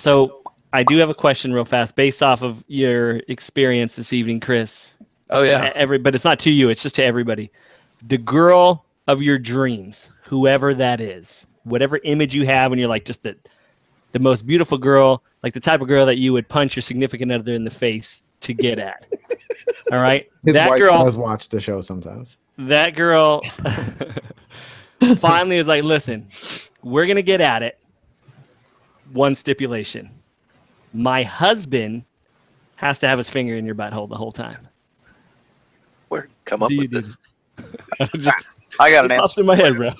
So I do have a question real fast based off of your experience this evening, Chris. Oh, yeah. But it's not to you. It's just to everybody. The girl of your dreams, whoever that is, whatever image you have when you're like just the most beautiful girl, like the type of girl that you would punch your significant other in the face to get at. All right? His that wife girl does watch the show sometimes. That girl finally is like, listen, we're going to get at it. One stipulation. My husband has to have his finger in your butthole the whole time. Where come up with this? I got an answer in my head, bro.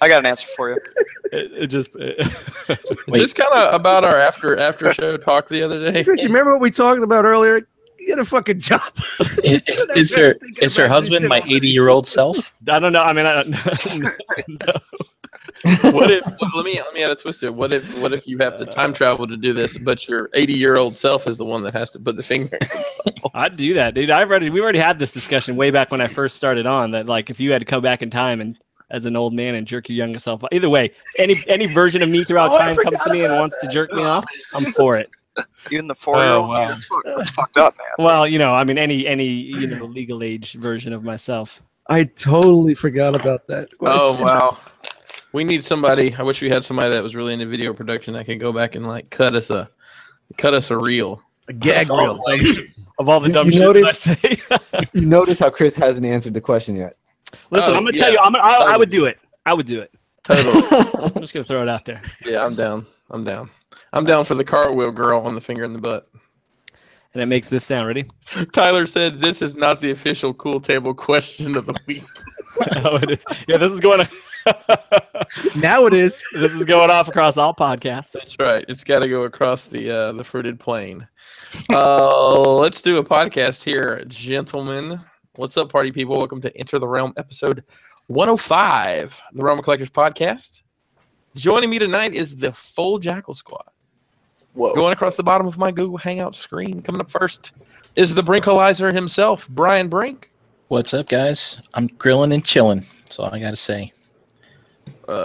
I got an answer for you. Is this kind of about our after show talk the other day? Chris, you remember what we talked about earlier? Get a fucking job. Is her husband my 80-year-old self? I don't know. I mean, I don't know. No. What if? Let me add a twist to it. What if you have to time travel to do this, but your 80-year-old self is the one that has to put the finger? I'd do that, dude. We already had this discussion way back when I first started on that. Like, if you had to come back in time and as an old man and jerk your younger self, either way, any version of me throughout time comes to me and wants to jerk me off, I'm for it. Even the 4-year-old, wow. that's fucked up, man. Well, I mean, any legal age version of myself. I totally forgot about that question. Oh wow. We need somebody. I wish we had somebody that was really into video production that could go back and like cut us a reel, a gag reel of all the dumb shit I say. You notice how Chris hasn't answered the question yet. Listen, I'm gonna tell you, I would do it. I would do it. Totally. I'm just gonna throw it out there. Yeah, I'm down. I'm down for the cartwheel girl on the finger in the butt. And it makes this sound. Ready? Tyler said, "This is not the official Cool Table question of the week." Oh, it is. Yeah, this is going. Now it is. This is going off across all podcasts. That's right. It's got to go across the fruited plain. Let's do a podcast here, gentlemen. What's up, party people? Welcome to Enter the Realm, episode 105, the Realm of Collectors podcast. Joining me tonight is the full Jackal Squad. Whoa. Going across the bottom of my Google Hangout screen, coming up first is the Brinkalizer himself, Brian Brink. What's up, guys? I'm grilling and chilling. That's all I got to say.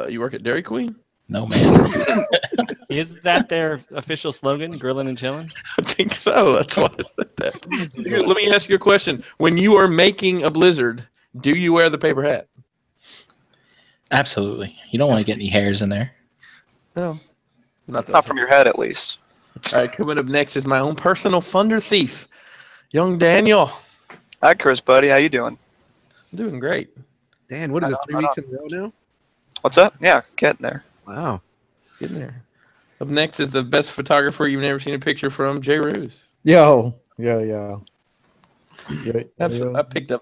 You work at Dairy Queen? No, man. Is that their official slogan, grilling and chilling? I think so. That's why I said that. Dude, let me ask you a question. When you are making a blizzard, do you wear the paper hat? Absolutely. You don't want to get any hairs in there. No. Not from your head, at least. All right, coming up next is my own personal thunder thief, young Daniel. Hi, Chris, buddy. How you doing? I'm doing great. Dan, what is this, 3 weeks in a row now? What's up? Yeah, getting there. Wow. Getting there. Up next is the best photographer you've never seen a picture from, Jay Ruse. Yo. Yeah. I picked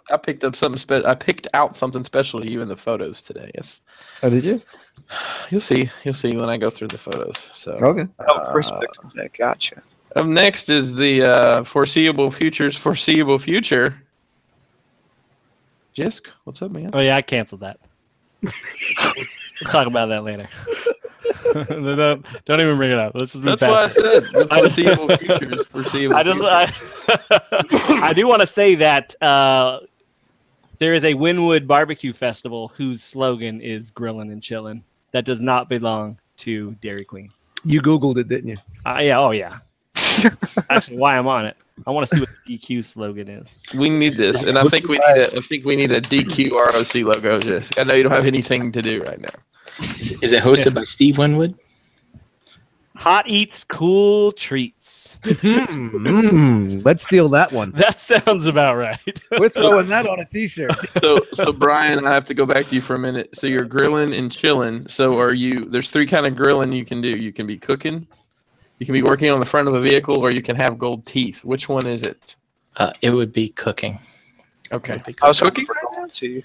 up something special. I picked out something special to you in the photos today. Yes. Oh, did you? You'll see when I go through the photos. So okay. Respect. Gotcha. Up next is the foreseeable future's foreseeable future. Jisk, what's up, man? Oh yeah, I canceled that. We'll talk about that later. Don't even bring it up. Let's just move past it. That's why I said the foreseeable future is foreseeable. I do want to say that there is a Wynwood Barbecue Festival whose slogan is "Grillin' and Chillin'." That does not belong to Dairy Queen. You Googled it, didn't you? Yeah. Oh yeah. Actually, why I'm on it. I want to see what the DQ slogan is. We need this, and I think we need a DQ R.O.C. logo. Just I know you don't have anything to do right now. Is it hosted by Steve Winwood? Hot eats, cool treats. Let's steal that one. That sounds about right. We're throwing that on a T-shirt. So Brian, I have to go back to you for a minute. So you're grilling and chilling. So are you? There's 3 kind of grilling you can do. You can be cooking, you can be working on the front of a vehicle, or you can have gold teeth. Which one is it? It would be cooking. Okay. I was hoping for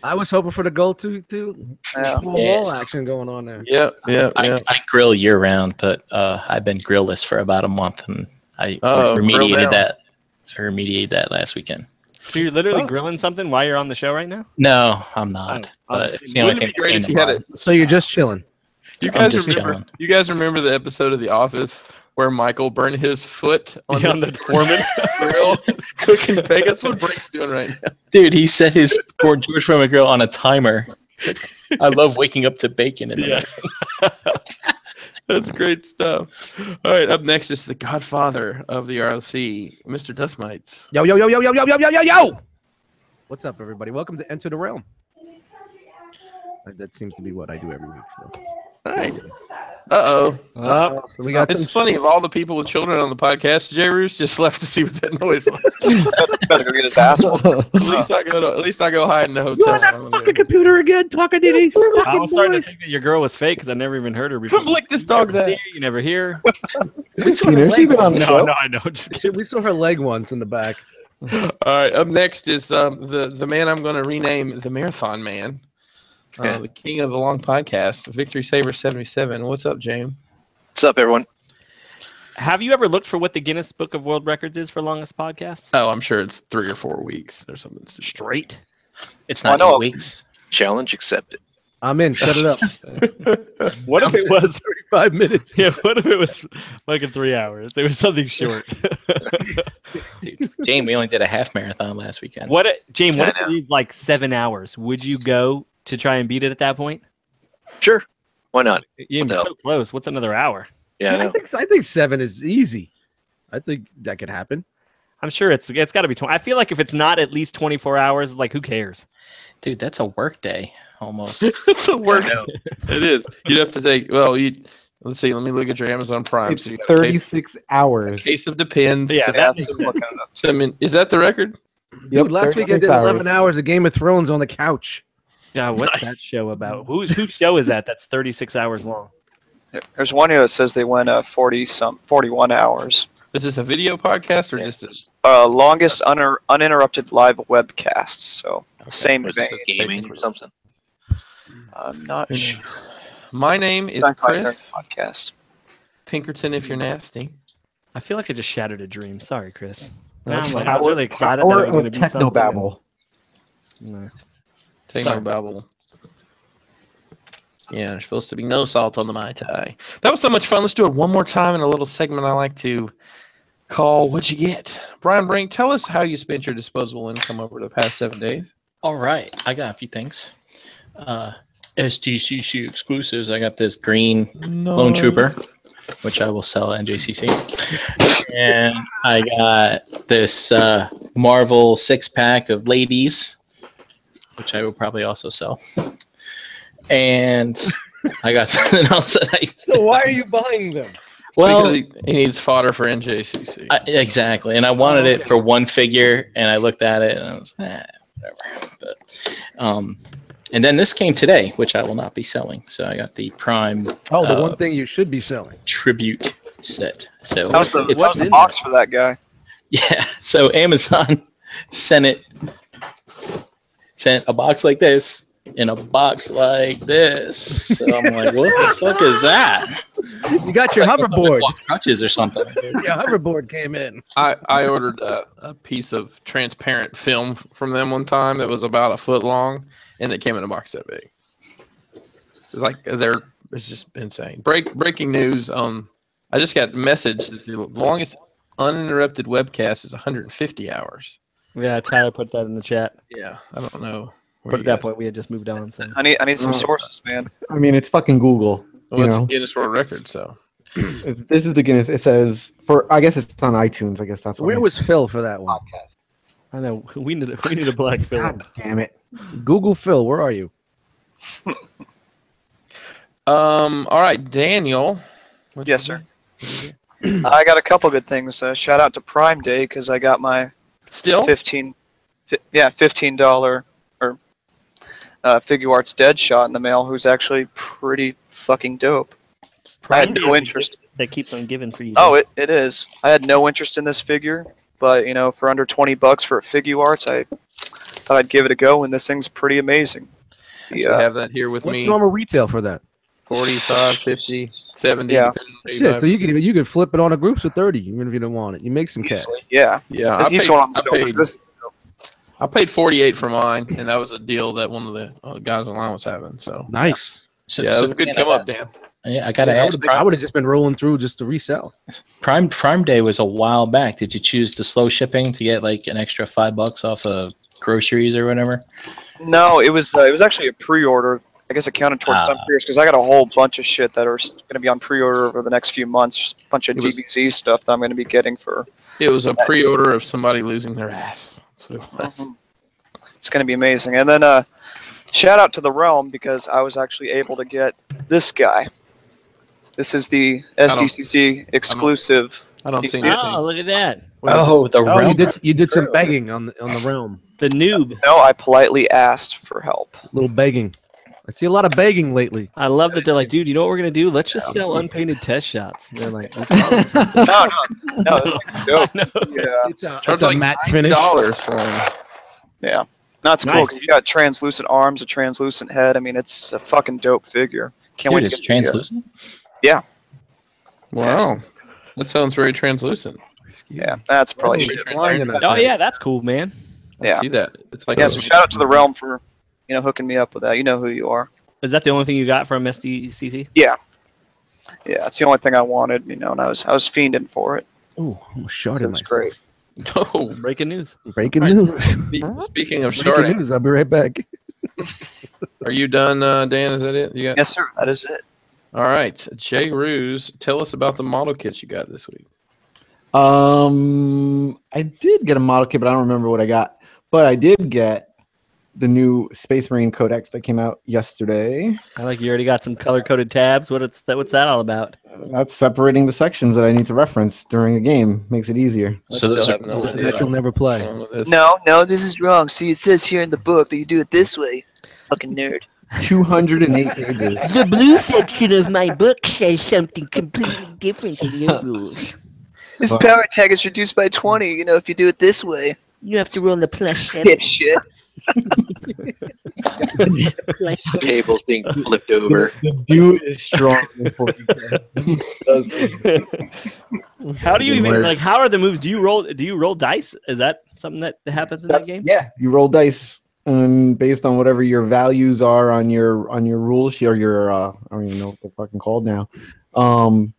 I was hoping for the goal too. Yeah. Wall action going on there. Yeah. I grill year round, but I've been grillless for about a month, and I remediated that last weekend. So you're literally grilling something while you're on the show right now? No, I'm not. But it's the only thing that came to mind. So you're just chilling. You guys remember the episode of The Office where Michael burned his foot on the foreman grill cooking bacon? That's what Brink's doing right now. Dude, he set his George Foreman grill on a timer. I love waking up to bacon in the morning. That's great stuff. All right, up next is the godfather of the R.O.C, Mr. Dustmites. Yo, yo, yo, yo, yo, yo, yo, yo, yo, yo! What's up, everybody? Welcome to Enter the Realm. That seems to be what I do every week. So. All right. Uh-oh. So we got It's some funny, of all the people with children on the podcast, J. Roos just left to see what that noise was. Better go get his ass whooped. At least I go hide in the You hotel. on that fucking computer again, talking to these I fucking was starting to boys? think that your girl was fake because I never even heard her before. Come lick this dog's ass. You never hear. We've seen her. She's been on the No, show. no, I know. Just kidding. We saw her leg once in the back. All right, up next is the man I'm going to rename the Marathon Man, the king of the long podcast, Victory Saver 77. What's up, James? What's up, everyone? Have you ever looked for what the Guinness Book of World Records is for longest podcast? Oh, I'm sure it's 3 or 4 weeks or something. Straight. It's I not know. 8 weeks. Challenge accepted. I'm in. Shut it up. What if it was? 35 minutes. Yeah. What if it was like in 3 hours? There was something short. Dude, Jane, we only did a half marathon last weekend. What, James? What if I it know. was like 7 hours? Would you go to try and beat it at that point? Sure. Why not? You're No. so close. What's another hour? Yeah, I I know. think 7 is easy. I think that could happen. I'm sure it's got to be 20. I feel like if it's not at least 24 hours, like who cares? Dude, that's a work day almost. It's a work. I know. It is. You'd have to take. Well, let's see. Let me look at your Amazon Prime. It's So you got 36 hours. Case of Depends. Yeah, So- That's what I'm looking it up. so, I mean, is that the record? Yep, Dude, last week I 36 did 11 hours. hours of Game of Thrones on the couch. God, what's that show about? Whose show is that? That's 36 hours long. There's one here that says they went 41 hours. Is this a video podcast or just a? Longest uninterrupted live webcast. So same Or vein. just a gaming or something. I'm not sure. My name is Sci-fi Chris podcast. Pinkerton. If you're nasty. I feel like I just shattered a dream. Sorry, Chris. No, Now it's I'm like, fine. I was really excited that Or it was going to of be something. technobabble. No. Techno babble. Yeah, there's supposed to be no salt on the Mai Tai. That was so much fun. Let's do it one more time in a little segment I like to call What'd You Get? Brian Brink, tell us how you spent your disposable income over the past 7 days. All right, I got a few things. STCC exclusives. I got this green Clone Trooper, which I will sell at NJCC. And I got this Marvel 6-pack of ladies, which I will probably also sell. And I got something else that I... So why are you buying them? Well, because he needs fodder for NJCC. exactly. And I wanted it for one figure, and I looked at it, and I was, whatever. But, and then this came today, which I will not be selling. So I got the Prime Oh, the one thing you should be selling. Tribute set. So How's the, it's how's the in box for that guy? yeah. So Amazon sent a box like this in a box like this. So I'm like, what the fuck is that? You got your hoverboard. Crutches or something. Your hoverboard came in. I ordered a piece of transparent film from them one time that was about a foot long, and it came in a box that big. It's like it's just insane. Breaking news. I just got a message that the longest uninterrupted webcast is 150 hours. Yeah, Tyler put that in the chat. Yeah, I don't know. But at that point, we had just moved on. So I need some sources, man. I mean, it's fucking Google. Well, You it's know, Guinness World Record, so this is the Guinness. It says I guess it's on iTunes. I guess that's what Where makes was Phil for that one? podcast. I know we need a black film. God damn it! Google Phil, where are you? all right, Daniel. What'd Yes, you sir. get? I got a couple good things. Shout out to Prime Day because I got my Still? $15 or Figure Arts Deadshot in the mail, who's actually pretty fucking dope. I had no interest. That keeps on giving for you. Oh, it is. I had no interest in this figure, but for under $20 for a Figure Arts, I thought I'd give it a go, and this thing's pretty amazing. I have that here with What's me. normal retail for that? 45, 50, 70. Yeah. depending on where you Shit, buy. so you could flip it on a group for 30, even if you don't want it. You make some cash. Easily. Yeah. Yeah, He's going on I the shoulder. paid, This- I paid 48 for mine, and that was a deal that one of the guys online was having. So Nice. So, yeah, it so was a good man, come up, Dan. Yeah, I gotta ask. I would have just been rolling through just to resell. Prime Day was a while back. Did you choose the slow shipping to get like an extra $5 off of groceries or whatever? No, it was actually a pre-order, I guess it counted towards some pre-orders because I got a whole bunch of shit that are going to be on pre-order over the next few months. A bunch of DBZ stuff that I'm going to be getting for. It was a pre-order of somebody losing their ass. That's what it was. It's going to be amazing. And then shout out to the Realm because I was actually able to get this guy. This is the SDCC exclusive. I don't see PC. anything. Oh, look at that. Oh, the Oh, realm. you did some begging on the realm. The noob. No, I politely asked for help. Little begging. I see a lot of begging lately. I love that they're like, dude, you know what we're going to do? Let's just sell unpainted test shots. And they're like, No, this thing's dope. I know. Yeah, It's a, Charge like matte finish. $90 for them. yeah. That's cool. Nice, 'Cause you got translucent arms, a translucent head. I mean, it's a fucking dope figure. Can't wait Dude, to it's get the, translucent? Wow. That sounds very translucent. Yeah, that's probably shit. Blind in that Oh, thing. yeah, that's cool, man. I Yeah. see that. It's like Yeah, so shout out to the Realm for hooking me up with that. You know who you are. Is that the only thing you got from SDCC? Yeah, it's the only thing I wanted, and I was fiending for it. Ooh, almost sharded So it's myself. great. Oh, Breaking news. Breaking Right. news. speaking of Breaking sharding, news. I'll be right back. are you done, Dan? Is that it? You got? Yes, sir. That is it. All right, Jay Ruse, tell us about the model kits you got this week. I did get a model kit, but I don't remember what I got. But I did get the new Space Marine Codex that came out yesterday. I like you already got some color-coded tabs. What's that all about? That's separating the sections that I need to reference during a game. Makes it easier. So those Still are have no idea That you'll never play. what's wrong with this. No, this is wrong. See, it says here in the book that you do it this way. Fucking nerd. 208 pages. The blue section of my book says something completely different than your rules. This Wow. power tag is reduced by 20, if you do it this way. You have to roll the plus 7. Dipshit. tables being flipped over. The dude is strong. How do you even how are the moves? Do you roll dice? Is that something that happens in that game? Yeah, you roll dice, and based on whatever your values are on your rule sheet or your I don't even know what they're fucking called now, on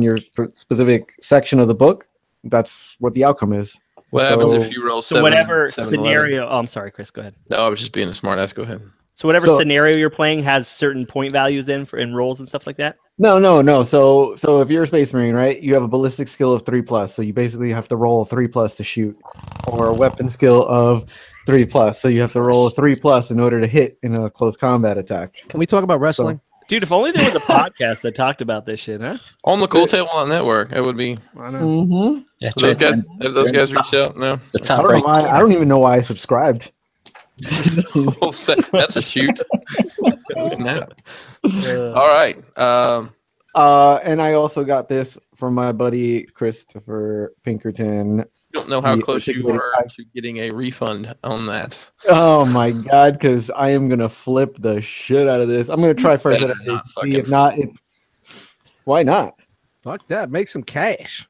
your specific section of the book, that's what the outcome is. What So- happens if you roll So 7? whatever 7, scenario. Oh, I'm sorry, Chris. Go ahead. No, I was just being a smart ass. Go ahead. So whatever So- scenario you're playing has certain point values then in rolls and stuff like that. No. So if you're a Space Marine, right, you have a ballistic skill of 3+, so you basically have to roll a 3+ to shoot, or a weapon skill of 3+, so you have to roll a 3+ in order to hit in a close combat attack. Can we talk about wrestling? Dude, if only there was a podcast that talked about this shit, huh? On the Cool Tail Network, it would be. I know. Mm-hmm. Yeah, Those check guys, have those guys reached out? No. the I top don't know right. why. I don't even know why I subscribed. That's a shoot. Snap. Uh, All right. And I also got this from my buddy Christopher Pinkerton. I don't know how The close you articulated are type. to getting a refund on that. Oh my god, because I am gonna flip the shit out of this. I'm gonna try first at better not see fucking if not, it's why not? Fuck that. Make some cash.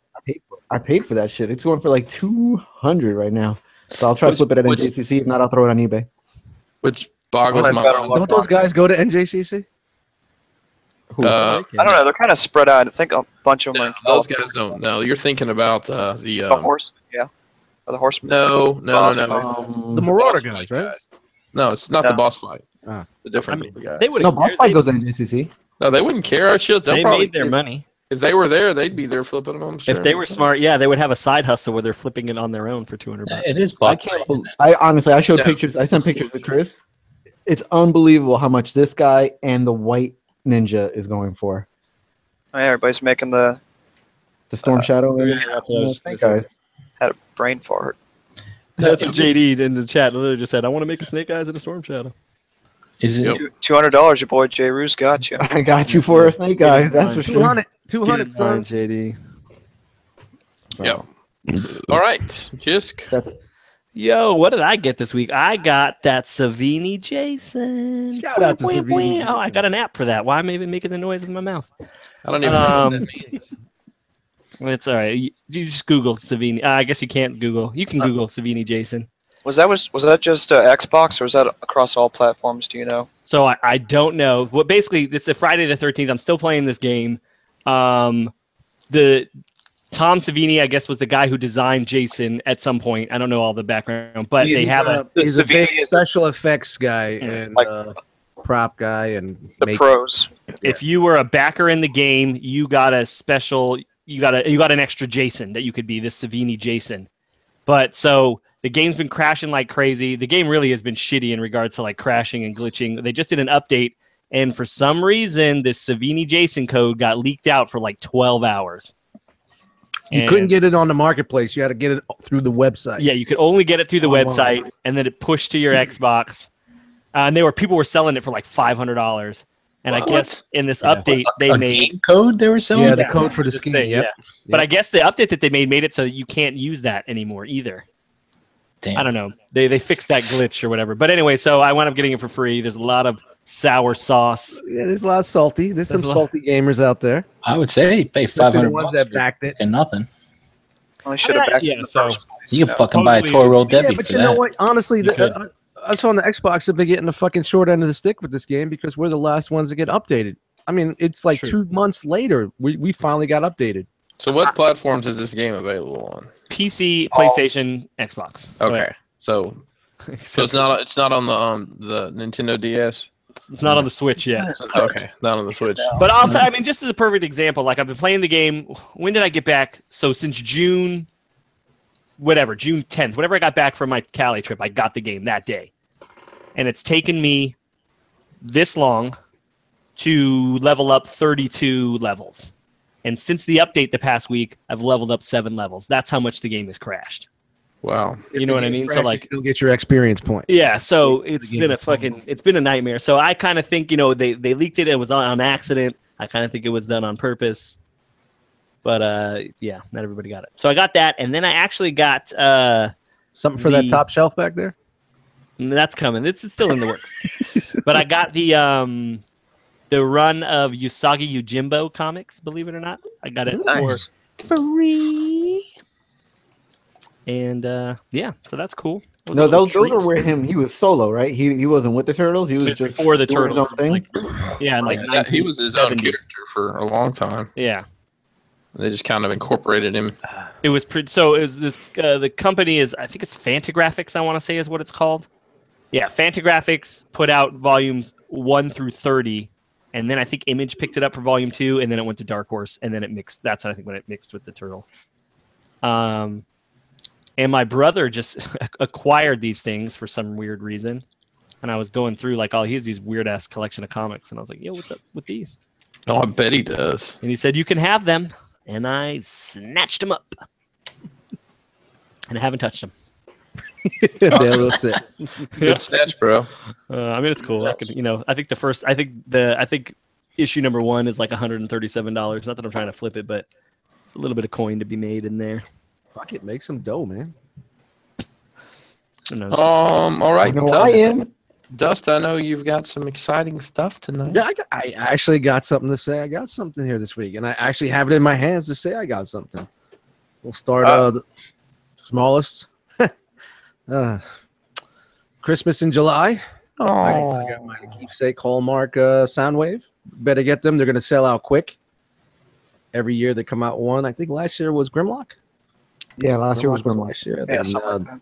I paid for that shit. It's going for like 200 right now. So I'll try to Which- flip it at which- NJCC. If not, I'll throw it on eBay. Which boggles Well, my better mind. luck. Don't those guys go to NJCC? Who? Uh, I don't know. They're kind of spread out. I think a bunch of them are in those California. guys don't know. You're thinking about the The horsemen, yeah. Or the horsemen. no. The It's Marauder boss guys, fight right? No, it's not the No. boss fight. Ah. The different I mean, guys. they would. No, boss fight goes to NJCC. No, they wouldn't care. Shit, they'll They probably made their money. If they were there, they'd be there flipping them. I'm sure. If they were smart, yeah, they would have a side hustle where they're flipping it on their own for $200. It is I boss can't. fight. bel I honestly, I showed No. pictures. I sent pictures to Chris. It's unbelievable how much this guy and the white ninja is going for. Oh, yeah, everybody's making the The Storm Shadow. yeah, that's what I was Snake gonna guys. had a brain fart. That's what JD in the chat literally just said. I want to make a Snake Eyes and a Storm Shadow. Is it? Yep. $200, your boy Jay Roos got you. I got you for a snake, guys. That's for sure. 200. 200, son. JD. So, Yep. All right, Jisk. That's it. Yo, what did I get this week? I got that Savini Jason. Shout out to Wah, wah, Savini wah. Oh, I Jason. got an app for that. Why am I even making the noise with my mouth? I don't even know what that means. It's all right. You just Google Savini. I guess you can't Google. You can Google Savini Jason. Was that just Xbox or was that across all platforms? Do you know? So I don't know. Well, basically, it's a Friday the 13th. I'm still playing this game. The Tom Savini, I guess, was the guy who designed Jason at some point. I don't know all the background, but they have a. He's a big Savini is- special effects guy, and Like- prop guy and The pros. If you were a backer in the game, you got a special. You got an extra Jason that you could be, this Savini Jason. But so the game's been crashing like crazy. The game really has been shitty in regards to like crashing and glitching. They just did an update, and for some reason, this Savini Jason code got leaked out for like 12 hours. You couldn't get it on the marketplace. You had to get it through the website. Yeah, you could only get it through the website, and then it pushed to your Xbox. And people were selling it for like $500. And I guess in this update they made game code they were selling. Yeah, the code for the scheme. Yeah. But I guess the update that they made it so you can't use that anymore either. Damn. I don't know. They fixed that glitch or whatever. But anyway, so I wound up getting it for free. There's a lot of sour sauce. Yeah, there's a lot of salty. There's some salty gamers out there. I would say pay Especially the $500 ones that backed it. and nothing. Well, I should have backed it in the so- first place. You can fucking buy a Supposedly- toy roll Debbie Yeah, but for you know that. what? Honestly, You could. us on the Xbox have been getting the fucking short end of the stick with this game because we're the last ones to get updated. I mean, it's like True. 2 months later we finally got updated. So what platforms is this game available on? PC, PlayStation, Xbox. So, Okay, so it's not on the Nintendo DS. It's not on the Switch yet. Okay, not on the Switch. But I mean, just as a perfect example, like I've been playing the game. When did I get back? So since June 10th, whenever I got back from my Cali trip, I got the game that day. And it's taken me this long to level up 32 levels. And since the update the past week, I've leveled up 7 levels. That's how much the game has crashed. Wow. You know what I mean? So like, you'll get your experience points. yeah, so it's been a nightmare. So I kind of think, they leaked it. It was on accident. I kind of think it was done on purpose. But yeah, not everybody got it. So I got that, and then I actually got Something for that top shelf back there? that's coming. It's still in the works. But I got the run of Usagi Yojimbo comics. Believe it or not, I got it Nice. for free. And yeah, so that's cool. It was a No, little those treat. are where he was solo, right? He wasn't with the turtles. He was It was just before the doing his Turtles. own thing. Yeah, and like Yeah, he was his own 1970. character for a long time. Yeah. They just kind of incorporated him. It was so it was this the company is, I think it's Fantagraphics, I want to say is what it's called. Yeah, Fantagraphics put out volumes 1 through 30, and then I think Image picked it up for volume 2, and then it went to Dark Horse, and then it mixed. That's I think when it mixed with the Turtles. And my brother just acquired these things for some weird reason, and I was going through like, oh, here's these weird ass collection of comics, and I was like, yo, what's up with these? Oh, I bet he does. And he said, you can have them. And I snatched them up. And I haven't touched them. There they'll sit. Good snatch, bro. I mean, it's cool. I could, I think issue number 1 is like $137. Not that I'm trying to flip it, but it's a little bit of coin to be made in there. Fuck it, make some dough, man. I don't know. All right. No, I am. Dust, I know you've got some exciting stuff tonight. Yeah, I actually got something to say. I got something here this week, and I actually have it in my hands to say I got something. We'll start the smallest. Christmas in July. Oh, I got my keepsake Hallmark Soundwave. Better get them. They're going to sell out quick. Every year they come out one. I think last year was Grimlock. Yeah, last year was Grimlock. Last year. Yeah, Then, something like that.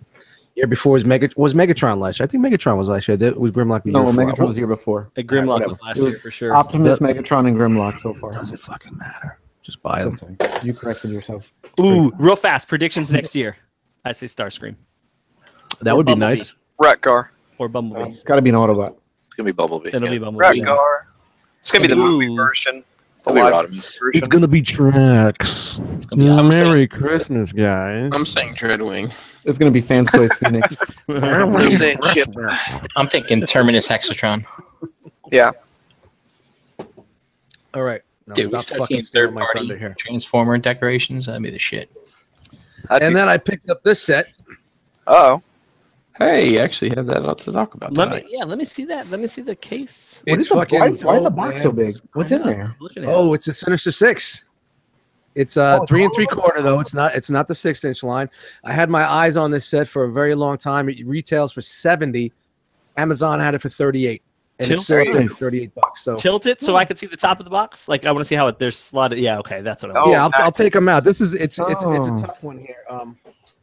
year before was Megatron last year. I think Megatron was last year. It was Grimlock the year No, before. Megatron was the year before. Grimlock whatever. was last It was year for sure. Optimus, Megatron, and Grimlock so far. Does it fucking matter? Just buy them. Just saying. You corrected yourself. Ooh, real fast. Predictions next year. I say Starscream. That would be nice. Ratgar. Or Bumblebee. It's got to be an Autobot. It's gonna be Bumblebee. It'll yeah. be Bumblebee. Ratgar. It's gonna be the movie Ooh. version. The It'll be live Rodimus. version. It's gonna be Drax. It's gonna be Merry Christmas, guys. I'm saying Dreadwing. It's going to be Fans Toys Phoenix. I'm saying Chip. I'm thinking Terminus Hexatron. Yeah. All right. Now Dude, we stop start fucking seeing stealing my thunder third-party here. Transformer decorations. That'd be the shit. And then I picked up this set. Oh. Hey, you actually have that to talk about tonight. Let me see that. Let me see the case. What It's is the- fucking why is the dope, box man. so big? What's in there? Oh, it's a Sinister 6. It's it's 3 all 3/4 though. It's not the 6-inch line. I had my eyes on this set for a very long time. It retails for $70. Amazon had it for $38. And it's still up there for $38. So Tilt it so I can see the top of the box. Like I want to see how it there's slotted. Yeah, okay, that's what I want. Oh, yeah, I'll nice. take them out. It's a Oh. tough one here.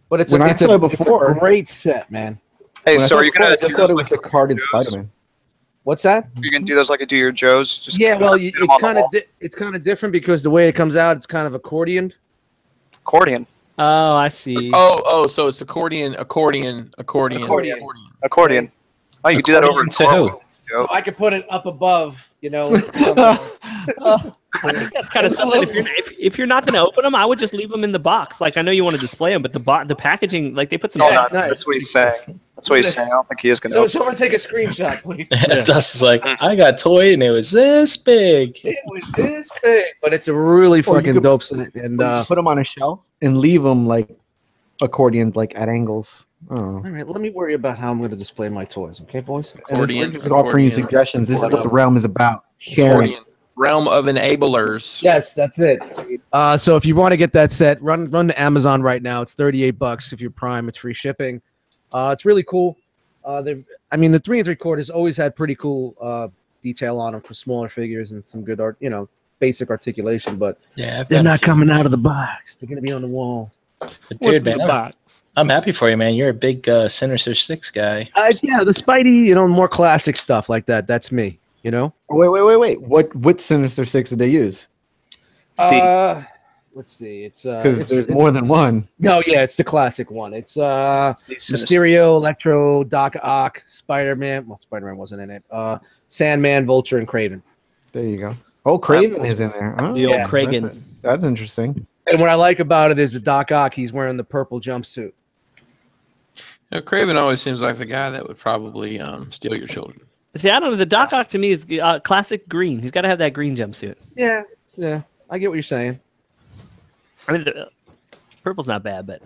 But it's When I it's saw it it's before- a great set, man. Hey, When I so saw are you it, gonna? I just thought it was the carded Spider-Man. What's that? You're gonna do those like you do your Joes? Just Yeah, well, fit 'em on the it's kind of different because the way it comes out, it's kind of accordioned. accordion. Oh, I see. So it's accordion. Accordion. Oh, you can do that over According to who? So I could put it up above, I think that's kind of something. If you're not going to open them, I would just leave them in the box. Like I know you want to display them, but the packaging, like they put some. Oh, Yeah, no, it's nice. that's what he's saying. That's what he's saying. I don't think he is gonna. So open someone take a screenshot, please. Dust is like, I got toy and it was this big. It was this big, but it's a really Or you fucking could- dope set. And put them on a shelf and leave them like accordions, like at angles. Oh. all right, let me worry about how I'm going to display my toys. Okay, boys. Accordion, We're just offering you accordion, suggestions. This is what the accordion. realm is about. Sharing. Accordion. Realm of enablers. Yes, that's it. So if you want to get that set, run to Amazon right now. It's $38 if you're Prime. It's free shipping. It's really cool. The 3 3/4 always had pretty cool detail on them for smaller figures and some good art, basic articulation. But Yeah, they're not coming out of the box. They're gonna be on the wall. But dude, man, I'm happy for you, man. You're a big Sinister Six guy. Yeah, the Spidey, more classic stuff like that. That's me. Wait. What Sinister Six did they use? Let's see. It's Because there's more than one. No, yeah, it's the classic one. It's Mysterio, Electro, Doc Ock, Spider-Man. Well, Spider-Man wasn't in it. Sandman, Vulture, and Kraven. There you go. Oh, Kraven is in there. Oh, The old Kragan. That's interesting. And what I like about it is the Doc Ock. He's wearing the purple jumpsuit. Craven always seems like the guy that would probably steal your children. See, I don't know. The Doc Ock to me is classic green. He's got to have that green jumpsuit. Yeah. I get what you're saying. I mean, the purple's not bad, but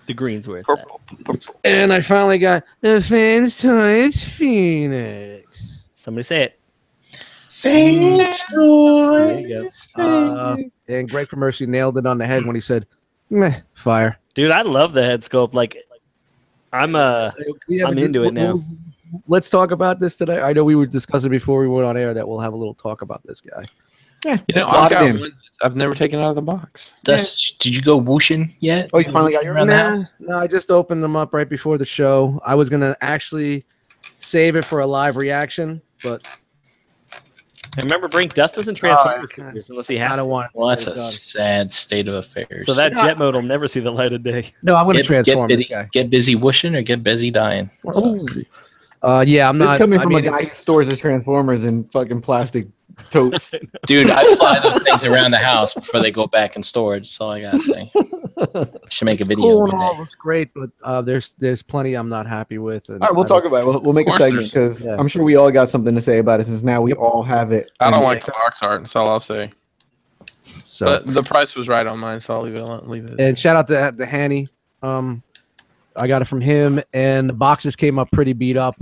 the green's where it's at. And I finally got the Fans Toys Phoenix. Somebody say it. Phoenix There you go. And Greg from Mercy nailed it on the head when he said, "Meh, fire." Dude, I love the head sculpt. Like, I'm into it now. Let's talk about this today. I know we were discussing before we went on air that we'll have a little talk about this guy. Yeah, I've got one I've never taken out of the box. Dust, did you go wooshing yet? Oh, you finally got yours? around the house? No, I just opened them up right before the show. I was gonna actually save it for a live reaction, but And remember, Brink, Dust doesn't transform his figures unless he I has don't to. want. Well, that's a sad state of affairs. So that jet mode will never see the light of day. No, I'm gonna transform get this guy. Get busy wooshing or get busy dying. Yeah, I'm This not. coming I from mean, a guy who stores his Transformers in fucking plastic totes. Dude, I fly those things around the house before they go back in storage. That's all I gotta say. Should make a video cool and one all, day. looks great, but there's plenty I'm not happy with. And All right, we'll talk about it. We'll make a Of course segment because Yeah. I'm sure we all got something to say about it since now we all have it. I don't And- like the box art, that's all I'll say. So But the price was right on mine, so I'll leave it alone. Leave it. and shout out to Hanny. I got it from him, and the boxes came up pretty beat up.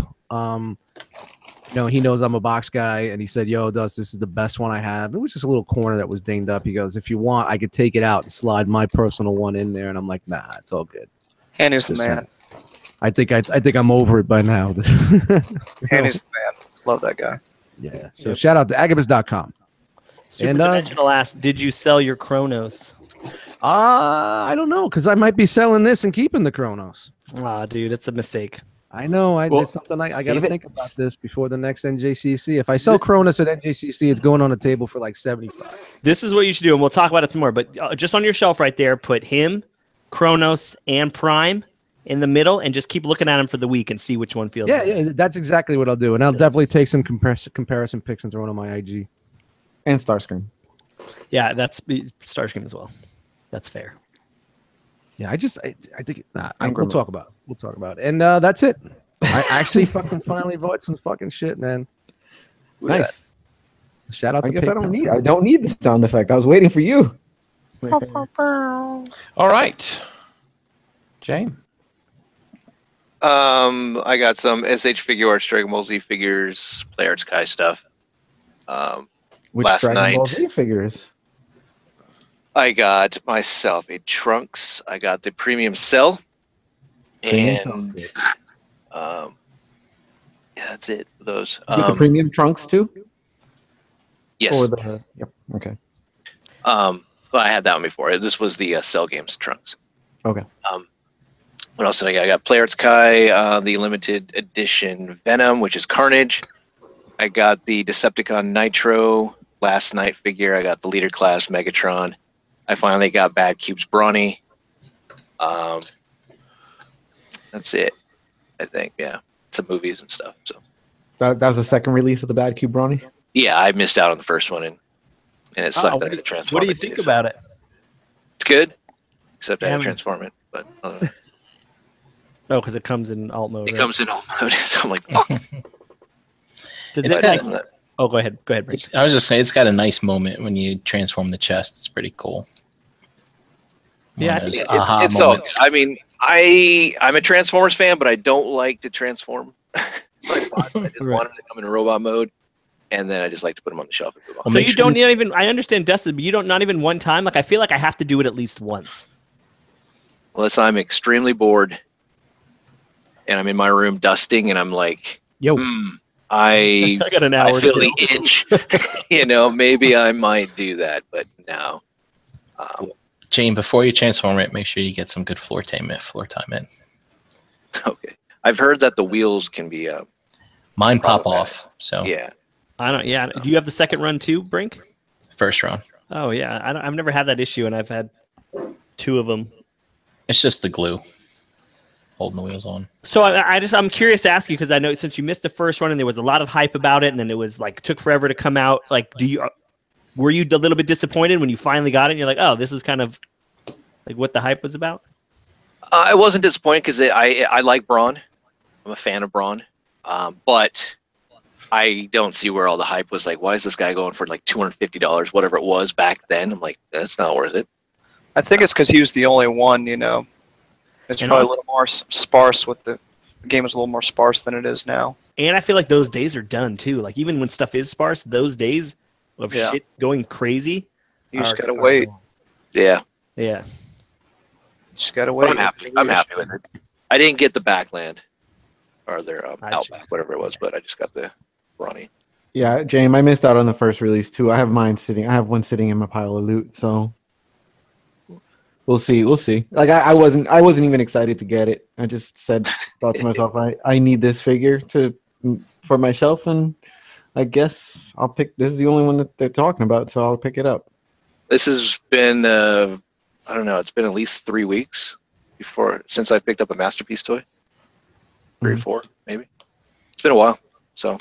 He knows I'm a box guy, and he said, "Yo, Dust, this is the best one I have." It was just a little corner that was dinged up. He goes, "If you want, I could take it out and slide my personal one in there." And I'm like, "Nah, it's all good." Handy's the Just man. I think I'm over it by now. Handy's the man. Love that guy. Yeah. So shout out to Agabus.com. Super And, Dimensional asked, did you sell your Chronos? I don't know, because I might be selling this and keeping the Chronos. Ah, dude, it's a mistake. I know. Well, It's something I got to save it. think about this before the next NJCC. If I sell Cronus at NJCC, it's going on the table for like 75. This is what you should do, and we'll talk about it some more. But just on your shelf right there, put him, Chronos, and Prime in the middle, and just keep looking at them for the week and see which one feels better. Yeah, that's exactly what I'll do, and I'll definitely take some comparison pics and throw them on my IG. and Starscream. Yeah, that's Starscream as well. That's fair. Yeah, I think I'm we'll Gremlin. talk about it. We'll talk about it, and that's it. I actually fucking finally bought some fucking shit, man. Nice. Shout out I to guess I PayPal. don't need the sound effect. I was waiting for you. All right, James. I got some SH Figure Arts Dragon Ball Z figures, Play Arts Kai stuff. Which Last Dragon Ball night. Z figures? I got myself a Trunks. I got the Premium Cell. Premium sounds And good. yeah, that's it. Those. You get the premium trunks too? Yes. Or the yep. Okay. Well, I had that one before. This was the Cell Games Trunks. Okay. What else did I got? I got Player Kai, the limited edition Venom, which is Carnage. I got the Decepticon Nitro last night figure. I got the Leader Class Megatron. I finally got Bad Cube's Brawny. That's it, I think. Yeah, some movies and stuff. So That was the second release of the Bad Cube Brawny. yeah, I missed out on the first one, and it sucked that I had to transform. What do you it think too, about it? It's good, except I had Yeah, to transform it. But Oh, because it comes in alt mode. it right? comes in all mode, so I'm like, fuck. Does It's that, got- oh, go ahead. Go ahead. Brink. I was just saying, it's got a nice moment when you transform the chest. It's pretty cool. Yeah, One I of think those aha It's all. moments. I mean, I'm a Transformers fan, but I don't like to transform my bots. I just Right. want them to come in robot mode, and then I just like to put them on the shelf and move on. Well, So make you sure don't even. I understand Dustin, but you don't. Not even one time. Like I feel like I have to do it at least once. Unless I'm extremely bored, and I'm in my room dusting, and I'm like, Yo, I I got an hour. I feel to the itch. Maybe I might do that, but no. Jane, before you transform it, make sure you get some good floor time in. Okay. I've heard that the wheels can be Mine pop Problematic. off, so yeah. I don't. Yeah. Do you have the second run too, Brink? first round. Oh yeah. I've never had that issue, and I've had 2 of them. It's just the glue holding the wheels on. So I'm curious to ask you because I know since you missed the first one and there was a lot of hype about it, and then it was like took forever to come out. Like, were you a little bit disappointed when you finally got it? And you're like, oh, this is kind of like what the hype was about. I wasn't disappointed because I like Braun. I'm a fan of Braun. But I don't see where all the hype was. Like, why is this guy going for like $250, whatever it was back then? I'm like, that's not worth it. I think it's because he was the only one, It's And probably also- a little more sparse with the game is a little more sparse than it is now. And I feel like those days are done too. Like even when stuff is sparse, those days of Yeah. shit going crazy. You just are- gotta are wait. gone. Yeah. Yeah. Just gotta But wait. I'm happy. I'm happy with it. I didn't get the Backland or their I see. Outback, whatever it was, but I just got the Brawny. Yeah, James, I missed out on the first release too. I have mine sitting. I have one sitting in my pile of loot. So we'll see. We'll see. Like I wasn't even excited to get it. I just thought to myself, I need this figure for my shelf, and I guess I'll pick. This is the only one that they're talking about, so I'll pick it up. This has been I don't know, it's been at least 3 weeks since I picked up a Masterpiece toy. 3 or 4, maybe. It's been a while. So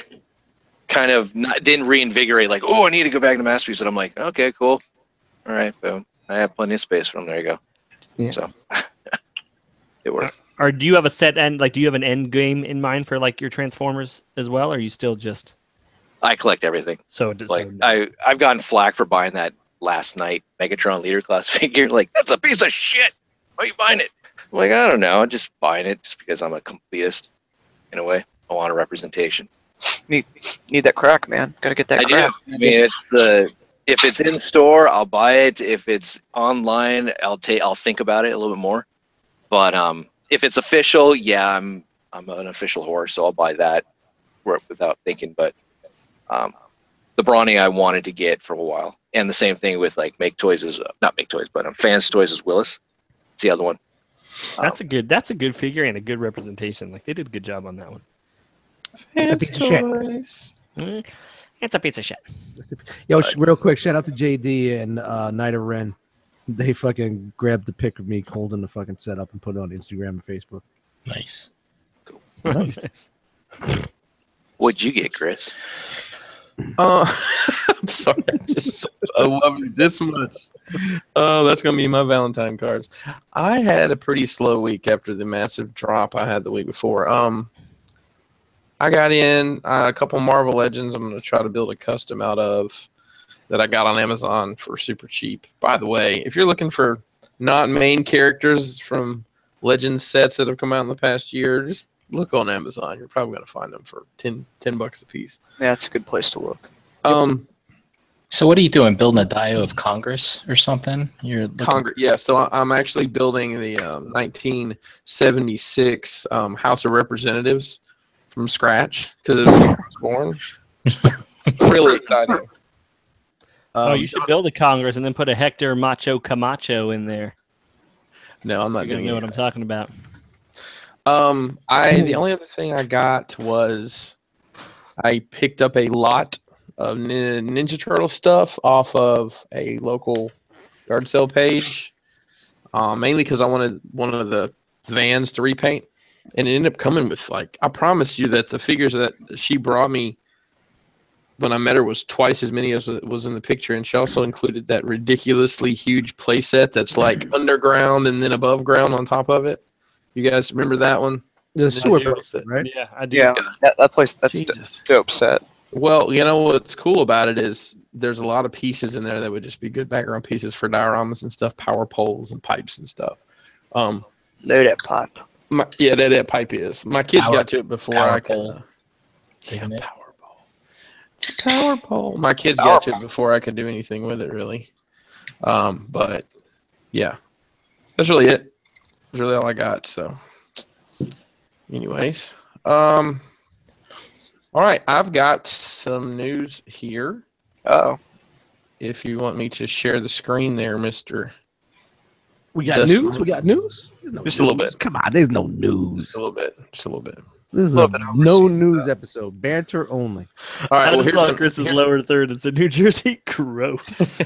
kind of didn't reinvigorate like, oh, I need to go back to Masterpiece. And I'm like, okay, cool. All right, boom. I have plenty of space for them. There you go. Yeah. So it worked. Or do you have a set end? Like, do you have an end game in mind for like your Transformers as well? Or are you still just I collect everything. Like I've gotten flack for buying that last night Megatron Leader Class figure. Like, that's a piece of shit. Why are you buying it? I'm like, I don't know. I'm just buying it just because I'm a completist in a way. I want a representation. Need that crack, man. Gotta get that I crack. do. I mean, if it's in store, I'll buy it. If it's online, I'll think about it a little bit more. But if it's official, yeah, I'm an official whore, so I'll buy that without thinking. But the Brawny I wanted to get for a while, and the same thing with like not Make Toys, but Fans Toys is Willis. It's the other one. that's a good figure and a good representation. Like they did a good job on that one. It's a piece of shit. It's a piece of shit. Yo, real quick, shout out to JD and Night of Ren. They fucking grabbed the pic of me holding the fucking setup and put it on Instagram and Facebook. Nice. Nice. What'd you get, Chris? I'm sorry. I love you this much. Oh, that's gonna be my Valentine cards. I had a pretty slow week after the massive drop I had the week before. I got in a couple Marvel Legends. I'm gonna try to build a custom out of that I got on Amazon for super cheap. By the way, if you're looking for not main characters from Legends sets that have come out in the past year, just look on Amazon. You're probably gonna find them for $10 a piece. Yeah, it's a good place to look. So what are you doing? Building a Dio of Congress or something? You're Congress, yeah. So I'm actually building the 1976 House of Representatives from scratch because it was born. Really exciting. You should build a Congress and then put a Hector Macho Camacho in there. No, I'm You not guys doing know what it. I'm talking about. The only other thing I got was I picked up a lot of Ninja Turtle stuff off of a local yard sale page, mainly because I wanted one of the vans to repaint, and it ended up coming with, like, I promise you that the figures that she brought me when I met her was twice as many as was in the picture, and she also included that ridiculously huge playset that's like underground and then above ground on top of it. You guys remember that one? The sewer do. place, right? Yeah, I do. Yeah, that place. That's Jesus. dope set. Well, you know what's cool about it is there's a lot of pieces in there that would just be good background pieces for dioramas and stuff, power poles and pipes and stuff. Load that pipe. That pipe is. My kids got to it before I could. Power pole. My kids got to it before I could do anything with it, really. But yeah, that's really it. That's really all I got. So, anyways, all right, I've got some news here. Oh, If you want me to share the screen there, Mister. We got Dustin. news. We got news. Just a little bit. Come on, there's no news. Just a little bit. Just a little bit. This is a no news episode. Banter only. All right. I Well, just here's saw Chris's lower third. It's in New Jersey. Gross.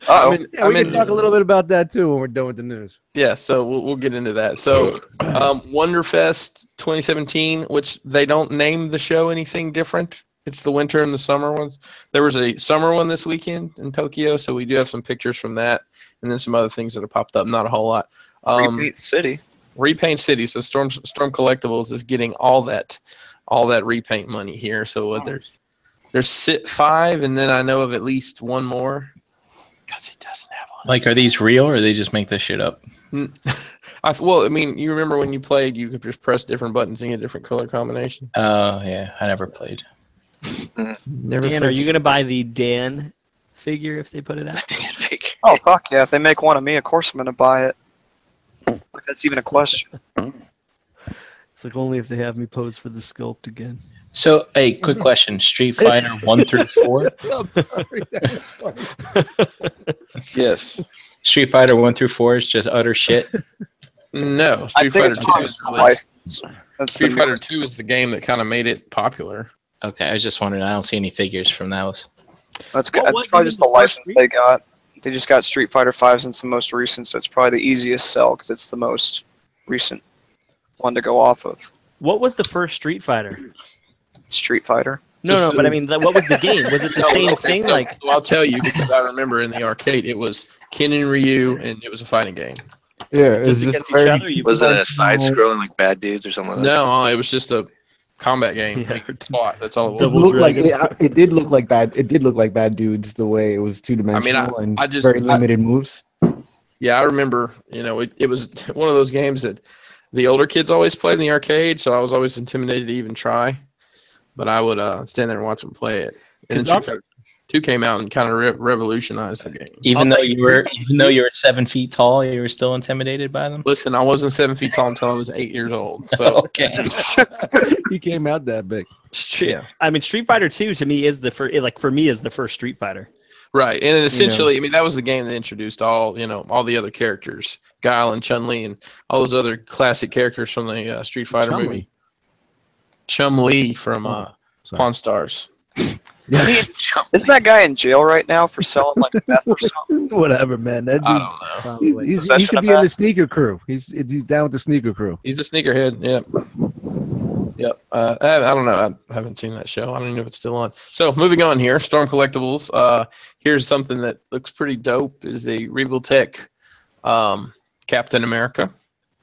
oh, Yeah, we can talk a little bit about that too when we're done with the news. Yeah, so we'll get into that. So, Wonderfest 2017, which they don't name the show anything different. It's the winter and the summer ones. There was a summer one this weekend in Tokyo, so we do have some pictures from that, and then some other things that have popped up. Not a whole lot. Repeat City. Repaint City. So Storm Collectibles is getting all that repaint money here. So there's Sit 5, and then I know of at least one more. Because he doesn't have one. Like, are these real or they just make this shit up? Well, I mean, you remember when you played, you could just press different buttons and get a different color combination. Oh, yeah. I never played. Never Dan, played. are you going to buy the Dan figure if they put it out? Dan figure. Oh fuck yeah! If they make one of me, of course I'm gonna buy it. If that's even a question. It's like only if they have me pose for the sculpt again. So, hey, quick question. Street Fighter 1 through 4? I'm sorry. That was funny. Yes. Street Fighter 1 through 4 is just utter shit? No. I Street think Fighter it's 2 probably is just the license. That's Street the Fighter 2 is the game that kind of made it popular. Okay, I was just wondering. I don't see any figures from those. That's good. What That's was probably even just the the first license they got. They just got Street Fighter 5 since the most recent, so it's probably the easiest sell because it's the most recent one to go off of. What was the first Street Fighter? Street Fighter. No, but I mean, what was the game? Was it the same thing? Like, So I'll tell you, because I remember in the arcade it was Ken and Ryu, and it was a fighting game. Yeah, it's just just against each other? very. Was it a side-scrolling like Bad Dudes or something like that? No, it was just a combat game. Yeah. Fought. That's all it was. It Double looked like Dragon. it did look like bad. It did look like Bad Dudes the way it was two dimensional and I just- very limited moves. Yeah, I remember. You know, it was one of those games that the older kids always played in the arcade, so I was always intimidated to even try. But I would stand there and watch them play it. And then 'Cause I'll Street Fighter 2 came out and kind of revolutionized the game. Even I'll though tell you you, were 7 feet tall, you were still intimidated by them? Listen, I wasn't 7 feet tall until I was 8 years old. So Okay. He came out that big. yeah. I mean, Street Fighter 2 to me is the first. Like for me, is the first Street Fighter. Right, and then essentially, I mean, that was the game that introduced all the other characters, Guile and Chun-Li, and all those other classic characters from the Street Fighter Chun-Li. movie. Chun-Li from Sorry. Pawn Stars. Yes. Isn't that guy in jail right now for selling like meth or something? Whatever, man. That I dude's don't know. probably, he Possession could of be in the meth? sneaker crew. He's down with the sneaker crew. He's a sneakerhead. Yep. Yep. I don't know. I haven't seen that show. I don't even know if it's still on. So moving on here, Storm Collectibles. Here's something that looks pretty dope. Is a Regal Tech Captain America.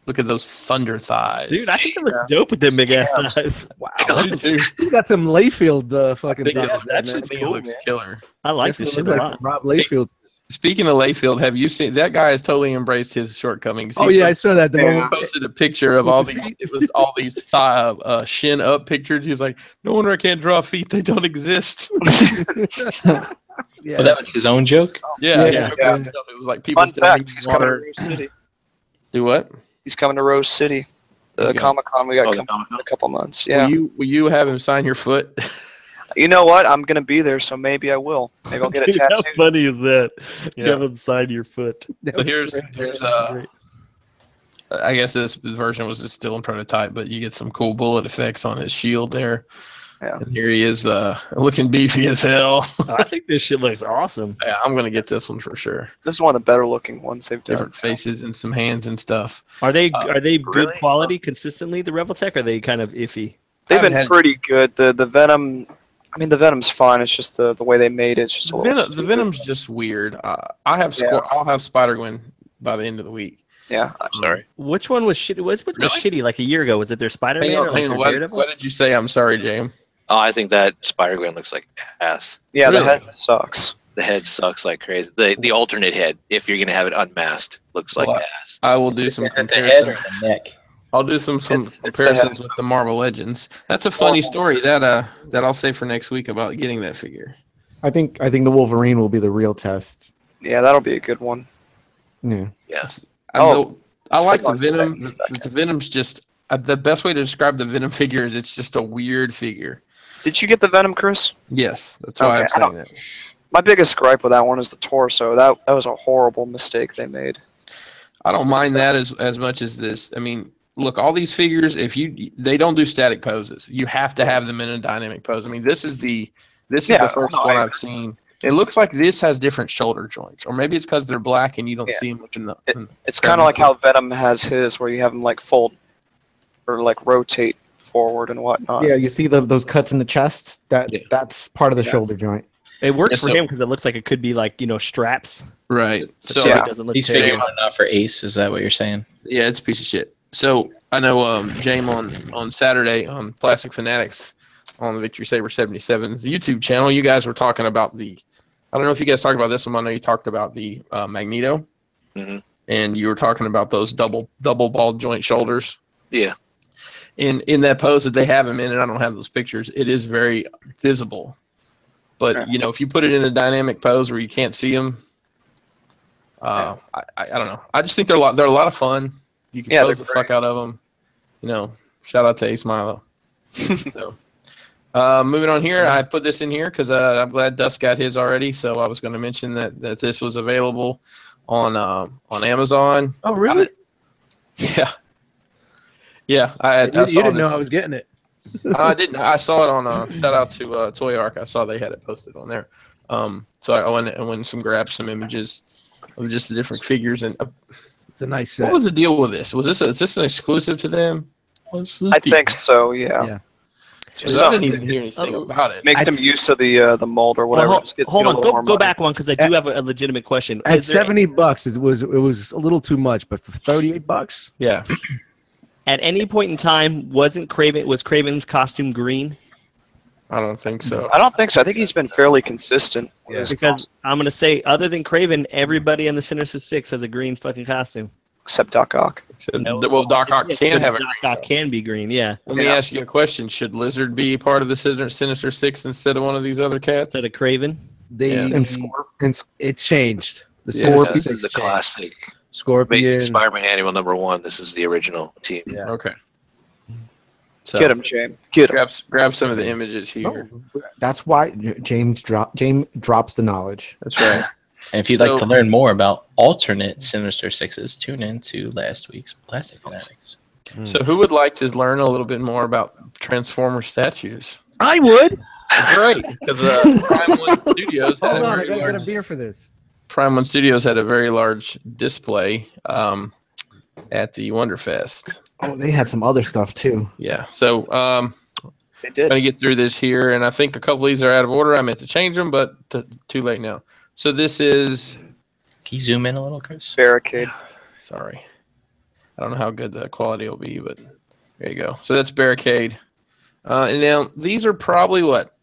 Look at those thunder thighs. Dude, I think it looks dope with them big ass thighs. Wow. I do too. He's got some Layfield fucking I think thighs, that man. shit's I think cool, it looks man. killer. I like this shit a Definitely lot. looks like Rob Layfield. Speaking of Layfield, have you seen that guy has totally embraced his shortcomings? Oh yeah, I saw that. The Yeah. moment- Posted a picture of all these. It was all these thigh, shin up pictures. He's like, no wonder I can't draw feet. They don't exist. yeah. Well, that was his own joke? Yeah, Yeah. yeah. It was like people Fun standing fact: in he's coming to water. Rose City. Do what? He's coming to Rose City. The Okay. Comic-Con we got Oh, the coming Comic-Con? in a couple months. Yeah. Will you have him sign your foot? You know what? I'm gonna be there, so maybe I will. Maybe I'll get a Dude, how tattoo. funny is that? You Yeah. have them sign your foot. So here's I guess this version was just still in prototype, but you get some cool bullet effects on his shield there. Yeah. And here he is, looking beefy as hell. I think this shit looks awesome. Yeah, I'm gonna get this one for sure. This is one of the better looking ones they've done. Different faces and some hands and stuff. Are they good really? quality consistently? The Revoltech? Or are they kind of iffy? They've haven't been had- pretty good. The Venom, I mean, the Venom's fine. It's just the way they made it. It's just a little The stupid. Venom's just weird. I'll have Spider-Gwen by the end of the week. Yeah. I'm sorry. Which one was shitty? Which one was shitty like a year ago? Was it their Spider-Man or like their what, Daredevil? what did you say? I'm sorry, James. Oh, I think that Spider-Gwen looks like ass. Yeah, Really? the head sucks. The head sucks like crazy. The alternate head, if you're gonna have it unmasked, looks like Well, ass. I will do some Is it the head or comparisons. the neck? I'll do some It's the comparisons head. with the Marvel Legends. That's a funny story that I'll say for next week about getting that figure. I think the Wolverine will be the real test. Yeah, that'll be a good one. Yeah. Yes. I like the Like Venom. second. The Venom's just the best way to describe the Venom figure is it's just a weird figure. Did you get the Venom, Chris? Yes, that's why Okay, I'm saying that. My biggest gripe with that one is the torso. That was a horrible mistake they made. I don't mind that as much as this. I mean, look, all these figures, they don't do static poses. You have to have them in a dynamic pose. I mean, this is the first one I've seen. It looks like this has different shoulder joints, or maybe it's because they're black and you don't see them in the. It's kind of like how Venom has his, where you have him like fold or like rotate forward and whatnot. Yeah, you see those cuts in the chest? That's part of the Yeah. shoulder joint. It works Yeah, for so- him because it looks like it could be like straps. Right. So So it doesn't look These terrible. figures are not for Ace. Is that what you're saying? yeah, it's a piece of shit. So I know James on Saturday on Plastic Fanatics on the Victory Saber 77's YouTube channel, you guys were talking about I don't know if you guys talked about this one. I know you talked about the Magneto, Mhm. and you were talking about those double ball joint shoulders. Yeah. In that pose that they have him in, and I don't have those pictures, it is very visible. But if you put it in a dynamic pose where you can't see him, I don't know. I just think they're a lot of fun. You can pose the they're fuck out of them. Shout out to Ace Milo. So, moving on here, I put this in here because I'm glad Dust got his already. So I was going to mention that this was available on Amazon. Oh, really? Yeah. Yeah, You I saw didn't know this. I was getting it. I didn't. I saw it on. Shout out to Toy Arc. I saw they had it posted on there. So I went and grabbed some images of just the different figures. And It's a nice what set. was the deal with this? Is this an exclusive to them? What's the I deal? think so. Yeah. Yeah. 'Cause I didn't even hear anything Oh. about it. Makes them used to the mold or whatever. Well, Just get hold a on, little go more money. back one because I do have a legitimate question. At Is there- $70, it was a little too much, but for $38, Yeah. at any point in time, was Craven's costume green? I don't think so. I don't think so. I think he's been fairly consistent. with his Because costume, I'm gonna say, other than Craven, everybody in the Sinister Six has a green fucking costume. except Doc Ock. Well, Doc Ock can have a. Doc Ock can be green, yeah. Let me ask you a question. Should Lizard be part of the Sinister Six instead of one of these other cats? Instead of Craven. they And it changed. The Yeah, Sinister This Six is the changed. classic. Scorpion. Amazing Spider-Man Annual #1. This is the original team. Yeah. Okay. So Get him, James. Get him. grab some of the images here. that's why James drops the knowledge. That's right. And if you'd like to learn more about alternate Sinister Sixes, tune in to last week's Plastic Fanatics. So who would like to learn a little bit more about Transformer statues? I would. Great, because Prime One Studios had Hold a on, I very gotta get a large, beer for this. Prime One Studios had a very large display at the Wonderfest. Oh, they had some other stuff too. Yeah, so They did. going to get through this here, and I think a couple of these are out of order. I meant to change them, but too late now. So this is, Can you zoom in a little, Chris? Barricade. sorry, I don't know how good the quality will be, but there you go. So that's Barricade. And now these are probably what,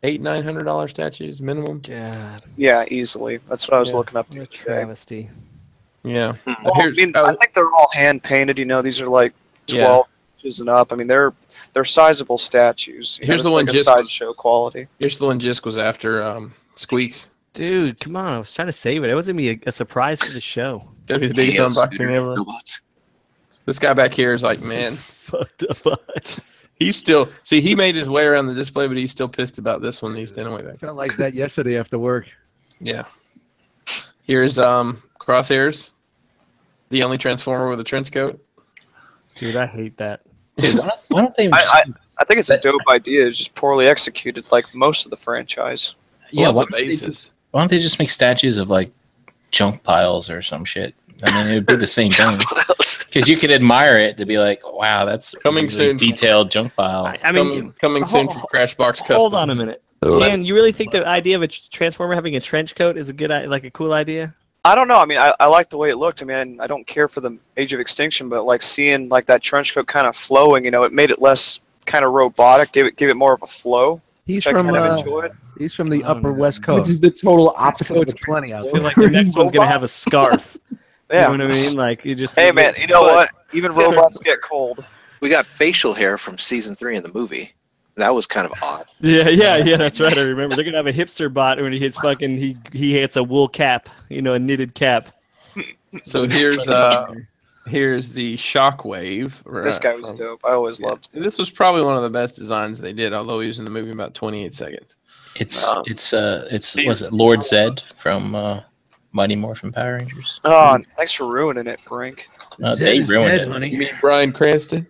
$800-900 statues minimum. God, Yeah, easily. That's what I was Yeah. looking up what a to today. travesty. Yeah. Well, I mean, I think they're all hand painted. These are like 12 inches and up. I mean, they're sizable statues. Here's the it's one like a just- sideshow quality. Here's the one Jisk was after, Squeaks. Dude, come on. I was trying to save it. It was going to be a surprise for the show. Gotta be the biggest unboxing ever. This guy back here is like, man, Fucked up eyes. he's still, see, he made his way around the display, but he's still pissed about this one. He's standing way I back. felt like that yesterday after work. Yeah. Here's Crosshairs, the only Transformer with a trench coat. Dude, I hate that. Dude, why don't they just, I think it's a dope idea. It's just poorly executed, like most of the franchise. yeah, Love why the don't, they bases. just, why don't they just make statues of like junk piles or some shit? I mean, it would be the same thing. Because you could admire it to be like, wow, that's a Coming really soon. Detailed junk pile. I mean, coming soon from Crashbox Customs. hold on a minute. Dan, you really think the idea of a transformer having a trench coat is a good, like a cool idea? I don't know. I mean, I like the way it looked. I mean, I don't care for the Age of Extinction, but like seeing like that trench coat kind of flowing, it made it less kind of robotic. Gave it more of a flow. He's which I from kind of enjoyed. he's from the I don't Upper know. West Which Coast. is the total opposite. Trench of coats the plenty out I feel like the next one's gonna have a scarf. Yeah. You know what I mean? Like you just. Hey man, you know what? Even robots get cold. We got facial hair from season 3 in the movie. That was kind of odd. Yeah. That's right. I remember. They're gonna have a hipster bot when he hits fucking. He hits a wool cap. A knitted cap. So here's the Shockwave. This guy was dope. I always loved him. This was probably one of the best designs they did, although he was in the movie about 28 seconds. It's was it Lord Zed from Mighty Morphin Power Rangers? Oh, thanks for ruining it, Brink. They ruined it. You honey. mean Bryan Cranston?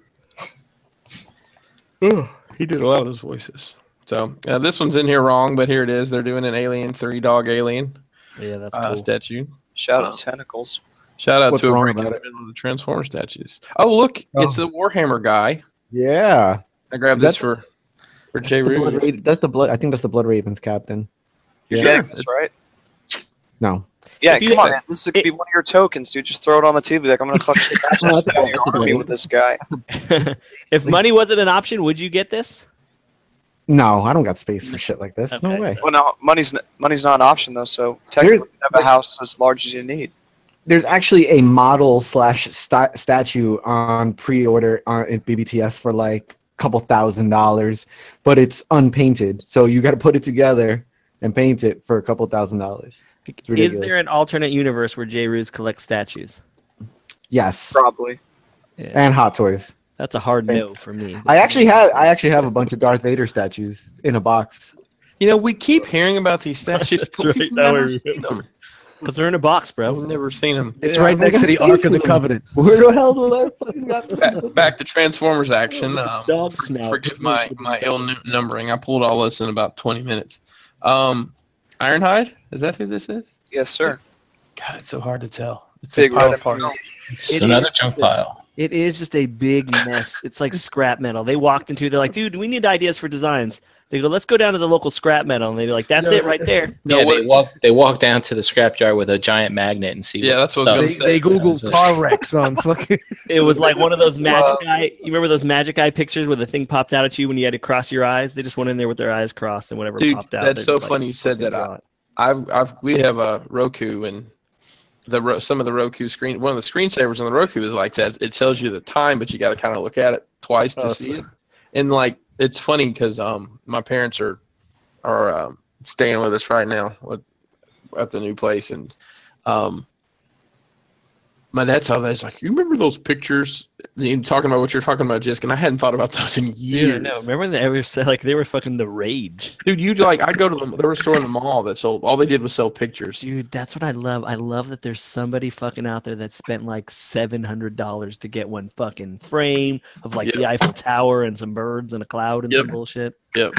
He did a lot of those voices. So this one's in here wrong, but here it is. They're doing an Alien 3 dog alien Yeah, that's cool. statue. Shout Wow. out Tentacles. Shout out What's to a wrong break in the about it? middle of the Transformer statues. Oh, look, it's the Warhammer guy. Yeah. I grabbed Is this that for Jay Rude. That's the blood. I think that's the Blood Ravens captain. You Yeah, sure? that's right. No. Yeah, If you- come on, man. This could be one of your tokens, dude. Just throw it on the TV. Like, I'm gonna fucking No, that's your army with this guy. If money wasn't an option, would you get this? No, I don't got space for shit like this. No Okay, way. so- Well, no, money's not an option though. So technically, you have a house as large as you need. There's actually a model / statue on pre-order at BBTS for like a couple $1,000s, but it's unpainted. So you got to put it together and paint it for a couple $1,000s. It's Is ridiculous. there an alternate universe where J. Ruse collects statues? Yes, Probably. Yeah. and Hot Toys. That's a hard Same. no for me. I actually have a bunch of Darth Vader statues in a box. We keep hearing about these statues. That's but right, we've now I never remember. seen them. Because they're in a box, bro. I've never seen them. It's right next to the Ark of the Covenant. Where the hell did I fucking got Back to Transformers action. Dog snout. Forgive my ill numbering. I pulled all this in about 20 minutes. Ironhide? Is that who this is? Yes, sir. God, it's so hard to tell. It's Big a pile red of parts. It's It another is junk just a- pile. It is just a big mess. It's like scrap metal. They walked into it. They're like, dude, we need ideas for designs. They go, let's go down to the local scrap metal. And they're like, that's it right there. No, Yeah, what- they walk down to the scrapyard with a giant magnet and see. Yeah, that's what I was stuff. gonna They say. Googled car wrecks on fucking. It was like one of those magic eye. You remember those magic eye pictures where the thing popped out at you when you had to cross your eyes? They just went in there with their eyes crossed and whatever Dude, popped out. that's they so just, funny you said fucking that. draw it. we have a Roku, and some of the Roku screen. One of the screensavers on the Roku is like that. It tells you the time, but you got to kind of look at it twice to see it. And like, it's funny because my parents are staying with us right now at the new place, and my dad saw that. He's like, "You remember those pictures?" Talking about what you're talking about, Jisk, and I hadn't thought about those in years. Dude, no. Remember when they ever said like they were fucking the rage? Dude, I'd go to there was a store in the mall that sold. All they did was sell pictures. Dude, that's what I love. I love that there's somebody fucking out there that spent like $700 to get one fucking frame of like the Eiffel Tower and some birds and a cloud and some bullshit. Yep.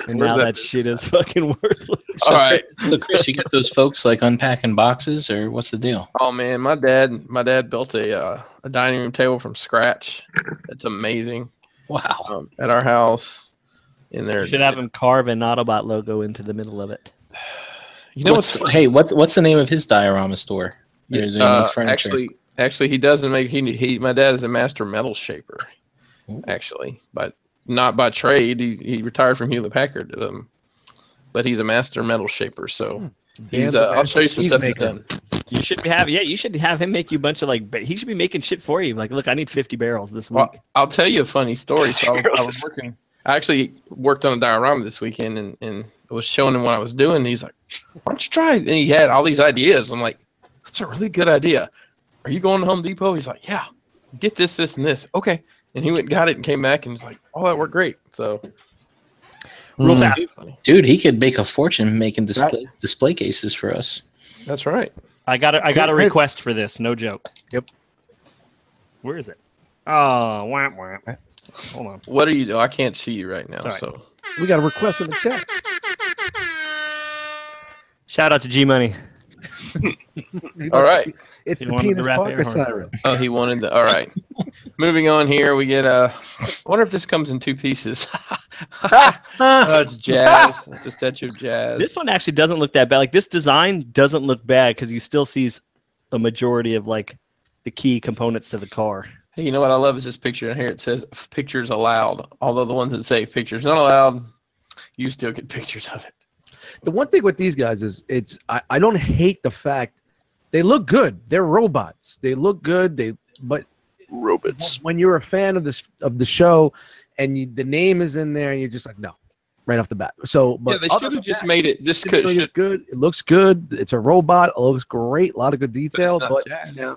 And Where's now that that shit is fucking worthless. So, All right. So Chris, you get those folks like unpacking boxes, or what's the deal? Oh man, my dad built a dining room table from scratch. It's amazing. Wow. At our house, in there. You should have him carve an Autobot logo into the middle of it. You know what's the name of his diorama store? Is there any furniture? Actually, he doesn't make. My dad is a master metal shaper. Ooh. Actually, but not by trade. He retired from Hewlett Packard. But he's a master metal shaper. So he's. I'll show you some stuff he's done. You should have him make you a bunch of he should be making shit for you. Like, look, I need 50 barrels this week. Well, I'll tell you a funny story. So I was working. I actually worked on a diorama this weekend, and I was showing him what I was doing. And he's like, "Why don't you try it?" And he had all these ideas. I'm like, "That's a really good idea. Are you going to Home Depot?" He's like, "Yeah, get this, this, and this." Okay. And he went and got it and came back and was like, "Oh, that worked great." So Real fast. Dude, he could make a fortune making display cases for us. That's right. I got a request for this. No joke. Yep. Where is it? Oh, wah, wah. Hold on. What are you doing? I can't see you right now. Sorry. So We got a request in the chat. Shout out to G Money. all right. It's He the wanted the penis rap Parker air horn. siren. Oh, he wanted the. All right. Moving on here, we get I wonder if this comes in 2 pieces. Oh, it's Jazz. It's a statue of Jazz. This one actually doesn't look that bad. Like this design doesn't look bad because you still see a majority of like the key components to the car. Hey, you know what I love is this picture. And here it says pictures allowed. Although the ones that say pictures not allowed, you still get pictures of it. The one thing with these guys is I don't hate the fact they look good. They're robots. They look good. But Robots. when you're a fan of the show and the name is in there and you're just like, no, right off the bat. So but Yeah, they should have just made it. This could it's good. It looks good. It's a robot. It looks great. A lot of good detail. But Yeah.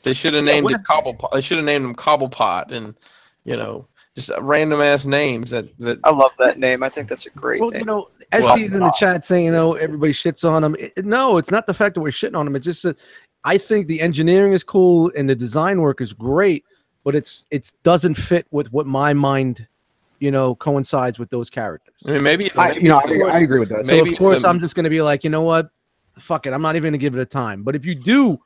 they should have named it Cobblepot. They should have named him Cobblepot, and just random ass names that. I love that name. I think that's a great well, name. SD's in the chat saying, everybody shits on him. No, it's not the fact that we're shitting on him. It's just that I think the engineering is cool and the design work is great, but it doesn't fit with what my mind, coincides with those characters. I mean, maybe I agree with that. So of course I'm just going to be like, you know what? Fuck it. I'm not even going to give it a time. But if you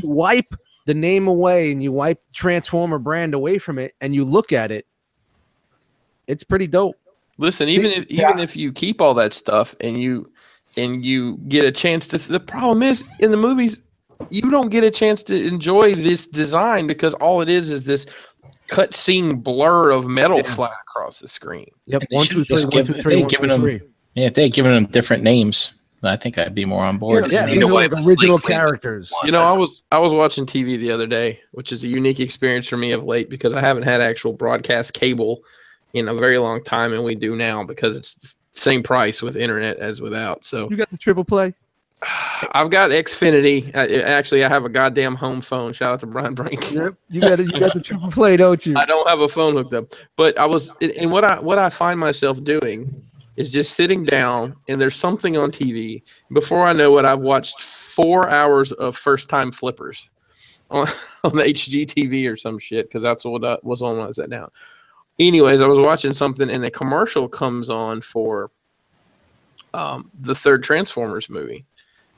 wipe the name away and you wipe Transformer brand away from it and you look at it, it's pretty dope. Listen, even if you keep all that stuff and you get a chance to, the problem is in the movies you don't get a chance to enjoy this design because all it is this cut scene blur of metal flat across the screen. Yep. If they had given them different names, I think I'd be more on board. Yeah, these are like original characters. I was watching TV the other day, which is a unique experience for me of late because I haven't had actual broadcast cable in a very long time, and we do now because it's the same price with internet as without. So you got the triple play? I've got Xfinity. Actually, I have a goddamn home phone. Shout out to Brian Brink. Yep, you got the triple play, don't you? I don't have a phone hooked up, but I was, and what I find myself doing is just sitting down, and there's something on TV. Before I know it, I've watched 4 hours of First Time Flippers on the HGTV or some shit because that's what was on when I sat down. Anyways, I was watching something, and a commercial comes on for the third Transformers movie.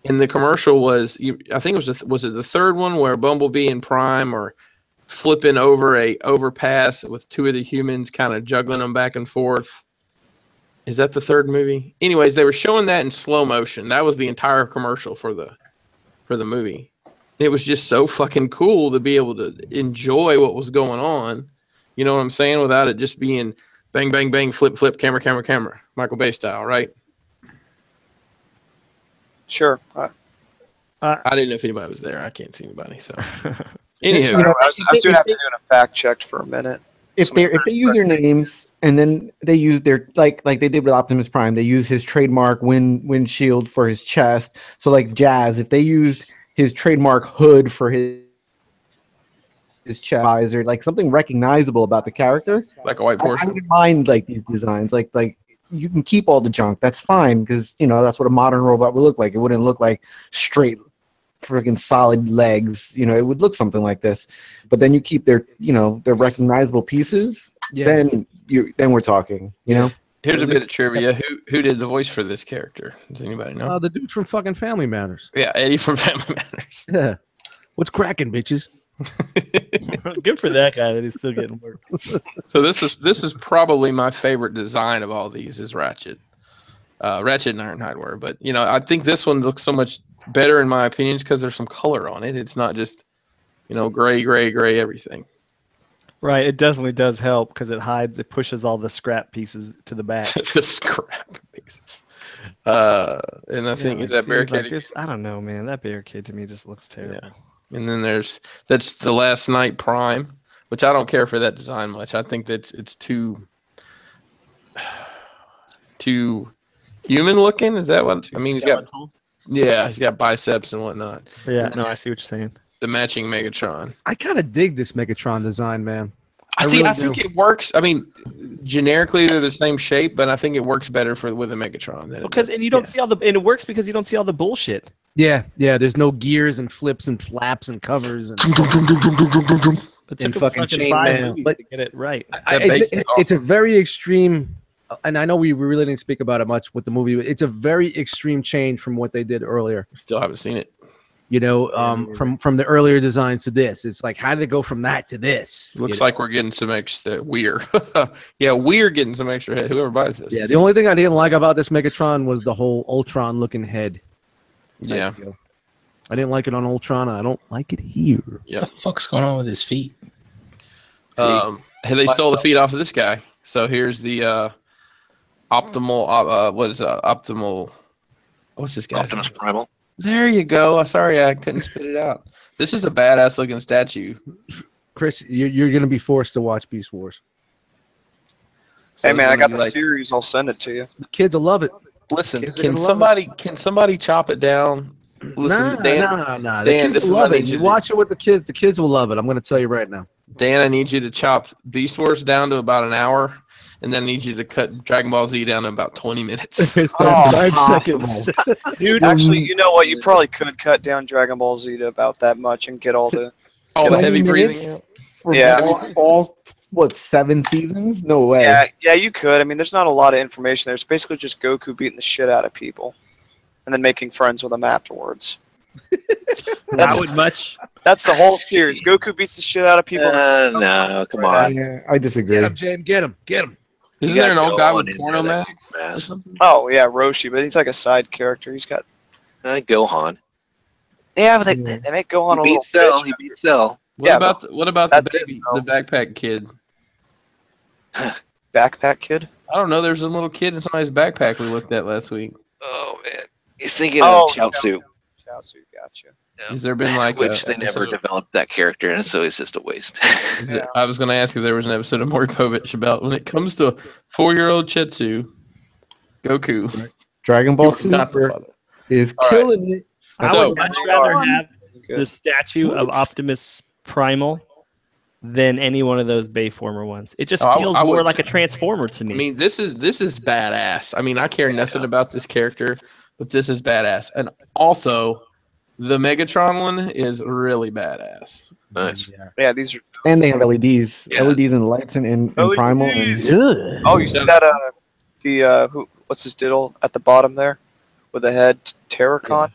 And the commercial was, I think was it the third one where Bumblebee and Prime are flipping over a overpass with 2 of the humans kind of juggling them back and forth. Is that the third movie? Anyways, they were showing that in slow motion. That was the entire commercial for the movie. It was just so fucking cool to be able to enjoy what was going on. You know what I'm saying? Without it just being bang, bang, bang, flip, flip, camera, camera, camera. Michael Bay style, right? Sure. I didn't know if anybody was there. I can't see anybody. So, anywho, I was doing a fact check for a minute. If they use their names and then they use their like they did with Optimus Prime, they use his trademark windshield for his chest. So like Jazz, if they used his trademark hood for his chest visor, like something recognizable about the character, like a white Porsche. I wouldn't mind like these designs. Like you can keep all the junk. That's fine because that's what a modern robot would look like. It wouldn't look like straight, freaking solid legs. It would look something like this. But then you keep their recognizable pieces. Yeah. Then we're talking. Here's a bit of trivia. Who did the voice for this character? Does anybody know? The dude from fucking Family Matters. Yeah, Eddie from Family Matters. Yeah. What's cracking, bitches? Good for that guy that he's still getting work. So this is probably my favorite design of all these is Ratchet. Ratchet and Ironhide were, but I think this one looks so much better in my opinion because there's some color on it. It's not just gray, gray, gray everything. Right, it definitely does help because it pushes all the scrap pieces to the back. The scrap pieces. And the thing is that barricade. Like I don't know, man. That barricade to me just looks terrible. Yeah. And then that's the Last Night Prime, which I don't care for that design much. I think that it's too human looking. Is that what I mean? He's got biceps and whatnot. Yeah, no, I see what you're saying. The matching Megatron. I kind of dig this Megatron design, man. I think it works. I mean, generically they're the same shape, but I think it works better with a Megatron. Because you don't see and it works because you don't see all the bullshit. Yeah. There's no gears and flips and flaps and covers. And It in took him fucking 5 chainmail. movies But to get it right. it's a very extreme, and I know we really didn't speak about it much with the movie. But it's a very extreme change from what they did earlier. Still haven't seen it. You know, from the earlier designs to this, it's like how did it go from that to this? Looks like we're getting some extra. We're we're getting some extra head. Whoever buys this. Yeah, the only thing I didn't like about this Megatron was the whole Ultron looking head. Yeah. I didn't like it on Ultron. I don't like it here. Yeah. What the fuck's going on with his feet? They stole the feet off of this guy. So here's the optimal. What is optimal? What's this guy? Optimus Primal. There you go. Sorry, I couldn't spit it out. This is a badass looking statue. Chris, you're going to be forced to watch Beast Wars. So Hey man, it's I got gonna the be like- series. I'll send it to you. The kids will love it. Listen, Kids are can gonna love somebody chop it down? Listen, Dan, Nah. Dan, The this kids is will what I love it. need you You to watch it with the kids. The kids will love it. I'm going to tell you right now. Dan, I need you to chop Beast Wars down to about an hour, and then I need you to cut Dragon Ball Z down to about 20 minutes. 5 seconds. Dude, actually, you know what? You probably could cut down Dragon Ball Z to about that much and get all the. All the 20 heavy minutes breathing. for Yeah. all what 7 seasons? No way. Yeah, you could. I mean, there's not a lot of information there. It's basically just Goku beating the shit out of people, and then making friends with them afterwards. I would much. That's the whole series. Goku beats the shit out of people. No, come on. Yeah, I disagree. Get him, James. Get him. Get him. Isn't You there an gotta old go guy on with into porno that mags mask. or something? Oh yeah, Roshi, but he's like a side character. He's got. Gohan. Yeah, but they make Gohan a He little. beat Cell. bitch. He beat Cell. What about the that's it, baby, though. the backpack kid? Backpack Kid. I don't know. There's a little kid in somebody's backpack we looked at last week. Oh man, he's thinking Oh, of Chaozu. Chaozu, gotcha. Has there been like Which a they never episode- developed that character, and so it's just a waste. I was going to ask if there was an episode of Maury Povich about when it comes to 4-year-old Chetsu, Goku. Dragon Ball you were not the Super father. is All right. killing it. I So- would much rather have the statue of Optimus Primal than any one of those Bayformer ones. It just Oh, feels I more would like too. a Transformer to me. I mean, this is badass. I mean, I care nothing about this character, but this is badass. And also, the Megatron one is really badass. Nice. Yeah, these are. And they have LEDs. Yeah. LEDs and lights in Primal. And Oh, you see that? What's his diddle at the bottom there, with the head? Terracon.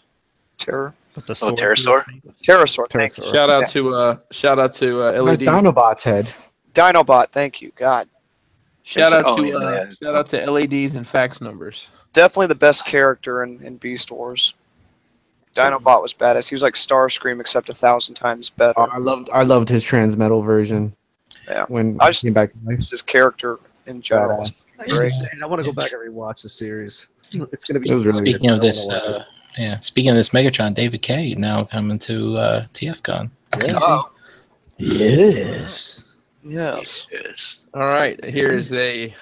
Terror. With the Oh, sword. Pterosaur? Pterosaur. Thank you. Shout out to that's LED. Dinobot's head. Dinobot. Thank you. God, Shout out Oh, to yeah. shout out to LEDs and fax numbers. definitely the best character in Beast Wars. Dinobot was badass. He was like Starscream, except 1,000 times better. Oh, I loved his Transmetal version. Yeah. When I he just- came back to life. Just his character in general. Badass. Great. I want to go back and rewatch the series. It's gonna be. It was really Speaking of this, I wanna watch speaking of this Megatron, David K now coming to TFCon. it. Oh, Yes. yes. Yes. All right, here is a.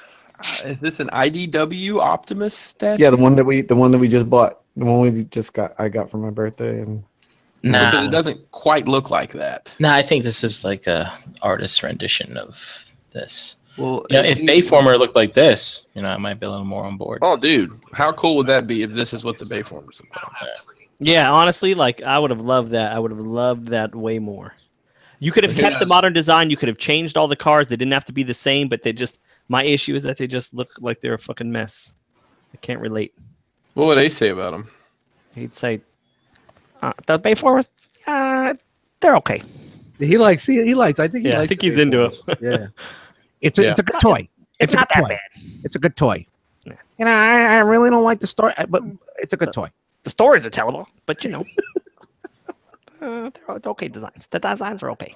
Is this an IDW Optimus statue? Yeah, the one that we just bought. The one we just got. I got for my birthday, and Because Nah, it doesn't quite look like that. nah, I think this is like a artist's rendition of this. Well, You know, if Bayformer looked like this, I might be a little more on board. Oh, dude, how cool would that be if this is what the Bayformers look like? Yeah, honestly, like I would have loved that. I would have loved that way more. You could have Who kept the knows? modern design. You could have changed all the cars. They didn't have to be the same, but they just. My issue is that they just look like they're a fucking mess. I can't relate. What would they say about them? He'd say, "The Bayformers, they're okay." He likes. He likes. I think. He Yeah, I likes think the he's into Bayformers. Yeah. It's a good toy. It's a not good that toy. bad. It's a good toy. Yeah. I really don't like the story, but it's a good toy. The stories are terrible, but they're okay designs. The designs are okay.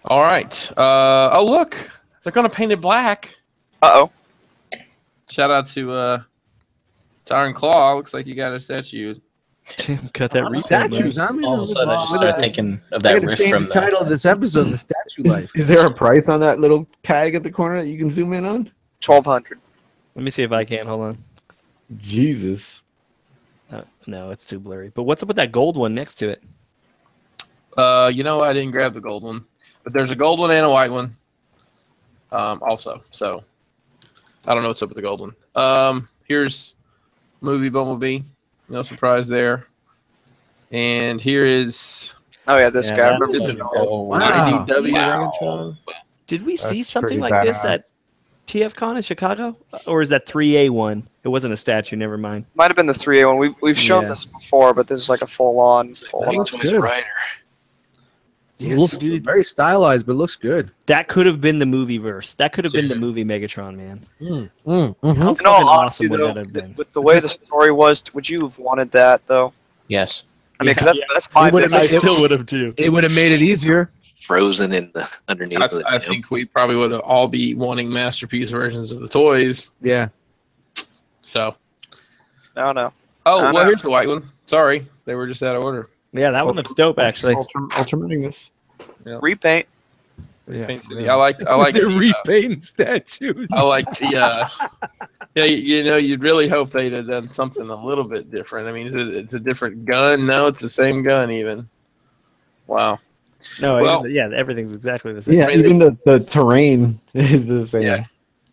All right. Oh, look. They're going to paint it black. Uh-oh. Shout out to Iron Claw. Looks like you got a statue. Cut that retail. Statues. I mean, All of a sudden, I just we're started gonna- thinking of we're that gonna riff change from the title of this episode, "The Statue Life." is there a price on that little tag at the corner that you can zoom in on? 1,200. Let me see if I can. Hold on. Jesus. No, it's too blurry. But what's up with that gold one next to it? You know, I didn't grab the gold one, but there's a gold one and a white one. Also, so I don't know what's up with the gold one. Here's movie Bumblebee. No surprise there. And here is Oh yeah, this Yeah, guy. I that remember is seeing it. all- Oh, Wow. IDW Wow. Megatron. Did we see That's something pretty like this at badass. TFCon in Chicago? Or is that 3A1? It wasn't a statue, never mind. Might have been the 3A one. We've shown Yeah. this before, but this is like a full on. That looks Toys good. Rider. It looks very stylized, but looks good. That could have been the movie verse. That could have been the movie Megatron, man. How In fucking all awesome honesty, would though, that have been? with the way the story was, would you have wanted that though? Yes. I mean, because that's my It would've vision. made- it- would have too. It would have made it easier. Frozen in the underneath of the I dam. think we probably would all be wanting masterpiece versions of the toys. Yeah. So, No, no. oh, I well, know. here's the white one. Sorry, they were just out of order. Yeah, that one looks dope, actually. Ultramarine. Repaint. Yeah. Paint City. I like They're the, repainting statues. I like the yeah, you know, you'd really hope they'd have done something a little bit different. I mean, it's a different gun. No, it's the same gun even. Wow. No, Well- yeah, everything's exactly the same. Yeah, I mean, even the terrain is the same. Yeah.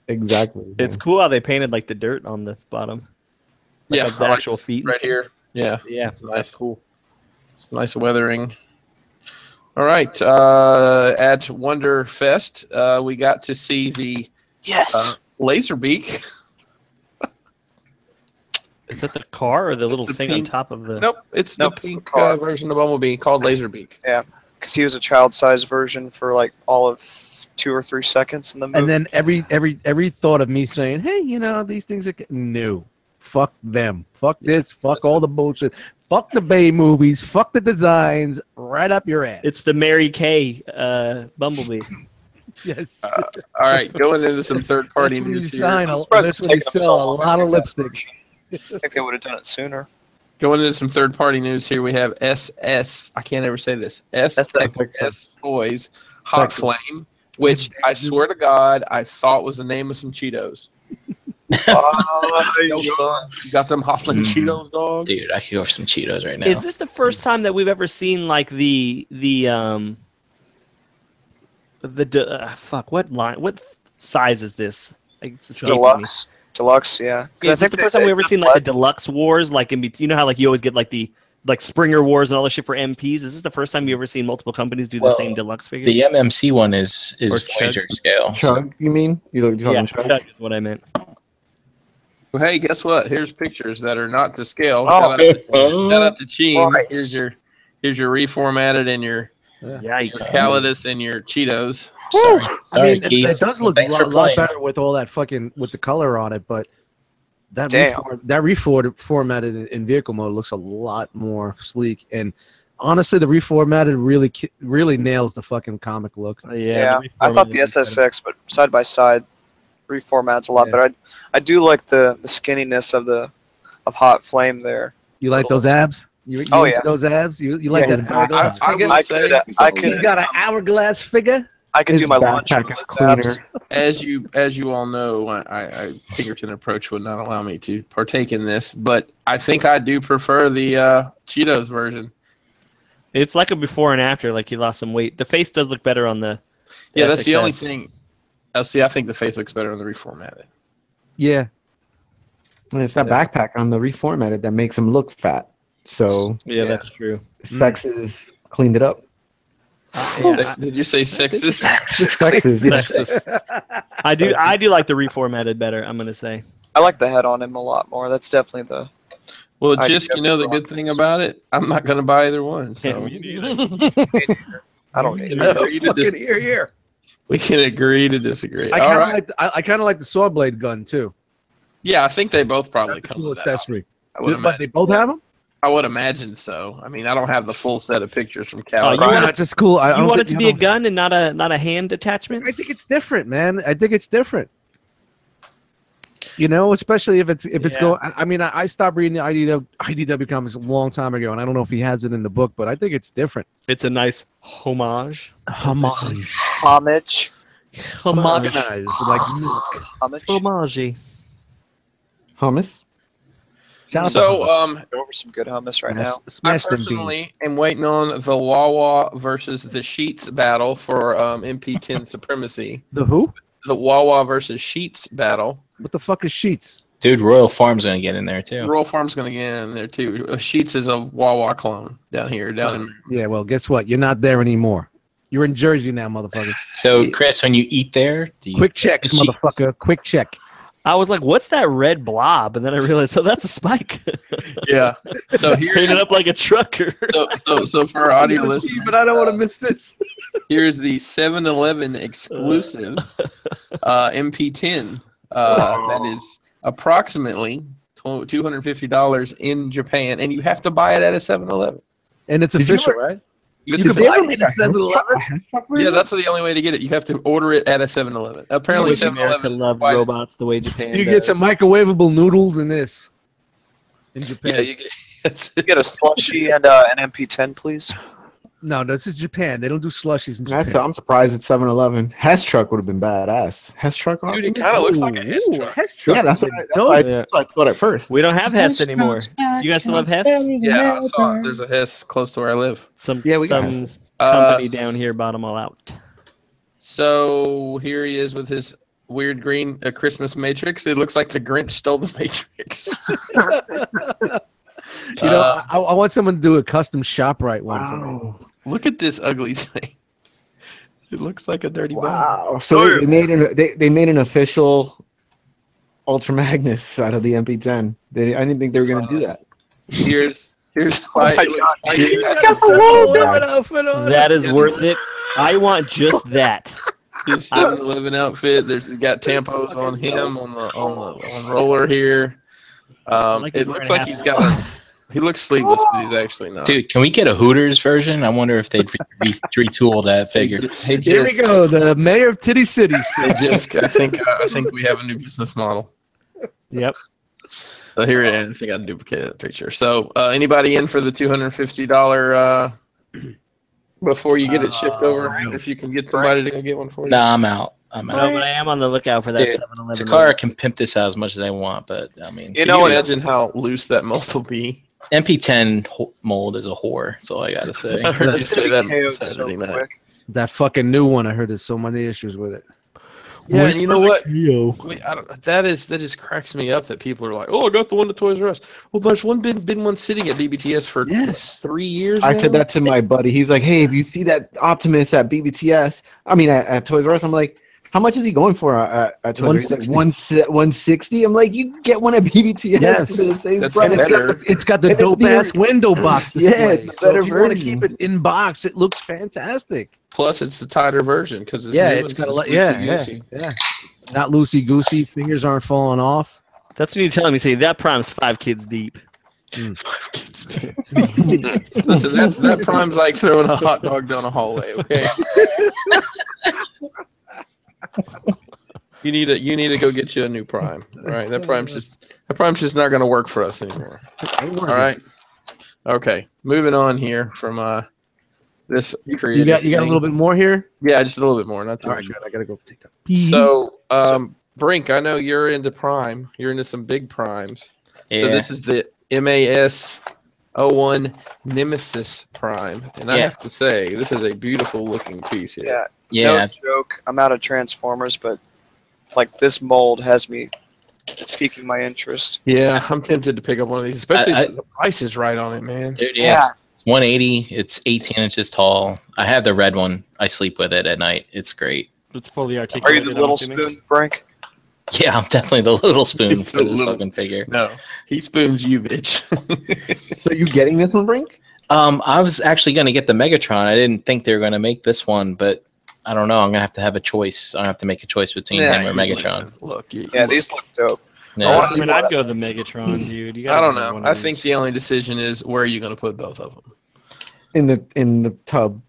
Exactly. the It's same. cool how they painted like the dirt on the bottom. Like, Yeah, like the I like actual feet. and right stuff. here. Yeah, Yeah, It's nice. that's cool. it's nice weathering. All right, at Wonder Fest, we got to see the Yes. Laserbeak. Is that the car or the little the thing on pink- top of the? Nope, it's Nope, the it's the pink car. version of Bumblebee called Laserbeak. Because he was a child-sized version for like all of 2 or 3 seconds in the movie. And then every thought of me saying, "Hey, you know, these things are no, fuck them, fuck this, fuck all the bullshit, fuck the Bay movies, fuck the designs, right up your ass." It's the Mary Kay Bumblebee. Yes. All right, going into some third-party That's when you news here. sign. I'm surprised That's it's when you taken them so sell a long to lot of do that. lipstick. I think they would have done it sooner. Going into some third-party news here, we have SS. I can't ever say this. SXS Toys Hot Sexy. Flame, which I swear to God, I thought was the name of some Cheetos. Yo, son, you got them Hot Flame Cheetos, dog? Dude, I could go for some Cheetos right now. Is this the first time that we've ever seen like fuck, what line, what size is this? Like, it's escaping me. Deluxe, yeah. 'Cause Is this the first time we've ever seen like the deluxe wars? Like you know how like you always get like the like Springer wars and all this shit for MPs. Is this the first time you ever seen multiple companies do the Well, same deluxe figure? The MMC one is Or Chug. Voyager scale. Chug, you mean? You're talking Yeah, Chug? Chug is what I meant. Well, hey, guess what? Here's pictures that are not to scale. Oh. Shout out to Cheen. Nice. Here's your reformatted and your Yikes. Calidus and your Cheetos. Sorry, I mean, Keith. it does look Thanks a for lot playing. better with all that fucking with the color on it, but that Damn. reformatted in vehicle mode looks a lot more sleek. And honestly, the reformatted really nails the fucking comic look. Yeah, the I thought the reformatted is better. SSX, but side by side, reformat's a lot Yeah. better. I do like the skinniness of Hot Flame there. You like those abs? You Oh, into yeah. those abs? You like Yeah, that his hourglass I figure? would I say could He's got an hourglass figure. I could His do my lunch backpack with is those abs. cleaner. as you all know, I Pinkerton approach would not allow me to partake in this, but I think I do prefer the Cheetos version. It's like a before and after. Like he lost some weight. The face does look better on the. Yeah, that's the only SXS. thing. Oh, see, I think the face looks better on the reformatted. Yeah. And it's that backpack on the reformatted that makes him look fat. So Yeah, Yeah. that's true. Sexes cleaned it up. Did you say sexist? Sexes, yes. Sexist. I do like the reformatted better. I'm gonna say. I like the head on him a lot more. That's definitely the. Well, I just do you know, the have to good thing about it, I'm not going to buy either one. So I don't need it. we can agree to Fucking dis- here. we can agree to disagree. I All kind of right. I kind of like the saw blade gun too. Yeah, I think they both probably That's a come cool with that. accessory. I would, But they imagine, both have them. I would imagine so. I mean, I don't have the full set of pictures from Oh, Cal. you want That's just cool. I You don't want it think- to be a gun and not a hand attachment? I think it's different, man. I think it's different. You know, especially if it's Yeah. going. I mean, I stopped reading the IDW comics a long time ago, and I don't know if he has it in the book, but I think it's different. It's a nice homage. Homage, Homage. homogenized, like milk. Homage. Homage. Hummus. Shout out to So, hummus. Go over some good hummus right Smash- now. I smash them personally am waiting on the Wawa versus the Sheets battle for MP10 supremacy. beans. The who? The Wawa versus Sheets battle. What the fuck is sheets? Dude, Royal Farm's gonna get in there too. Royal Farm's going to get in there too. Sheets is a Wawa clone down here, down in. Yeah, well, guess what? You're not there anymore. You're in Jersey now, motherfucker. So, Chris, when you eat there, do you Quick checks, motherfucker. Quick check. I was like, "What's that red blob?" And then I realized, oh, that's a spike. Yeah. So here, Painted up like a trucker. so for our audio listeners, But I don't want to miss this. here's the 7-Eleven exclusive MP10. That is approximately $250 in Japan, and you have to buy it at a 7-Eleven. And it's official, right? It's Did they official. ever make a Hess truck Yeah, version? that's the only way to get it. You have to order it at a 7-Eleven. Apparently, Would America 7-Eleven love robots the way Japan You does. get some microwavable noodles in this. In Japan. Yeah, you get. Get a slushy and an MP10, please. No, this is Japan. They don't do slushies in Japan. I'm surprised it's 7-Eleven. Hess truck would have been badass. Hess truck on Dude, it kind of looks like a Hess truck. Hess truck. Yeah, that's what I thought at first. We don't have Hess anymore. You guys still have Hess? Yeah, I saw it. There's a Hess close to where I live. Yeah, we got some Hess. company down here bought them all out. So here he is with his weird green Christmas Matrix. It looks like the Grinch stole the Matrix. You know, I want someone to do a custom ShopRite one for me. Look at this ugly thing. It looks like a dirty bone. Wow. So they made an official Ultra Magnus out of the MP10. I didn't think they were going to do that. Here's Spike. That is worth it. I want just that. His 7-Eleven outfit. There's got tampos on him on the roller here. It looks like he's got. He looks sleeveless, but he's actually not. Dude, can we get a Hooters version? I wonder if they'd retool that figure. Hey, Here we go. The mayor of Titty City. I think we have a new business model. Yep. So here it is. I think I duplicated that picture. So anybody in for the $250 before you get it shipped over? If you can get somebody to go get one for you. Nah, I'm out. No, but I am on the lookout for that Dude, 7-Eleven. Takara can pimp this out as much as they want, but I mean, You know Can you what? imagine how loose that mold will be? MP10 mold is a whhore. That's all I gotta say. I heard you It's say gonna that be on KO'd so Saturday night. quick. That fucking new one. I heard there's so many issues with it. Yeah, and you know what? Wait, that just cracks me up that people are like, "Oh, I got the one at Toys R Us." Well, there's been one sitting at BBTS for 3 years. I now? said that to my buddy. He's like, "Hey, if you see that Optimus at BBTS, at Toys R Us," I'm like, "How much is he going for at Toys R Us?" He's like, 160. I'm like, "You get one at BBTS Yes. for the same That's price." better. It's got the And it's dope ass the- window box display. Yeah, it's a so better if you want to version. keep it in box, it looks fantastic. Plus, it's the tighter version because it's Yeah, new it's and got a lot. it's Yeah, loosey-goosey. yeah. Not loosey goosey. Fingers aren't falling off. That's when you tell me, say, that Prime's 5 kids deep. Listen, that Prime's like throwing a hot dog down a hallway. Okay. You need to go get you a new Prime. All right, that Prime's just not going to work for us anymore. All right. Okay, moving on here from this creative. You got a little bit more here. Yeah, just a little bit more, not too All right, much. good. I gotta go take a pee. So, Brink, I know you're into Prime. You're into some big Primes. Yeah. So this is the MAS 01 Nemesis Prime, and I Yeah. have to say, this is a beautiful looking piece here. Yeah. Yeah, No joke. I'm out of Transformers, but like this mold has me. It's piquing my interest. Yeah, I'm tempted to pick up one of these, especially I- if the price is right on it, man. dude. Yeah, it's 180. It's 18 inches tall. I have the red one. I sleep with it at night. It's great. It's fully Are articulated. you the I'm little assuming. spoon, Brink? Yeah, I'm definitely the little spoon It's for the this little- fucking figure. No, he spoons you, bitch. So you getting this one, Brink? I was actually gonna get the Megatron. I didn't think they were gonna make this one, but I don't know. I'm gonna have a choice. I have to make a choice between him or Megatron. Listen, look, Yeah, these look dope. Yeah. I mean, I'd go the Megatron, dude. You I gotta don't go know. one of I these. think the only decision is where are you going to put both of them. In the tub.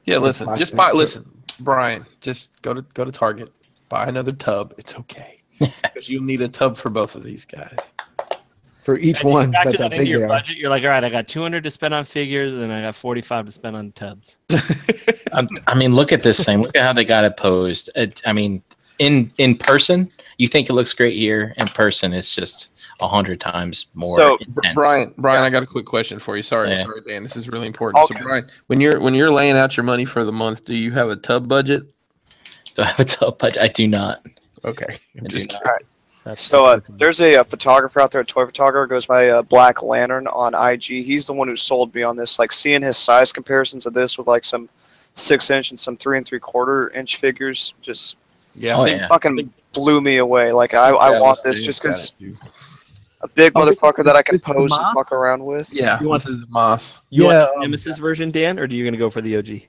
Yeah, listen, Box just it. buy. Listen, Brian, just go to Target, buy another tub. It's okay because you'll need a tub for both of these guys. For each And you one, factor that's how that into big your they are. budget. You're like, all right, I got 200 to spend on figures, and then I got 45 to spend on tubs. I mean, look at this thing. Look at how they got it posed. I mean, in person, you think it looks great here. In person, it's just 100 times more So, intense. Brian, I got a quick question for you. Sorry, Yeah. Dan. This is really important. Okay. So, Brian, when you're laying out your money for the month, do you have a tub budget? Do I have a tub budget? I do not. Okay, I'm I just do not. kidding. So there's a photographer out there, a toy photographer, goes by Black Lantern on IG. He's the one who sold me on this. Like seeing his size comparisons of this with like some 6-inch and some 3 3/4-inch figures, just fucking blew me away. Like I want this just because a big motherfucker that I can pose and fuck around with. Yeah, You want this is Moss. You want this Nemesis version, Dan, or are you gonna go for the OG?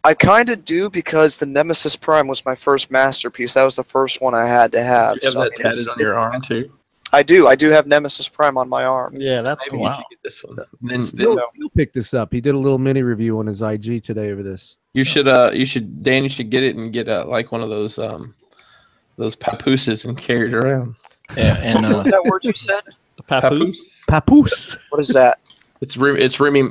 I kind of do because the Nemesis Prime was my first masterpiece. That was the first one I had to have. You have that tatted on your arm too. I do have Nemesis Prime on my arm. Yeah, that's Maybe cool. you should get this one. Then Still picked this up. He did a little mini review on his IG today over this. you should Dan, you should get it and get like one of those papooses and carry it around. Yeah, and What was that word you said? The papoose. Papoose. What is that? It's Remy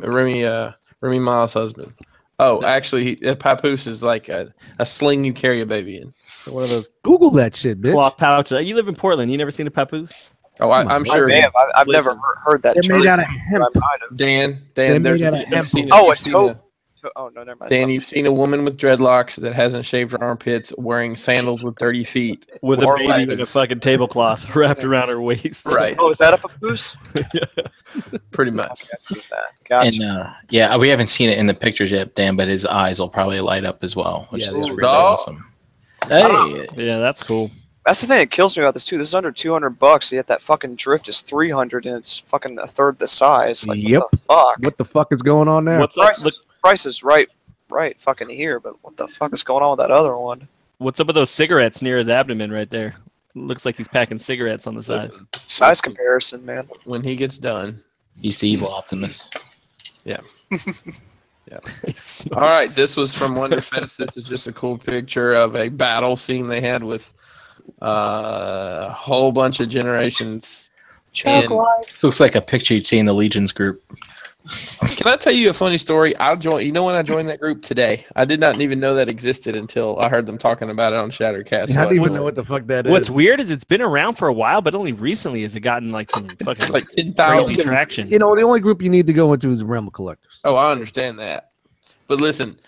Ma's husband. Oh, actually, a papoose is like a sling you carry a baby in. One of those Google that shit, bitch. cloth pouches. You live in Portland. You never seen a papoose? Oh, I'm I sure. may have. I've never heard that They're term. made out of hemp. I might have. Dan, They're there's made out of hemp. Oh, a toe. Oh no, never mind. Dan, you've seen a woman with dreadlocks that hasn't shaved her armpits, wearing sandals with dirty feet. With a Or baby like- in a fucking tablecloth wrapped around her waist. Right. Oh, is that a papoose? Pretty much. I've seen that. Gotcha. and we haven't seen it in the pictures yet, Dan, but his eyes will probably light up as well, which is really awesome. Hey, Yeah, that's cool. That's the thing that kills me about this too. This is under $200, yet that fucking drift is $300, and it's fucking a third the size. Like, Yep. What the fuck? What the fuck is going on there? What's up? Look, Price is right, fucking here. But what the fuck is going on with that other one? what's up with those cigarettes near his abdomen right there? Looks like he's packing cigarettes on the side. Size comparison, man. When he gets done. he's the evil Optimus. All right, this was from Wonderfest. This is just a cool picture of a battle scene they had with a whole bunch of generations. This looks like a picture you'd see in the Legions group. Can I tell you a funny story? You know when I joined that group today? I did not even know that existed until I heard them talking about it on Shattercast. I So don't even know what the fuck that is. What's weird is it's been around for a while, but only recently has it gotten like some fucking like crazy 10,000. traction. You know, the only group you need to go into is the Realm of Collectors. Oh, I understand that. But listen.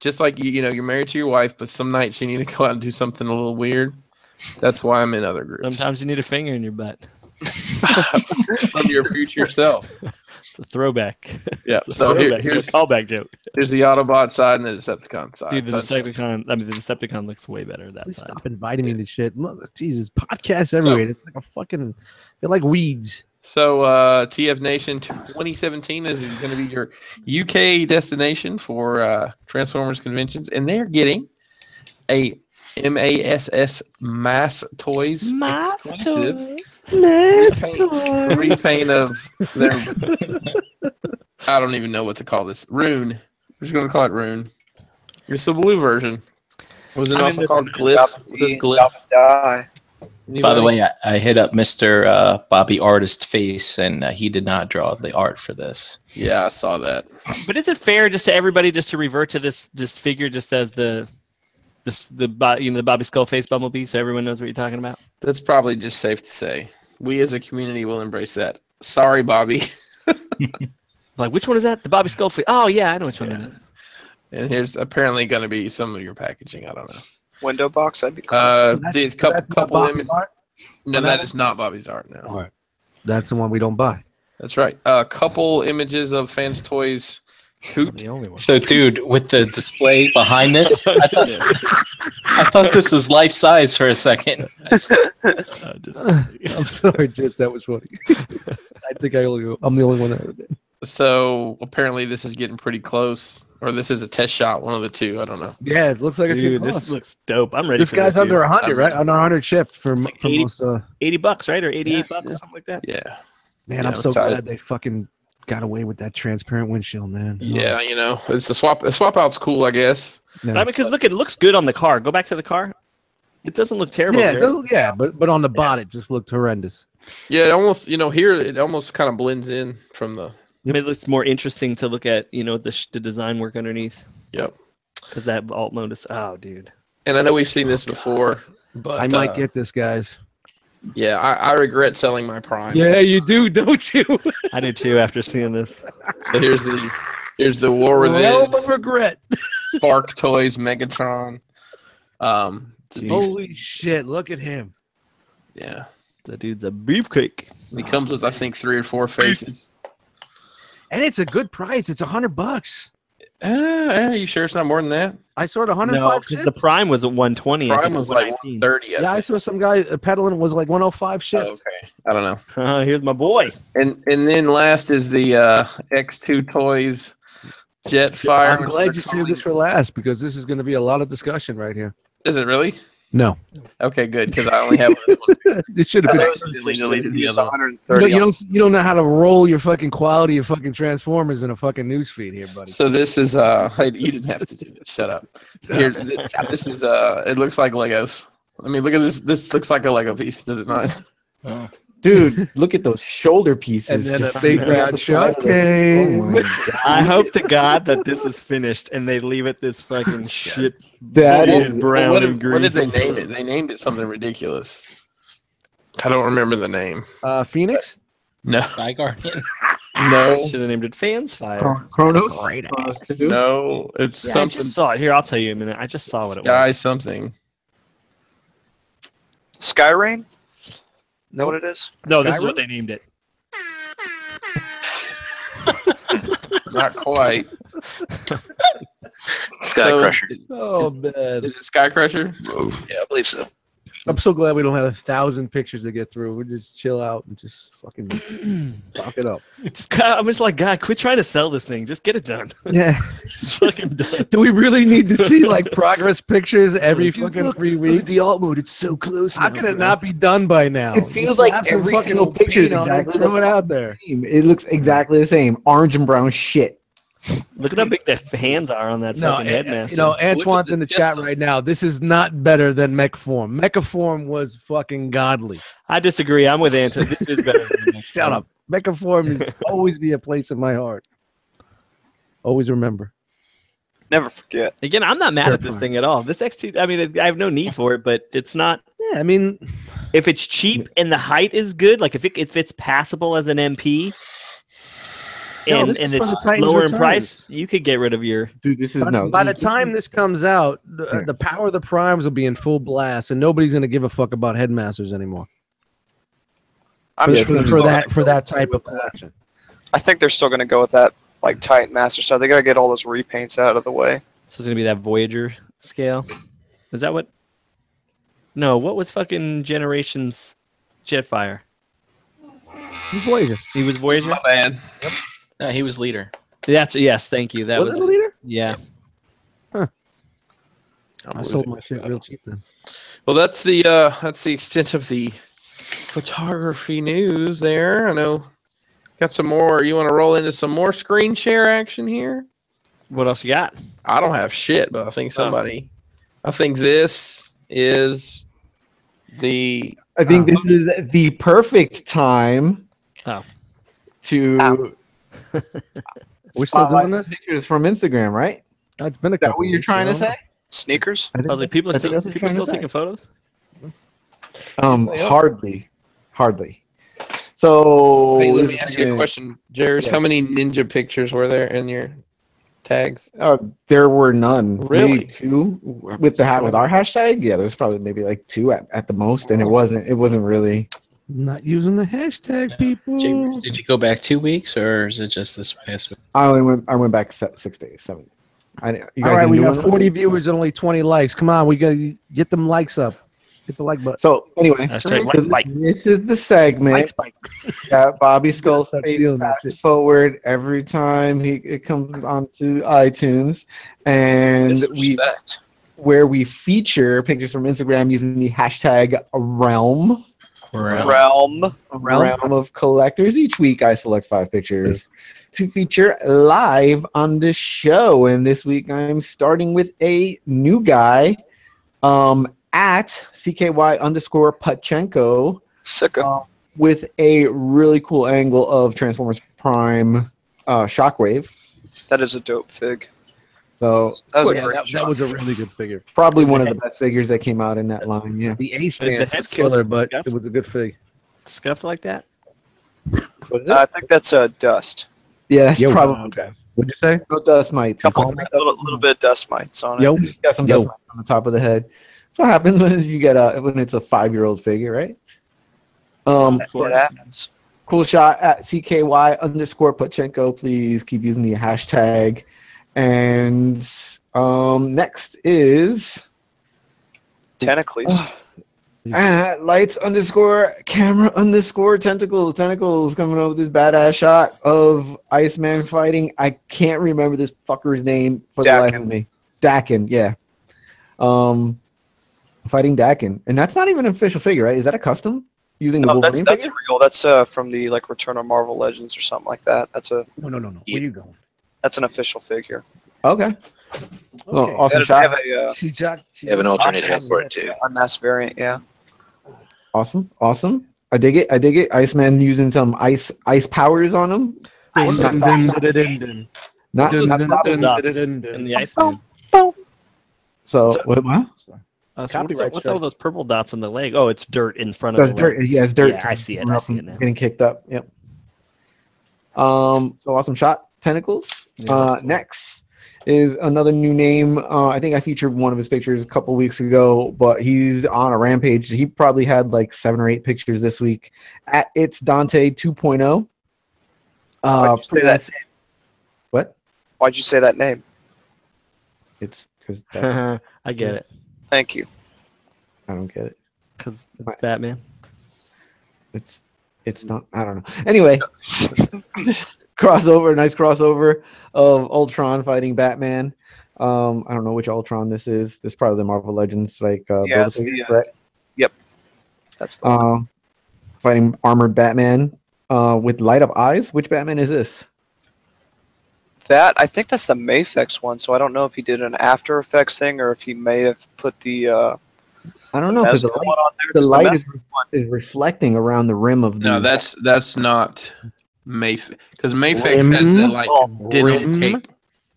Just like you're married to your wife, but some nights you need to go out and do something a little weird. That's why I'm in other groups. Sometimes you need a finger in your butt. From your future self. It's a throwback. Yeah. It's a So throwback. here's a callback joke. Here's the Autobot side and the Decepticon side. Dude, the So- Decepticon looks way better that Please side. stop inviting me to shit. Jesus, podcasts everywhere. It's like a fucking. They're like weeds. So TF Nation 2017 is going to be your UK destination for Transformers conventions, and they're getting a MASS Mass Toys exclusive repaint of their. I don't even know what to call this. Rune. We're just going to call it Rune. It's the blue version. Was it also called Glyph? Was this Glyph? Die. By the way, I hit up Mr. Bobby Artist Face, and he did not draw the art for this. Yeah, I saw that. But is it fair just to everybody just to revert to this figure just as the Bobby Skullface Bumblebee, so everyone knows what you're talking about? That's probably just safe to say. We as a community will embrace that. Sorry, Bobby. Like, which one is that? The Bobby Skullface. Oh yeah, I know which one that is. And here's apparently going to be some of your packaging. I don't know. Window box. That'd be cool. The couple Bobby's art? No, that is not Bobby's art. No, All right. That's the one we don't buy. that's right. A couple images of Fans Toys. Hoot. The only one. So, dude, with the display behind this, I thought this was life size for a second. I'm sorry, just that was funny. I think I'm the only one that heard it. So apparently this is getting pretty close, or this is a test shot. One of the two. I don't know. Yeah, it looks like it's Dude, getting this close. looks dope. I'm ready This for guy's this. under Dude. 100, right? Under 100 ships for It's like 80 most. $80, right? Or 88 bucks, something like that. Yeah. Man, Yeah, I'm so excited. glad they fucking got away with that transparent windshield, man. Yeah, it's a swap. The swap out's cool, I guess. No. I mean, because look, it looks good on the car. Go back to the car. It doesn't look terrible. Yeah, there. but on the bot it just looked horrendous. Yeah, it almost. Here it almost kind of blends in from the. I mean, it looks more interesting to look at, the design work underneath. Yep. Because that alt mode is, oh, dude. And I know we've seen this before, but I might get this, guys. Yeah, I regret selling my Prime. Yeah, you do, don't you? I do too after seeing this. So here's the War Within, Realm of regret. Spark Toys, Megatron. Holy shit! Look at him. Yeah. That dude's a beefcake. He comes with, I think, 3 or 4 faces. And it's a good price. It's $100. Are you sure it's not more than that? I saw it 105. No, because the Prime was at 120. I Prime think was like 119. 130. I saw some guy peddling was like 105 shit. Oh, okay. I don't know. Here's my boy. And then last is the X2 Toys Jetfire. I'm glad you saved this for last because this is going to be a lot of discussion right here. Is it really? No. Okay, good, because I only have one. It should have I been. accidentally deleted the Use other one. 130. You don't know how to roll your fucking quality of fucking Transformers in a fucking newsfeed here, buddy. So this is hey, you didn't have to do it. Shut up. Here, this is it looks like Legos. I mean, look at this. This looks like a Lego piece, does it not? Oh. Dude, look at those shoulder pieces. And then a just big sticking out round the side of the- shotgun. Oh my God. I hope to God that this is finished and they leave it this fucking shit That is is brown what, and did, what green. did they name it? They named it something ridiculous. I don't remember the name. Phoenix? No, Sky Guardian. no, Should have named it Fans Fire. Chronos. Great Chronos 2? no. It's Yeah, I something. just saw it. Here, I'll tell you in a minute. I just saw what it Sky was. something. Skyrain? Know what it is? No, this is what they named it. Not quite. Sky So, Crusher. Oh, man. Is it Sky Crusher? Yeah, I believe so. I'm so glad we don't have 1,000 pictures to get through. We just chill out and just fucking talk it up. I'm just like, God, quit trying to sell this thing. Just get it done. Yeah. It's fucking done. Do we really need to see like progress pictures every fucking 3 weeks? The alt mode, it's so close. How now, can it bro. not be done by now? It feels Just like have some every fucking single picture is paint on it, exactly throw the it out there. It looks exactly the same. Orange and brown shit. Look at how big the hands are on that No, fucking headmaster. you know, Antoine's the in the chat chest. right now. This is not better than Mechaform. Mechaform was fucking godly. I disagree. I'm with Anton. This is better than Mechaform. Shut up. Mechaform is always be a place in my heart. Always remember. Never forget. Again, I'm not mad at this Terrifying. thing at all. This X2, I mean, I have no need for it, but it's not. Yeah, I mean, If it's cheap and the height is good, like if it's passable as an MP, No, and this is it's for the Titans lower in returns. price, you could get rid of your. Dude, this is no. by the time this comes out, the power of the primes will be in full blast, and nobody's gonna give a fuck about headmasters anymore. I'm Yeah, sure they're it's still for gonna that go type with of that. collection. I think they're still going to go with that like Titan Master stuff. They got to get all those repaints out of the way. So it's gonna be that Voyager scale. Is that what? No, what was fucking Generations Jetfire? Who's Voyager? He was Voyager. My bad. No, he was leader. That's yes, thank you. That Was was it a leader? yeah. I sold my shit real cheap then. Well, that's the extent of the photography news. There, I know. Got some more. You want to roll into some more screen share action here? What else you got? I don't have shit, but I think somebody. I think this is the. I think this is the perfect time Oh. to We're still spotlight doing some this? pictures from Instagram, right? It's been a Is that couple what you're weeks, trying to you know? say? Sneakers? I was like, people are I think still, that's what you're people still trying to taking photos. Hardly. So Hey, let this me is ask you a gonna- question, Jairus. Yes. How many ninja pictures were there in your tags? There were none. Really? Maybe two with our hashtag. Yeah, there's probably maybe like two at the most, and it wasn't really. Not using the hashtag, people. James, did you go back 2 weeks, or is it just this past week? I went back 6 days, 7. You guys All right, didn't we do got one? 40 viewers and only 20 likes. Come on, we gotta get them likes up. Hit the like button. So anyway, Hashtag like. this is the segment. Like spike. Got Bobby Skull's Stop face stealing that fast shit. forward every time it comes onto iTunes, and Disrespect. where we feature pictures from Instagram using the hashtag realm of collectors. Each week, I select 5 pictures to feature live on the show, and this week I'm starting with a new guy, at CKY_Pachenko. Sicko. With a really cool angle of Transformers Prime Shockwave. That is a dope fig. So That was a Yeah, great that shot. was a really good figure. probably one of the best figures that came out in that line. Yeah. The A the stance head was killer, close but enough? it was a good fig. Scuffed like that. What is I think that's dust. Yeah, that's Yo, probably okay. What'd you say? no dust mites. A little bit of dust mites on it. Yo, Got some Yo. dust mites on the top of the head. That's what happens when you get when it's a 5-year-old figure, right? It happens. Cool shot at CKY_Pachenko. Please keep using the hashtag. And next is Tentacles. Lights_camera_tentacles. Tentacles coming up with this badass shot of Iceman fighting. I can't remember this fucker's name for the life of me. Dakin, yeah. Fighting Dakin. And that's not even an official figure, right? Is that a custom? Using the Wolverine that's figure? real. That's from the Return of Marvel Legends or something like that. That's a No. Where are you going? that's an official figure. Okay. Well, Okay. awesome They shot. have a You have an alternate head for it too. unmasked variant, yeah. Awesome. I dig it. Iceman using some ice powers on him. Not Those purple dots Dun, in the Iceman. so what? So what's Copyright all those purple dots on the leg? Oh, it's dirt in front of That's the leg. dirt. Yeah, it's dirt. Yeah, I see it. I see it now. Getting kicked up. Yep. So awesome shot. Tentacles. Yeah, Next is another new name. I think I featured one of his pictures a couple weeks ago, but he's on a rampage. He probably had like 7 or 8 pictures this week. At It's Dante 2.0. Why'd you say that name? What? Why'd you say that name? It's because that's. I get it. Thank you. I don't get it. Because it's Batman. It's not. I don't know. Anyway, nice crossover of Ultron fighting Batman. I don't know which Ultron this is. This is probably the Marvel Legends Yeah, it's the, correct? Yep. That's the one. Fighting armored Batman with light up eyes. Which Batman is this? I think that's the Mafex one, so I don't know if he did an After Effects thing or if he may have put the I don't know because the Mezco light, one on there. the 'Cause light Mezco is reflecting around the rim of the. No, that's not Mayf, because Mayfix has the denim cape.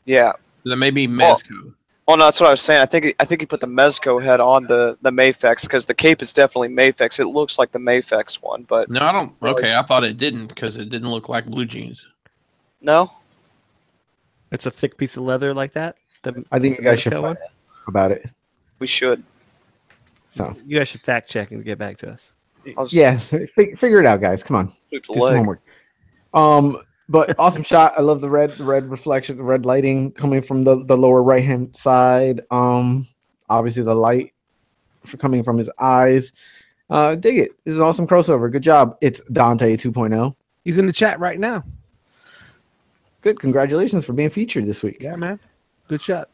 Yeah. That may be Mezco. Well, no, that's what I was saying. I think he put the Mezco head on the Mafex because the cape is definitely Mafex. It looks like the Mafex one, but No, I don't. Okay, I thought it didn't because it didn't look like blue jeans. no. It's a thick piece of leather like that. I think you guys should Mezco find out about it. We should. So You guys should fact check and get back to us. I'll just yeah, figure it out, guys. Come on, sweep the do some leg. homework. But awesome shot. I love the red reflection, the red lighting coming from the lower right hand side. Obviously the light coming from his eyes. Dig it. This is an awesome crossover. Good job. It's Dante 2.0. He's in the chat right now. Good. Congratulations for being featured this week. Yeah, man. Good shot.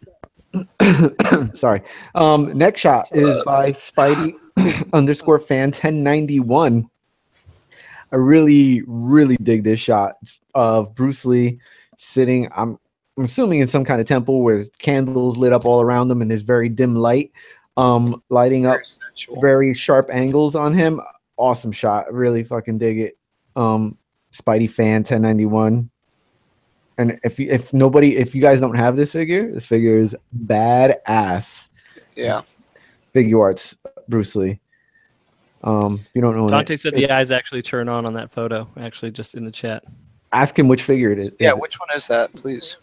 Sorry. Next shot is by Spidey_fan1091. I really dig this shot of Bruce Lee sitting. I'm assuming in some kind of temple where there's candles lit up all around him and there's very dim light, lighting up very sharp angles on him. Awesome shot. Really fucking dig it. Spidey fan 1091. And if you guys don't have this figure is badass. Yeah. Figure arts, Bruce Lee. You don't know. Dante said the eyes actually turn on that photo. Actually, just in the chat. Ask him which figure it is. Yeah, which one is that, please?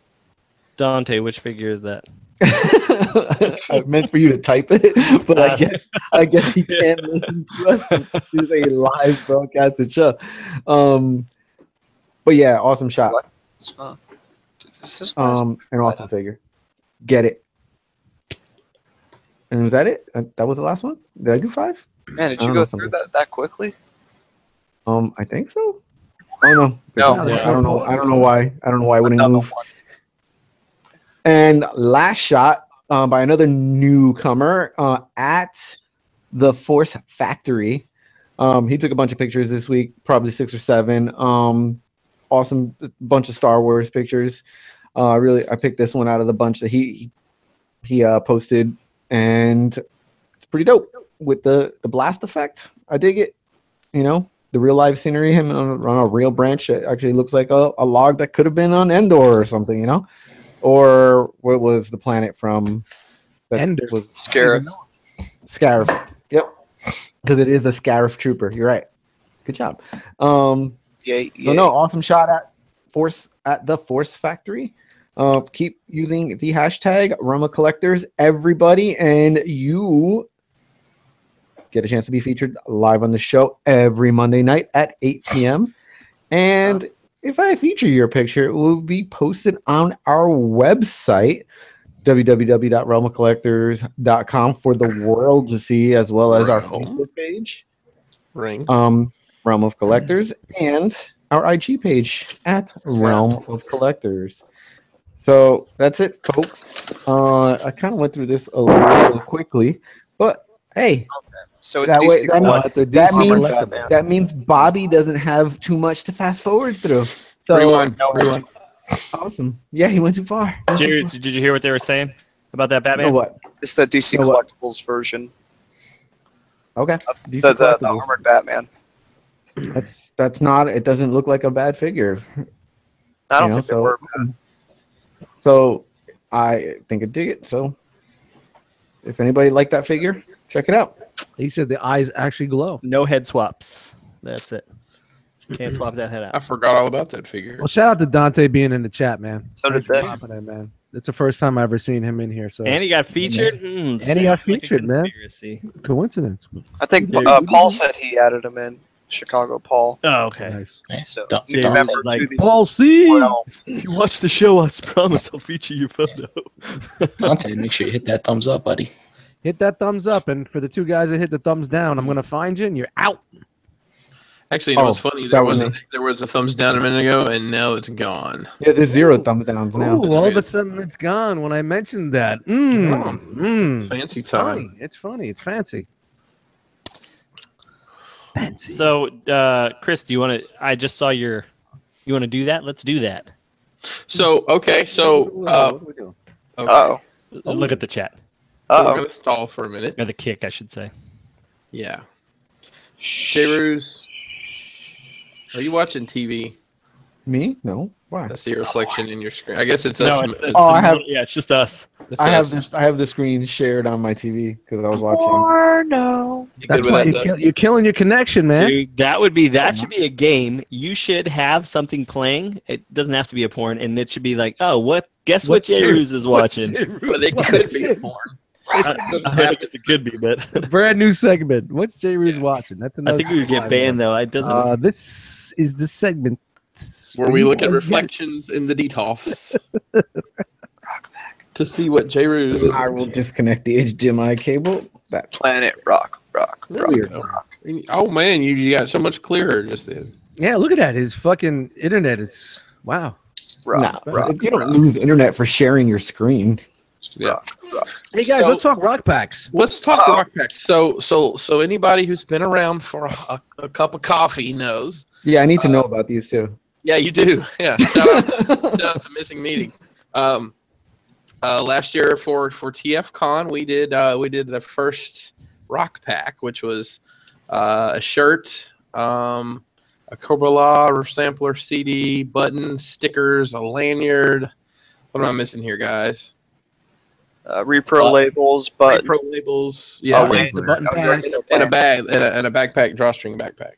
Dante, which figure is that? I meant for you to type it, but I guess he can't listen to us. This is a live broadcasted show. But yeah, awesome shot. An awesome figure. Get it. And was that it? That was the last one? Did I do 5? Man, did you go through that quickly? I think so. Oh no. No. Yeah, I don't know. I don't know why. I wouldn't move. And last shot by another newcomer at the Force Factory. He took a bunch of pictures this week, probably 6 or 7. Awesome bunch of Star Wars pictures. I picked this one out of the bunch that he posted, and it's pretty dope with the blast effect. I dig it. The real live scenery, him on a real branch. It actually looks like a log that could have been on Endor or something, or what was the planet from? Endor. Was Scarif. Scarif. Yep. Because it is a Scarif trooper. You're right. Good job. So no, awesome shot at the Force Factory. Keep using the hashtag Roma Collectors, everybody, and you get a chance to be featured live on the show every Monday night at 8 p.m. And if I feature your picture, it will be posted on our website, www.realmofcollectors.com, for the world to see, as well as our Facebook page, Realm of Collectors, and our IG page at Realm of Collectors. So that's it, folks. I kind of went through this a little quickly, but hey, So it's that way DC Collector. that means Bobby doesn't have too much to fast forward through. So Rewind. awesome. Yeah, he went too far. Did you hear what they were saying about that Batman? No, what? It's the DC Collectibles version. Okay. DC The Collectibles. armored Batman. That's not. It doesn't look like a bad figure. I don't think they were. So I think I dig it. So if anybody liked that figure, check it out. He said the eyes actually glow. No head swaps. That's it. Can't swap that head out. I forgot all about that figure. Well, shout out to Dante being in the chat, man. So did Thanks they. for popping in, man. It's the first time I've ever seen him in here. So And he got featured. and he got featured, man. Coincidence. I think Paul said he added him in. Chicago Paul. Oh, okay. Nice. So Jay remember was like, to the Paul C. if you watch the show, I promise I'll feature your photo. Dante, make sure you hit that thumbs up, buddy. Hit that thumbs up, and for the two guys that hit the thumbs down, I'm gonna find you, and you're out. Actually, you know what's funny? There was a thumbs down a minute ago, and now it's gone. Yeah, there's 0 thumbs downs now. Ooh, all of a sudden it's gone when I mentioned that. Fancy It's time. funny. It's funny. It's fancy. Fancy. So, Chris, do you want to? I just saw your. You want to do that? Let's do that. So okay, so What are we doing? okay. Uh-oh. Let's look at the chat So we're Uh-oh. gonna stall for a minute. or the kick, I should say. Yeah. J-Ruse, are you watching TV? Me? No. Why? I see a reflection in your screen. I guess it's No, us. it's I have. yeah, it's just us. It's I have us. this. I have the screen shared on my TV because I was watching. Porno. You That's good why with that, you're killing your connection, man. Dude, that should be a game. You should have something playing. It doesn't have to be a porn, and it should be like, oh, what? Guess what What's J-Ruse is watching? But it could be a porn. I guess it could be, but A brand new segment. What's J. Ruse watching? That's I another. think we would get banned though. It doesn't. This is the segment Where we look at Yes. reflections in the detox to see what J-Ruse is. I will disconnect the HDMI cable. That Planet Rock. There we go. Oh man, you got so much clearer just then. Yeah, look at that. His fucking internet is wow. nah, you don't lose internet for sharing your screen. Yeah. Hey guys, So- let's talk rock packs. Let's talk rock packs. So anybody who's been around for a cup of coffee knows. Yeah, I need to know about these too. Yeah, you do. Yeah. Shout out to missing meetings. Last year for TFCon, we did the first rock pack, which was a shirt, a Cobra Law sampler CD, buttons, stickers, a lanyard. What am I missing here, guys? Repro labels, but Pro labels, yeah, The button packs. and a bag and a backpack, drawstring backpack,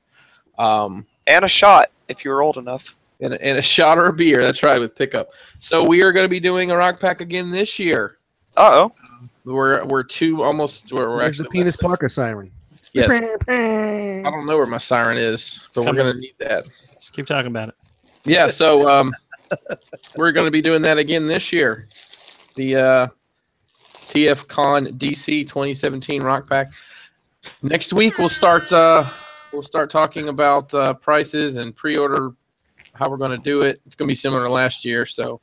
and a shot if you were old enough. and a shot or a beer. That's right, with pickup. So we are going to be doing a rock pack again this year. Uh-oh. We're we're There's actually the penis less than- Parker siren. Yes. I don't know where my siren is, but we're coming. going to need that. Just keep talking about it. Yeah, so we're going to be doing that again this year. The TFCon DC 2017 Rock Pack. Next week we'll start talking about prices and pre-order, how we're going to do it. It's going to be similar to last year, so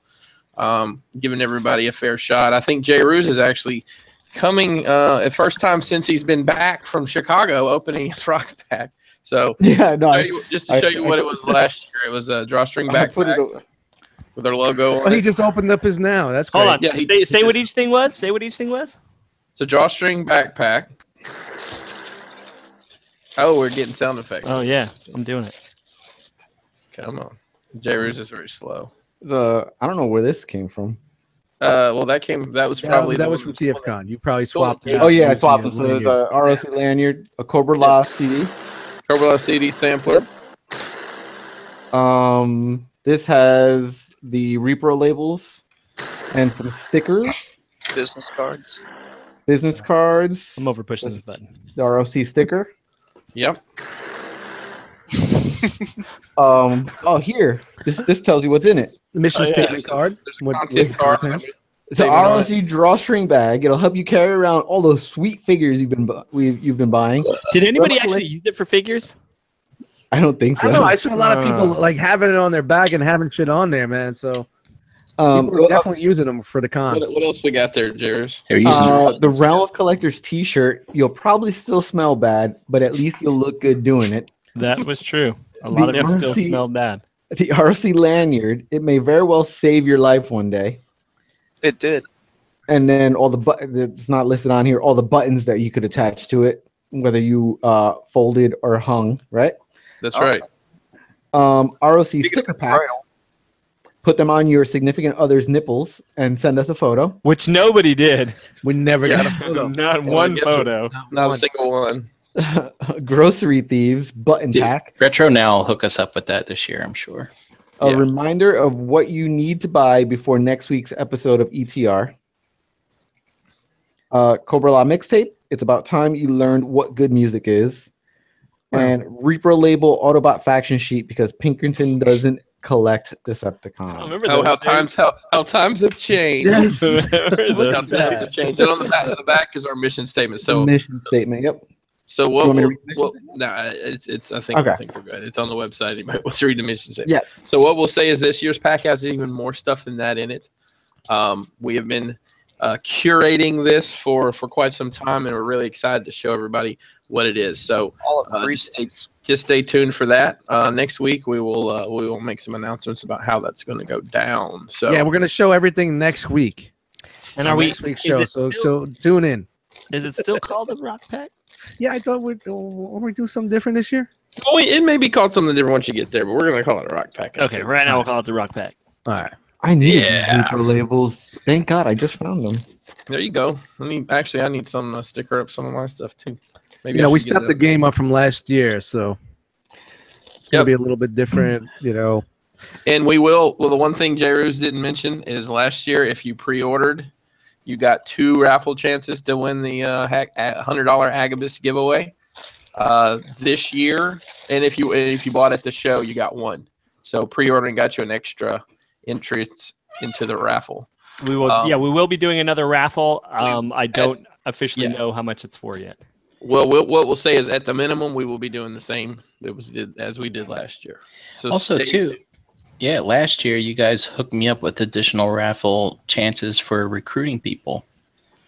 giving everybody a fair shot. I think J-Ruse is actually coming first time since he's been back from Chicago opening his Rock Pack. So Yeah, no. just to show you what it was last year, it was a drawstring I put it. backpack with our logo Oh, on he it. just opened up his now. That's Hold great. on. Yeah, he say what just- each thing was. Say what each thing was. It's a drawstring backpack. Oh, we're getting sound effects. Oh yeah, I'm doing it. Come on. J-Ruse is very slow. I don't know where this came from. Well, that was probably that the was one- from TFCon. You probably swapped it. Yeah. out Oh yeah, I with swapped the, it. So there's lanyard. a R.O.C. lanyard, a Cobra Law CD. Cobra CD sampler. This has the repro labels and some stickers. Business cards. business cards. I'm over pushing this button. The R.O.C. sticker. Yep. Oh, here. This tells you what's in it. The mission Oh, yeah. statement card. There's a What- content what card. contents? It's an Statement on R.O.C. drawstring bag. It'll help you carry around all those sweet figures you've been buying. Did anybody Roughly- actually use it for figures? I don't think so. I know. I saw a lot of people like having it on their bag and having shit on there, man. So people are definitely using them for the con. What else we got there, Jairus? They're using the Realm of Collectors T-shirt. You'll probably still smell bad, but at least you'll look good doing it. That was true. A lot of The it still R.O.C. smelled bad. The R.O.C. lanyard. It may very well save your life one day. It did. And then all the it's not listed on here. All the buttons that you could attach to it, whether you folded or hung, right? That's right. R.O.C. sticker pack. Put them on your significant other's nipples and send us a photo. Which nobody did. We never got a photo. Not Well, I one guess photo. Not a single one. Grocery thieves button Dude, pack. Retro Now will hook us up with that this year, I'm sure. A Yeah. reminder of what you need to buy before next week's episode of ETR. Cobra Law mixtape. It's about time you learned what good music is. And Reaper label Autobot faction sheet because Pinkerton doesn't collect Decepticons. remember How times have changed. Yes. Remember How those times days. have changed. And on the back is our mission statement. So Mission statement. Yep. So You what? want me to read the Well, no, it's. I think Okay. we're good. It's on the website. You might want to read the mission statement. Yes. So what we'll say is this year's pack has even more stuff than that in it. We have been curating this for quite some time, and we're really excited to show everybody what it is. So All of three just stay tuned for that. Next week we will make some announcements about how that's going to go down. So Yeah, we're gonna show everything next week. And are we? Next week's is show? it So still- tune in. Is it still called the Rock Pack? Yeah, I thought we do something different this year. oh, it may be called something different once you get there, but we're going to call it a rock pack. Okay, right now we'll call it the Rock Pack. All right. I needed Yeah. Reaper labels. Thank God I just found them. There you go. I need some sticker up some of my stuff too. Maybe You know, I we should get stepped the it. game up from last year, so it's gonna Yep. be a little bit different. You know, And we will. Well, the one thing J. Ruse didn't mention is last year, if you pre-ordered, you got 2 raffle chances to win the $100 Agabus giveaway. This year, and if you bought at the show, you got 1. So pre-ordering got you an extra entrance into the raffle. We will. We will be doing another raffle. I don't officially yeah. know how much it's for yet. Well, what we'll say is at the minimum, we will be doing the same as we did last year. So Also, stay too, tuned. yeah, last year you guys hooked me up with additional raffle chances for recruiting people.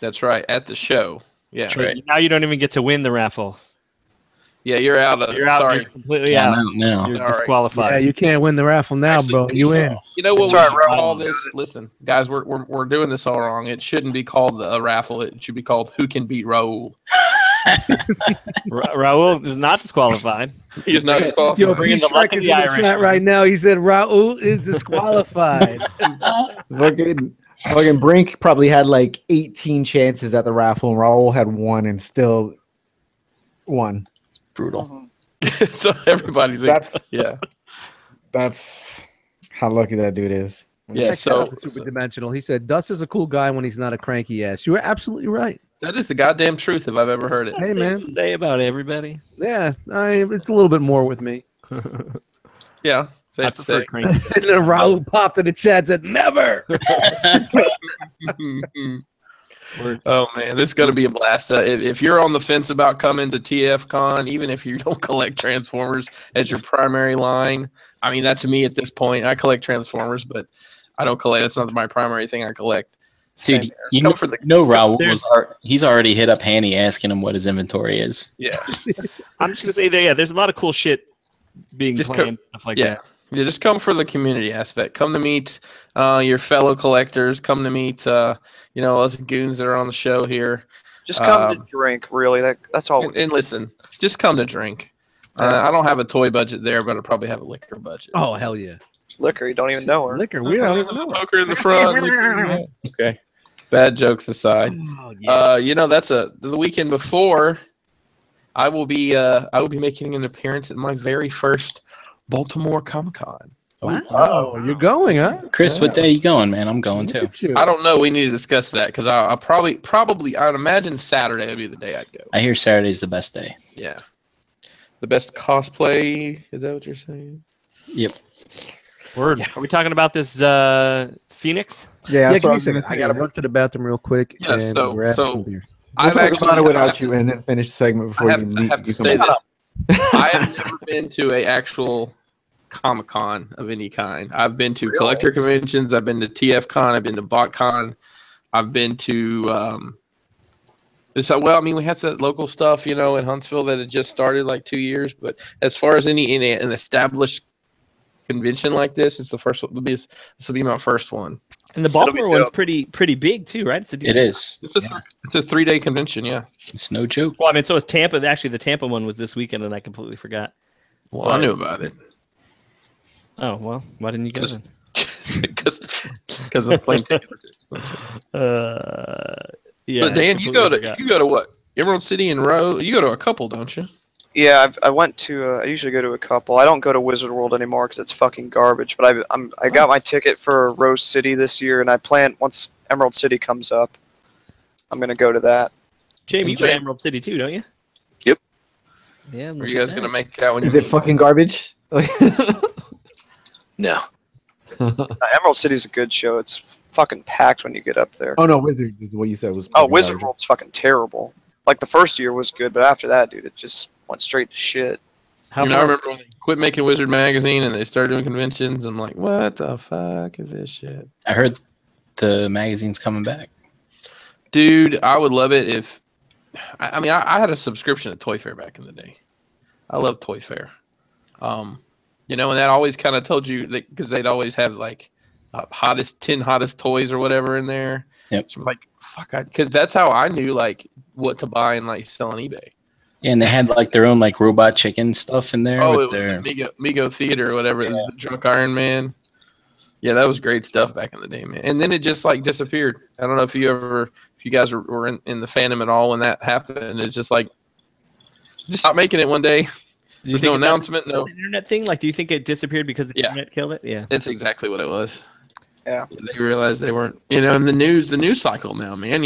That's right, at the show. Yeah, Right. Now you don't even get to win the raffle. yeah, you're out of. You're out. Sorry. You're completely Yeah, out. I'm out now. You're All right. disqualified. yeah, you can't win the raffle now, Actually, bro. You in? You know what? It's We all right, should call Ralph. this. Listen, guys, we're doing this all wrong. It shouldn't be called a raffle. It should be called "Who Can Beat Raul." Raul is not disqualified. He is not disqualified. Yo, Bringing Pete the luck Shrek of is the in the Irish. chat right now. He said Raul is disqualified. Fucking Brink probably had like 18 chances at the raffle, and Raul had 1 and still won. Brutal. So everybody's yeah. That's how lucky that dude is. Yeah, so Super Dimensional. He said Dust is a cool guy when he's not a cranky ass. You are absolutely right. that is the goddamn truth if I've ever heard it. Hey, Safe man. to say about everybody. Yeah, it's a little bit more with me. Yeah, I safe to prefer say. cranky. And then Raul popped in the chat and said, never. Oh man, this is gonna be a blast. If you're on the fence about coming to TFCon, even if you don't collect Transformers as your primary line, I mean that's me at this point. I collect Transformers, but I don't collect. That's not my primary thing I collect. Same Dude, here. you Come know, for the Raul There's- he's already hit up Hanny asking him what his inventory is. yeah. I'm just gonna say that there's a lot of cool shit being Just planned, stuff like Yeah. that. Yeah, just come for the community aspect. Come to meet your fellow collectors. Come to meet us goons that are on the show here. Just come to drink, really. That's all. And listen, just come to drink. I don't have a toy budget there, but I probably have a liquor budget. Oh, hell yeah. Liquor, you don't even know her. Liquor, we don't even know. Poker in the front. Okay. Bad jokes aside. Oh, yeah. That's the weekend before. I will be making an appearance at my very first Baltimore Comic-Con. Wow, you're going, huh? Chris, what day you going, man? I'm going Look too. at you. I don't know. We need to discuss that because I'll probably I'd imagine Saturday would be the day I'd go. I hear Saturday's the best day. Yeah. The best cosplay. Is that what you're saying? Yep. Word. Are we talking about this Phoenix? Yeah, Yeah, that's give what me I a was gonna second. I say. gotta run to the bathroom real quick Yeah, and so- grab so- some beer. We'll talk about it I without have you, to- and then finish the segment before I have, you I leave. have to you come say back. this. I have never been to a actual Comic-Con of any kind. I've been to collector conventions. I've been to TF-Con. I've been to BotCon. I've been to well, I mean, we had some local stuff, in Huntsville that had just started like 2 years. But as far as an established convention like this, it's the first one. This will be my first one. And the Baltimore one's pretty big too, right? It's a It decent is. It's a 3-day convention. Yeah. It's no joke. Well, I mean, so is Tampa. Actually, the Tampa one was this weekend, and I completely forgot. Well, I knew about it Oh well, why didn't you go then? because of plane tickets. Yeah. But Dan, you completely go forgot. to what? Emerald City and Row. You go to a couple, don't you? Yeah, I went to. I usually go to a couple. I don't go to Wizard World anymore because it's fucking garbage. But I got my ticket for Rose City this year, and I plan once Emerald City comes up, I'm gonna go to that. Jamie, you go to Jamie- Emerald City too, don't you? Yep. Yeah. Are you guys gonna make out when Is you? it fucking garbage? No. Emerald City's a good show. It's fucking packed when you get up there. Oh no, Wizard is what you said was. Oh, fucking Wizard garbage. World's fucking terrible. Like the first year was good, but after that, dude, it just went straight to shit. How I far? remember when they quit making Wizard magazine and they started doing conventions. I'm like, what the fuck is this shit, I heard the magazine's coming back. dude? I would love it if. I mean, I had a subscription at Toy Fair back in the day. I love Toy Fair. And that always kind of told you that because they'd always have like 10 hottest toys or whatever in there. Yep. So I'm like, fuck, because that's how I knew like what to buy and like sell on eBay. Yeah, and they had like their own like robot chicken stuff in there. Oh, with it was their... Mego Theater or whatever. The Drunk Iron Man. Yeah, that was great stuff back in the day, man. And then it just like disappeared. I don't know if you guys were in the fandom at all when that happened. It's just like just stopped making it one day. Do you There's no think announcement. No, that's an internet thing? Like, do you think it disappeared because the internet killed it? Yeah. that's exactly what it was. Yeah. They realized they weren't. And the news cycle now, man.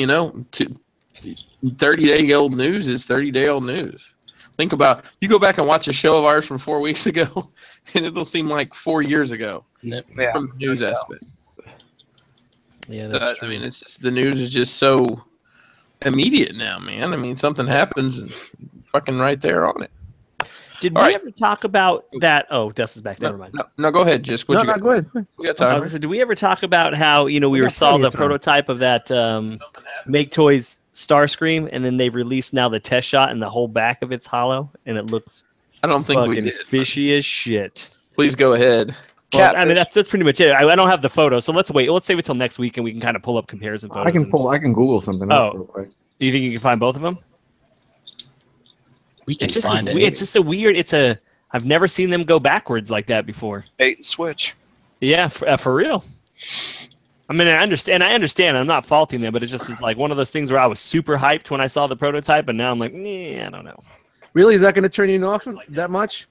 30-day-old news is 30-day-old news. Think about you go back and watch a show of ours from 4 weeks ago, and it'll seem like 4 years ago Yep. Yeah. from the news aspect. Yeah, that's true. I mean, it's just the news is just so immediate now, man. I mean, something happens and fucking right there on it. Did All we right. ever talk about that? Oh, Dust is back. Never mind. No, go ahead. Just what No, you got? go ahead. We got I time. was gonna say, did we ever talk about how we got saw plenty the of time. prototype of that Make Toys Starscream, and then they've released now the test shot, and the whole back of it's hollow, and it looks I don't think we fucking did. fishy as shit. Please go ahead. Well, I mean, Catfish. that's pretty much it. I don't have the photo, so let's wait. Let's save it till next week, and we can kind of pull up comparison photos. I can Google something. up Oh. real quick. Do you think you can find both of them? We can It's just find it. it's just a weird. I've never seen them go backwards like that before. Bait and switch. Yeah, for real. I mean, I understand. I'm not faulting them, but it just is like one of those things where I was super hyped when I saw the prototype, and now I'm like, I don't know. Really, is that going to turn you off that much?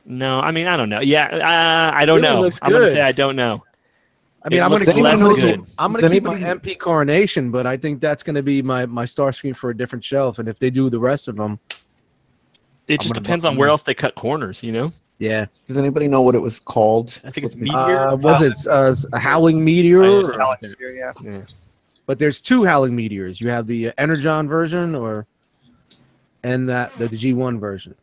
No, I mean, I don't know. Yeah, I don't Really know. looks I'm gonna good. say I don't know. I mean, It I'm going looks to keep, less good. I'm Does gonna keep my anybody- MP Coronation, but I think that's going to be my star screen for a different shelf. And if they do the rest of them, It just gonna depends look on on where this. else they cut corners. yeah. Does anybody know what it was called? I think it's Meteor. Was it a Howling Meteor? I or- understand. Yeah. But there's two Howling Meteors. You have the Energon version and the G1 version.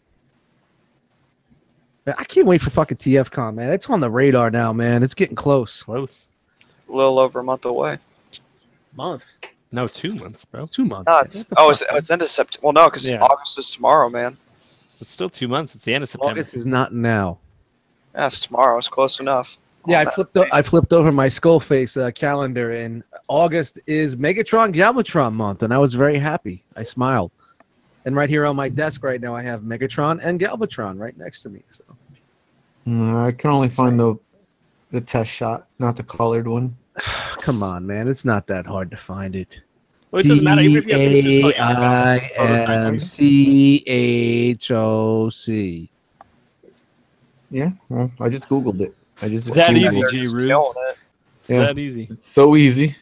Man, I can't wait for fucking TFCon, man. It's on the radar now, man. It's getting close. Close. A little over a month away. Month. No, 2 months, bro. 2 months. No, man. it's What the fuck? it's end of September. Well, no, because Yeah. August is tomorrow, man. It's still 2 months. It's the end of September. August is not now. Yeah, it's tomorrow. It's close enough. Yeah, On I flipped over my Skullface calendar, and August is Megatron Galvatron month, and I was very happy. I smiled. And right here on my desk right now, I have Megatron and Galvatron right next to me. So I can only find the test shot, not the colored one. come on, man, it's not that hard to find it. Well, it doesn't matter. Even if you have pictures. Oh, yeah. DAIMCHOC. Yeah, well, I just Googled it. It's that easy, They're J. just Rubes. killing it. It's Yeah. that easy. It's so easy.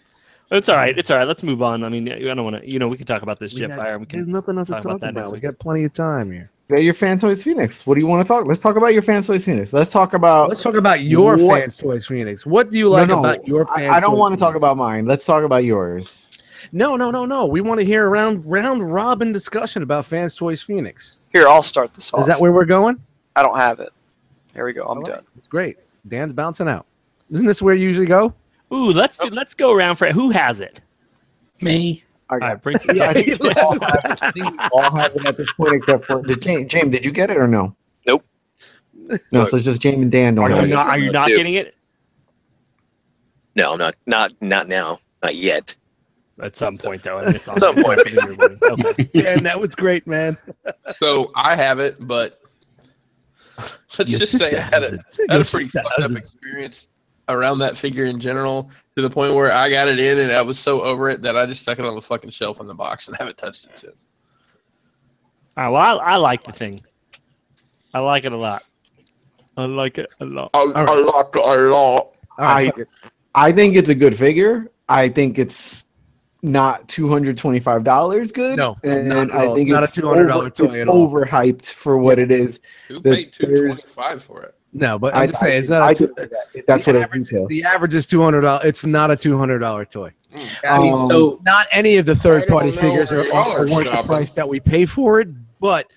It's all right. It's all right. Let's move on. I mean, I don't want to. We can talk about this Jetfire. We There's can. nothing else to talk talk about that about. next We week. got plenty of time here. Yeah, your Fan Toys Phoenix. What do you want to talk? Let's talk about your Fan Toys Phoenix. Let's talk about. Let's talk about your What- Fans Toys Phoenix. What do you like about your Fans I don't Toys want to talk Phoenix? about mine. Let's talk about yours. No. We want to hear a round robin discussion about Fans Toys Phoenix. Here, I'll start this off. Is that where we're going? I don't have it. Here we go. I'm All right. done. It's great. Dan's bouncing out. Isn't this where you usually go? Ooh, let's go around for who has it. Me. I All got right, bring some. I think we all have it at this point except for James. Did you get it or no? Nope. No, so it's just James and Dan don't have it. Are you not getting it? No, I'm not now. Not yet. At some point, though. I mean, it's on Some point. Okay. Dan, that was great, man. So I have it, but let's Your just say sister I had has a it. had Your a pretty sister fucked has up it. experience around that figure in general, to the point where I got it in and I was so over it that I just stuck it on the fucking shelf in the box and haven't touched it since. All right. Well, I like the thing. I like it a lot. I like it a lot. I like it a lot. All right, fuck it. I think it's a good figure. I think it's not $225 good. No, and not at I all. think It's not a $200 toy it's at all. overhyped for what it is. Who The- paid $225 for it? No, but I'm just saying it's not. I A think that's the what it average, retails. the average is $200. It's not a $200 toy. I mean, Um, not any of the third-party I don't know figures where are y'all are worth the shopping. price that we pay for it. But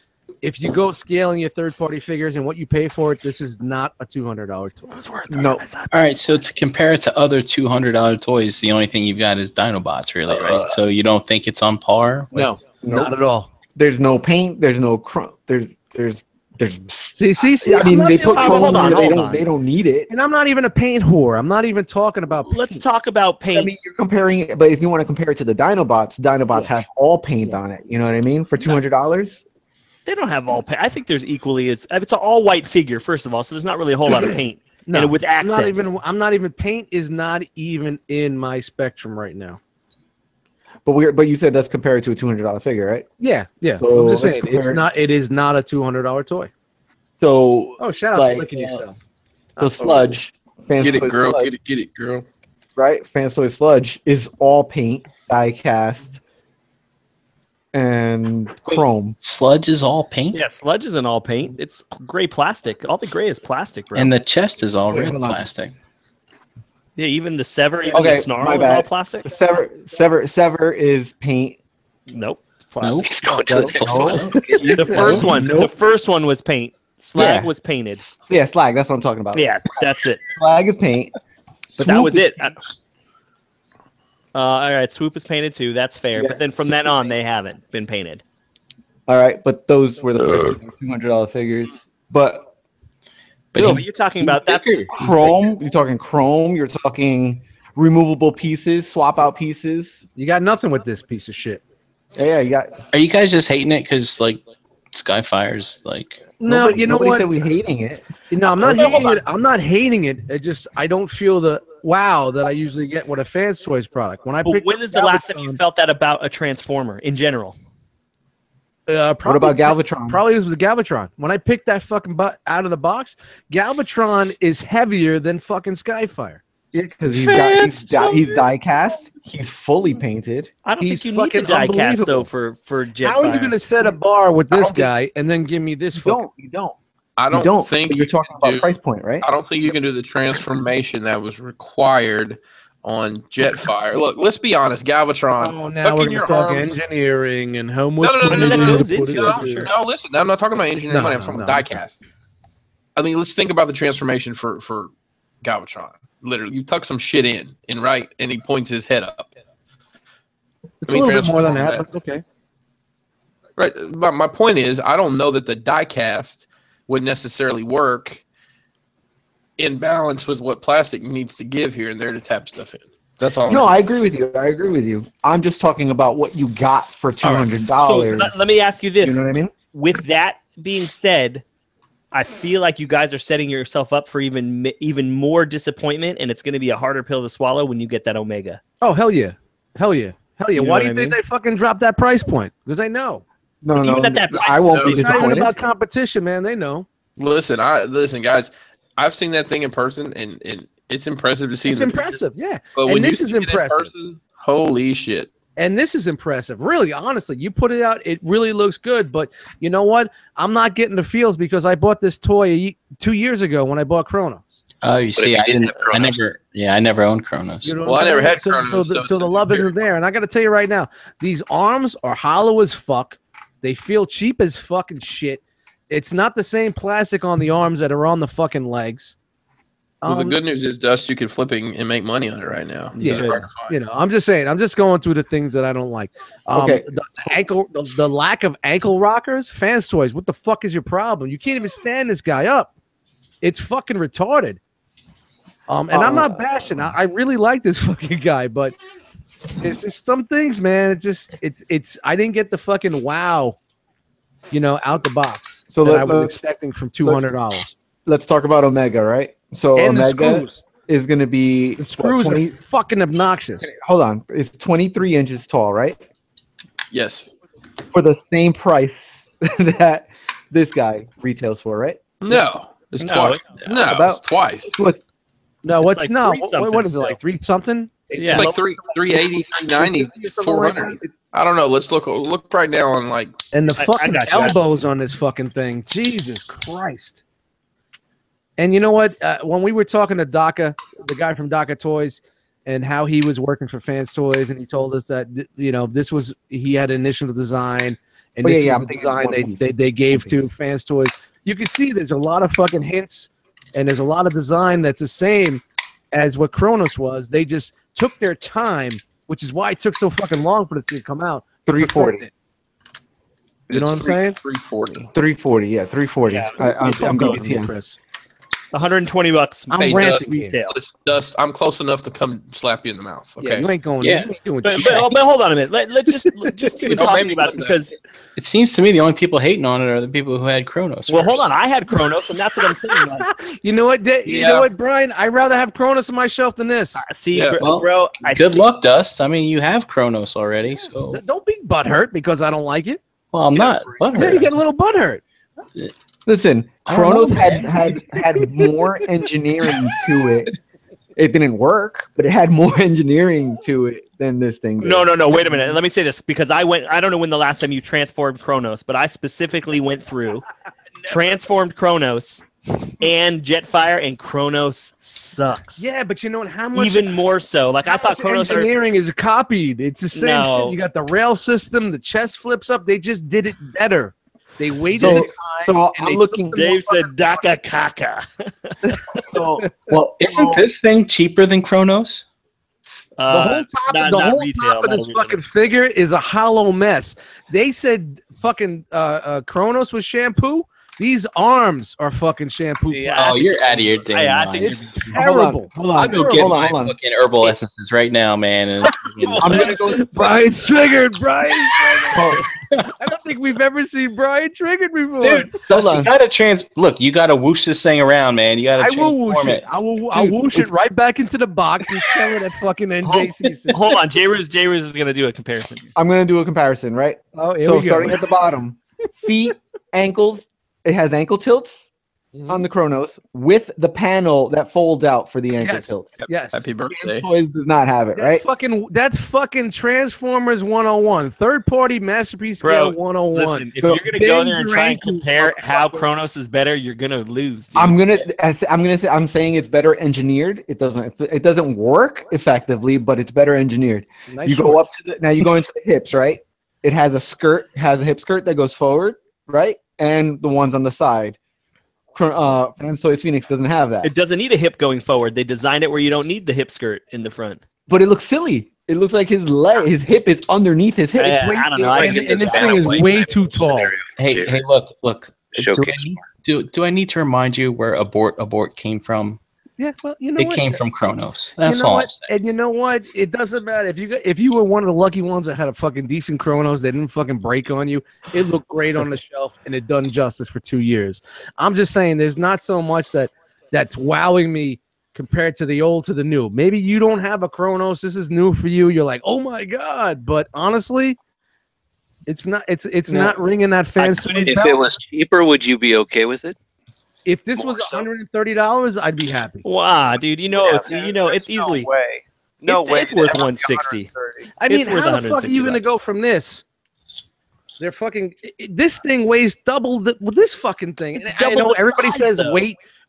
if you go scaling your third-party figures and what you pay for it, this is not a $200 toy. No, All right, so to compare it to other $200 toys, the only thing you've got is Dinobots, really, right? So you don't think it's on par? With, No, not at all. there's no paint. There's no there's. See. I mean, they put hold chrome on, in there. hold on. They don't need it. And I'm not even a paint whore. I'm not even talking about paint. Let's talk about paint. I mean, you're comparing it, but if you want to compare it to the Dinobots have all paint on it. You know what I mean? For $200. They don't have all paint. I think there's equally. It's an all white figure, first of all, so there's not really a whole lot of paint. No, and with accents. I'm not even. Paint is not even in my spectrum right now. But you said that's compared to a $200 figure, right? Yeah. So I'm just let's saying it's compare- not. It is not a $200 toy. So Oh, shout out Like, to licking yourself. so Sludge, Fans Get it, Toys girl. Sludge, Get it, girl. right? Fans Toys Sludge is all paint, die cast, and chrome. Sludge is all paint, Yeah, Sludge isn't all paint. It's gray plastic. All the gray is plastic, bro. and the chest is all Wait, red hold on. plastic. yeah, even the Sever, even Okay, the Snarl my is all bad. plastic. Sever is paint. Nope. Plastic. He's going to the next No. one. The first one. Nope. The first one was paint. Slag Yeah. was painted. Yeah, slag. That's what I'm talking about. Yeah, that's it. Slag is paint. But that Swoop was is it. All right, Swoop is painted too. That's fair. Yeah, But then from then on, they haven't been painted. All right, but those were the first $200 figures. But still, But you're talking about that's chrome. You're talking chrome. You're talking removable pieces, swap out pieces. You got nothing with this piece of shit. Yeah, you got. Are you guys just hating it because like Skyfire's like? No, you know nobody what? said we're hating it. No, I'm not No, hold hating it. I'm not hating it. I don't feel the wow that I usually get with a Fans Toys product. When I But picked when up is the last time you Galvatron, felt that about a Transformer in general? What probably, about Galvatron? Probably was with Galvatron. When I picked that fucking butt out of the box, Galvatron is heavier than fucking Skyfire. Yeah, because he's die cast. He's fully painted. I don't He's think you need the fucking die cast though unbelievable. for Jetfire. How are you going to set a bar with I this don't think- guy and then give me this? You don't. I You don't think You're talking you about do- price point, right? I don't think you can do the transformation that was required on Jetfire. Look, let's be honest, Galvatron. Oh, now tuck we're in going to your talk arms- engineering and how much no, money that we goes put into it, into for sure. No, listen. I'm not talking about engineering No, money. I'm no, talking no. about diecast. I mean, let's think about the transformation for Galvatron. Literally, you tuck some shit in, and he points his head up. It's I mean, a little bit more than transform that, but okay. Right. But my point is, I don't know that the diecast would necessarily work in balance with what plastic needs to give here and there to tap stuff in. That's all. No, I agree with you. I'm just talking about what you got for $200. So let me ask you this. You know what I mean? With that being said, I feel like you guys are setting yourself up for even more disappointment, and it's going to be a harder pill to swallow when you get that Omega. Oh, hell yeah. Hell yeah. Hell yeah. You know Why what do you I think mean? they fucking dropped that price point? Because they know. No, Even at that price, I won't be It's not even disappointed. about competition, man. They know. Listen, guys. I've seen that thing in person, and it's impressive to see. It's impressive, yeah. But And when this you is see it in impressive. person, holy shit! And this is impressive. Really, honestly, you put it out, it really looks good. But you know what? I'm not getting the feels because I bought this toy 2 years ago when I bought Chronos. Oh, you see, I never owned Chronos. You know Well, I never had so, Chronos, so the love isn't there. And I got to tell you right now, these arms are hollow as fuck. They feel cheap as fucking shit. It's not the same plastic on the arms that are on the fucking legs. Well, the good news is, Dust, you can flipping and make money on it right now. Yeah, you know, I'm just saying. I'm just going through the things that I don't like. Okay. The lack of ankle rockers, fans toys. What the fuck is your problem? You can't even stand this guy up. It's fucking retarded. And I'm not bashing. I really like this fucking guy, but it's just some things, man. It's. I didn't get the fucking wow, out the box. So that I was expecting from $200. Let's talk about Omega, right? So And the Omega screws. is going to be The screws are fucking obnoxious. Hold on, it's 23 inches tall, right? Yes. For the same price that this guy retails for, right? No, it's twice. No, About it's twice. No, It's what's like no? three What something is it like? still. 3 something? Yeah. It's like 380, 390, 400. I don't know. Let's look right now on like. And the I fucking got you. elbows on this fucking thing. Jesus Christ. And you know what? When we were talking to Daka, the guy from Daka Toys, and how he was working for Fans Toys, and he told us that this was he had an initial design, and this was the design they gave to Fans Toys. You can see there's a lot of fucking hints, and there's a lot of design that's the same as what Chronos was. They just took their time, which is why it took so fucking long for this thing to come out. 340. You know what I'm saying? 340. 340, yeah, 340. Yeah. I'm Go going with you, to Chris. $120. I'm Hey, ranting Dust, here. Dust, I'm close enough to come slap you in the mouth. Okay. Yeah, you ain't going. Yeah. You ain't doing But, shit. but hold on a minute. Let's just even Don't talking make me about it do that. because It seems to me the only people hating on it are the people who had Chronos. well, hold first. on. I had Chronos, and that's what I'm saying. Like, You know what? You know what, Brian? I'd rather have Chronos on my shelf than this. see, Yeah. bro. Good luck, Dust. I mean, you have Chronos already, so Don't be butthurt because I don't like it. well, I'm not Yeah, you butthurt. get a little butthurt. Listen, I don't Chronos know, had more engineering to it. It didn't work, but it had more engineering to it than this thing did. No. Wait a minute. Let me say this because I don't know when the last time you transformed Chronos, but I specifically went through, transformed Chronos, and Jetfire, and Chronos sucks. Yeah, but you know what? How much Even more so. Like I thought Chronos engineering is copied. It's the same No. shit. You got the rail system, the chest flips up. They just did it better. They waited So, the time. so and I'm they looking. Dave said Daka Kaka. So, Well, isn't this thing cheaper than Chronos? The whole top of this fucking figure is a hollow mess. They said fucking Chronos was shampoo. These arms are fucking shampoo. See, Oh, you're out of your damn I mind. think It's terrible. hold on. I'll go get hold my on. fucking herbal essences right now, man. And I'm gonna go. Brian's triggered. Brian's triggered. I don't think we've ever seen Brian triggered before. dude, Dust, you gotta look. You gotta whoosh this thing around, man. You gotta I will whoosh transform it. I'll whoosh it right back into the box and sell it at fucking NJCC. Hold on, J-Ruz is gonna do a comparison. I'm gonna do a comparison, right? Oh, here So we go. starting at the bottom, feet, ankles. It has ankle tilts Mhm. on the Chronos with the panel that folds out for the ankle Yes. tilts. Yes. Happy birthday. Toys does not have it, right? That's fucking Transformers 101. Third party masterpiece Bro, scale 101. Listen, if So you're gonna go bend there and your try and ankles, compare how motherfucker. Chronos is better, you're gonna lose. Dude. I'm saying it's better engineered. It doesn't work effectively, but it's better engineered. Nice You go up to now you go into the hips, right? It has a hip skirt that goes forward, right? And the ones on the side. Fans Toys Phoenix doesn't have that. It doesn't need a hip going forward. They designed it where you don't need the hip skirt in the front. But it looks silly. It looks like his hip is underneath his hip. Yeah, I don't know. And this thing is way too tall. Hey, look. Do I need to remind you where abort came from? Yeah, well, you know It what? came from Chronos. That's you know all. what? And you know what? It doesn't matter if you were one of the lucky ones that had a fucking decent Chronos that didn't fucking break on you. It looked great on the shelf and it done justice for 2 years. I'm just saying, there's not so much that's wowing me compared to the old to the new. Maybe you don't have a Chronos. This is new for you. You're like, oh my god. But honestly, it's not. It's not ringing that fan's If it was cheaper, would you be okay with it? If this More was so. $130, I'd be happy. Wow, dude, it's There's easily no way. No it's, way. it's that worth it would be 160. 130. I mean, It's worth how the fuck are you gonna $160. go from this? They're fucking. This thing weighs double this fucking thing. It's And I double know the everybody size, says though.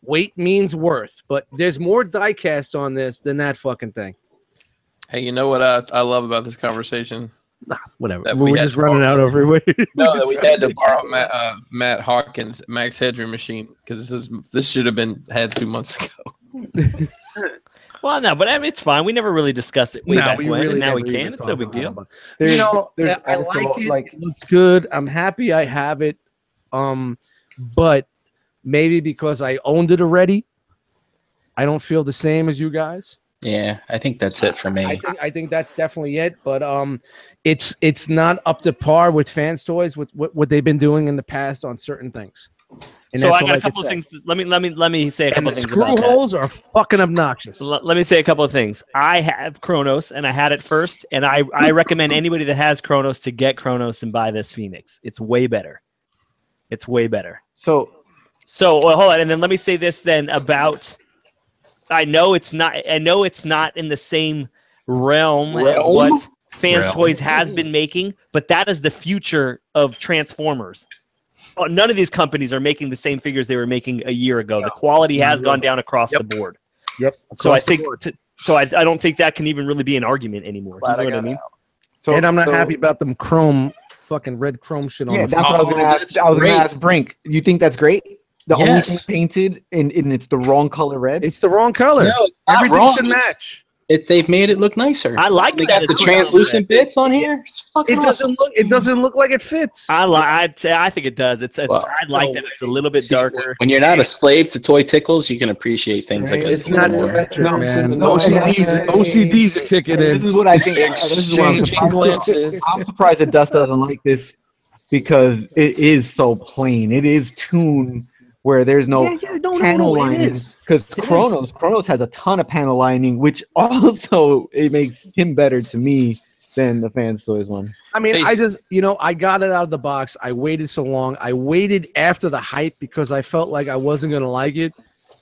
weight means worth, but there's more die cast on this than that fucking thing. Hey, you know what I love about this conversation? Nah, whatever. That we We're had just to running out every way. No, that we had to borrow Matt Hawkins' Max Headroom machine because this should have been had 2 months ago. Well, no, but I mean, it's fine. We never really discussed it way back when, and now we never can. even It's no talked big about deal. it, but, There's, you know, there's I also, like it. It looks good. I'm happy I have it. But maybe because I owned it already, I don't feel the same as you guys. Yeah, I think that's it for me. I think that's definitely it. But it's not up to par with Fans Toys with what they've been doing in the past on certain things. And So that's I all got a can couple of say. things. Let me say a And couple the of things screw about that. holes are fucking obnoxious. Let me say a couple of things. I have Kronos, and I had it first, and I recommend anybody that has Kronos to get Kronos and buy this Phoenix. It's way better. It's way better. So Well, hold on, and then let me say this then about. I know it's not in the same realm as what Fans Toys has been making, but that is the future of Transformers. Oh, none of these companies are making the same figures they were making a year ago. The quality has gone down across the board. Yep. So I think I don't think that can even really be an argument anymore. Do you know what I mean? And I'm not happy about them fucking red chrome shit on Yeah, the that's what I was gonna ask. I was gonna ask Brink. You think that's great? The only thing painted and it's the wrong color red. It's the wrong color. No, everything should match. They've made it look nicer. I like They that got the it's translucent bits on here. It's fucking awesome. It doesn't look like it fits. I think it does. Well, I like that it's a little bit darker. When you're not a slave to toy tickles, you can appreciate things like It's this. not symmetric, man. no, OCDs are kicking in. This is what I think. This is what I'm surprised. I'm surprised that Dust doesn't like this because it is so plain. It is tuned where there's no panel lining. Because Kronos has a ton of panel lining, which also it makes him better to me than the Fans Toys one. I mean, I just, I got it out of the box. I waited so long. I waited after the hype because I felt like I wasn't going to like it.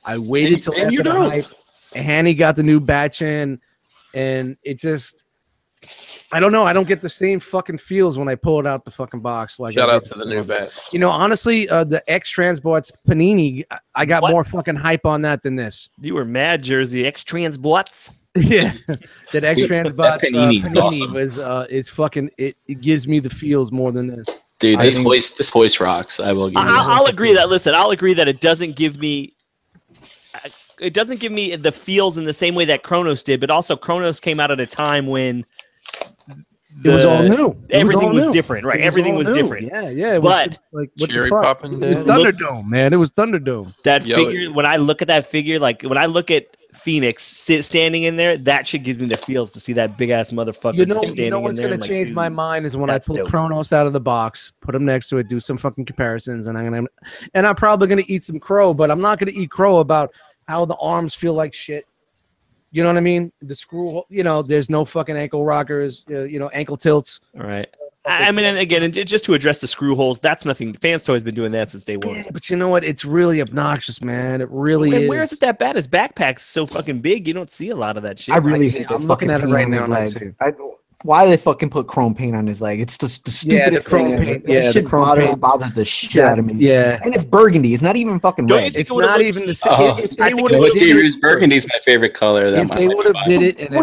I waited till after the hype. And Hanny got the new batch in, and it just, I don't know. I don't get the same fucking feels when I pull it out the fucking box. Like Shout out to the new batch. Honestly, the X Transbots Panini, I got more fucking hype on that than this. You were mad, Jersey. X Transbots. Yeah, that X Transbots Panini Panini was it's fucking it gives me the feels more than this. Dude, this voice rocks. I will give you that. I'll agree that. Listen, I'll agree that it doesn't give me. It doesn't give me the feels in the same way that Kronos did, but also Kronos came out at a time when it was all new. Everything was different, right? Everything was different. Yeah. But like what Cherry the fuck? popping. It was Thunderdome, man. It was Thunderdome. That figure. When I look at that figure, like when I look at Phoenix standing in there, that shit gives me the feels to see that big ass motherfucker. You know what's gonna change my mind is when I pull Kronos out of the box, put him next to it, do some fucking comparisons, and I'm probably gonna eat some crow, but I'm not gonna eat crow about how the arms feel like shit. You know what I mean? The screw, there's no fucking ankle rockers, ankle tilts. All right. I mean, and again, just to address the screw holes, that's nothing. Fans Toys been doing that since day one. Yeah, but you know what? It's really obnoxious, man. It really is. Where is it that bad? His backpack's so fucking big, you don't see a lot of that shit. I really hate that. I'm looking at it right now. Why do they fucking put chrome paint on his leg? It's just the stupidest chrome paint. Yeah, shit bothers the shit out of me. Yeah, and it's burgundy. It's not even fucking red. It's not even the same. Oh, burgundy's my favorite color. If they would have did it, and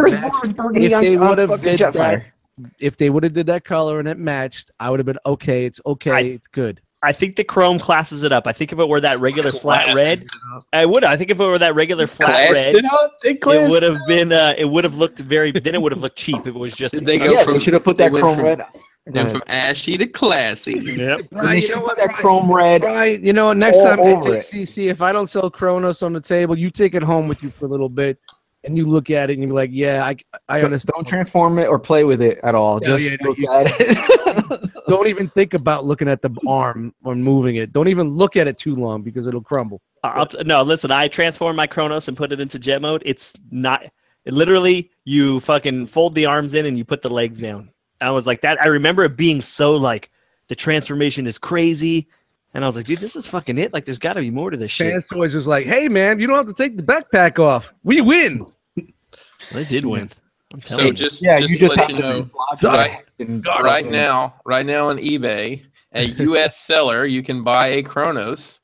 if they would have did that color and it matched, I would have been okay. It's okay. It's good. I think the chrome classes it up. I think if it were that regular flat red, I would. I think if it were that regular flat red, it would have been. It would have looked very. Then it would have looked cheap if it was just. They should have put that chrome red. Then from ashy to classy. Yep. Brian, you know what? That chrome red. Brian, next time at JCC, if I don't sell Kronos on the table, you take it home with you for a little bit. And you look at it and you're like, yeah, I understand. Don't transform it or play with it at all. Just look at it. Don't even think about looking at the arm or moving it. Don't even look at it too long because it'll crumble. No, listen, I transformed my Kronos and put it into jet mode. It's not literally you fucking fold the arms in and you put the legs down. I was like that. I remember it being so like the transformation is crazy. And I was like, dude, this is fucking it. Like, there's got to be more to this shit. Fans Toys was like, hey, man, you don't have to take the backpack off. We win. They did win. I'm telling So you. just Yeah, just you to just let have you to know, dislodge right, it and right now on eBay, a U.S. seller, you can buy a Chronos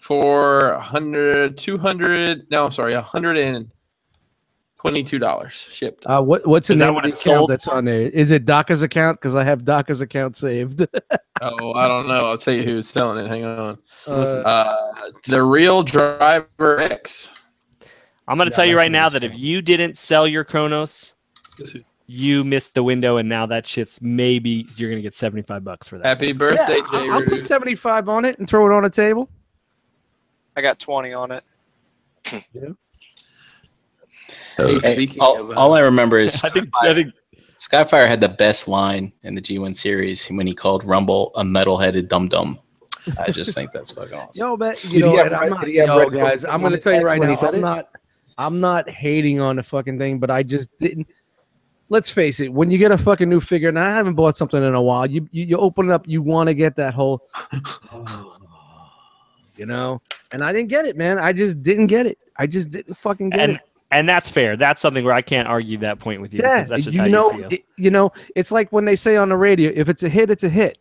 for $122 shipped. What's the Is that name what of the it's account sold? that's on there? Is it DACA's account? Because I have DACA's account saved. Oh, I don't know. I'll tell you who's selling it. Hang on. Listen, The Real Driver X. I'm going to Yeah, tell you that's right what now it's that if called. you didn't sell your Chronos, you missed the window, and now that shit's maybe you're going to get $75 for that. Happy birthday, Yeah, J. I'll put 75 on it and throw it on a table. I got 20 on it. Hey, Hey, speaking all, of, all I remember is I think Skyfire had the best line in the G1 series when he called Rumble a metal-headed dum-dum. I just think that's fucking awesome. Yo, man, Did he have red- did he have red guys, coat I'm on gonna his tell you pants right when he now, said it? I'm not hating on the fucking thing, but I just didn't. Let's face it, when you get a fucking new figure, and I haven't bought something in a while, you open it up, you want to get that whole, you know, and I didn't get it, man. I just didn't get it. I just didn't fucking get it. And that's fair. That's something where I can't argue that point with you. Yeah, because that's just you how know, you feel. it's like when they say on the radio, if it's a hit, it's a hit.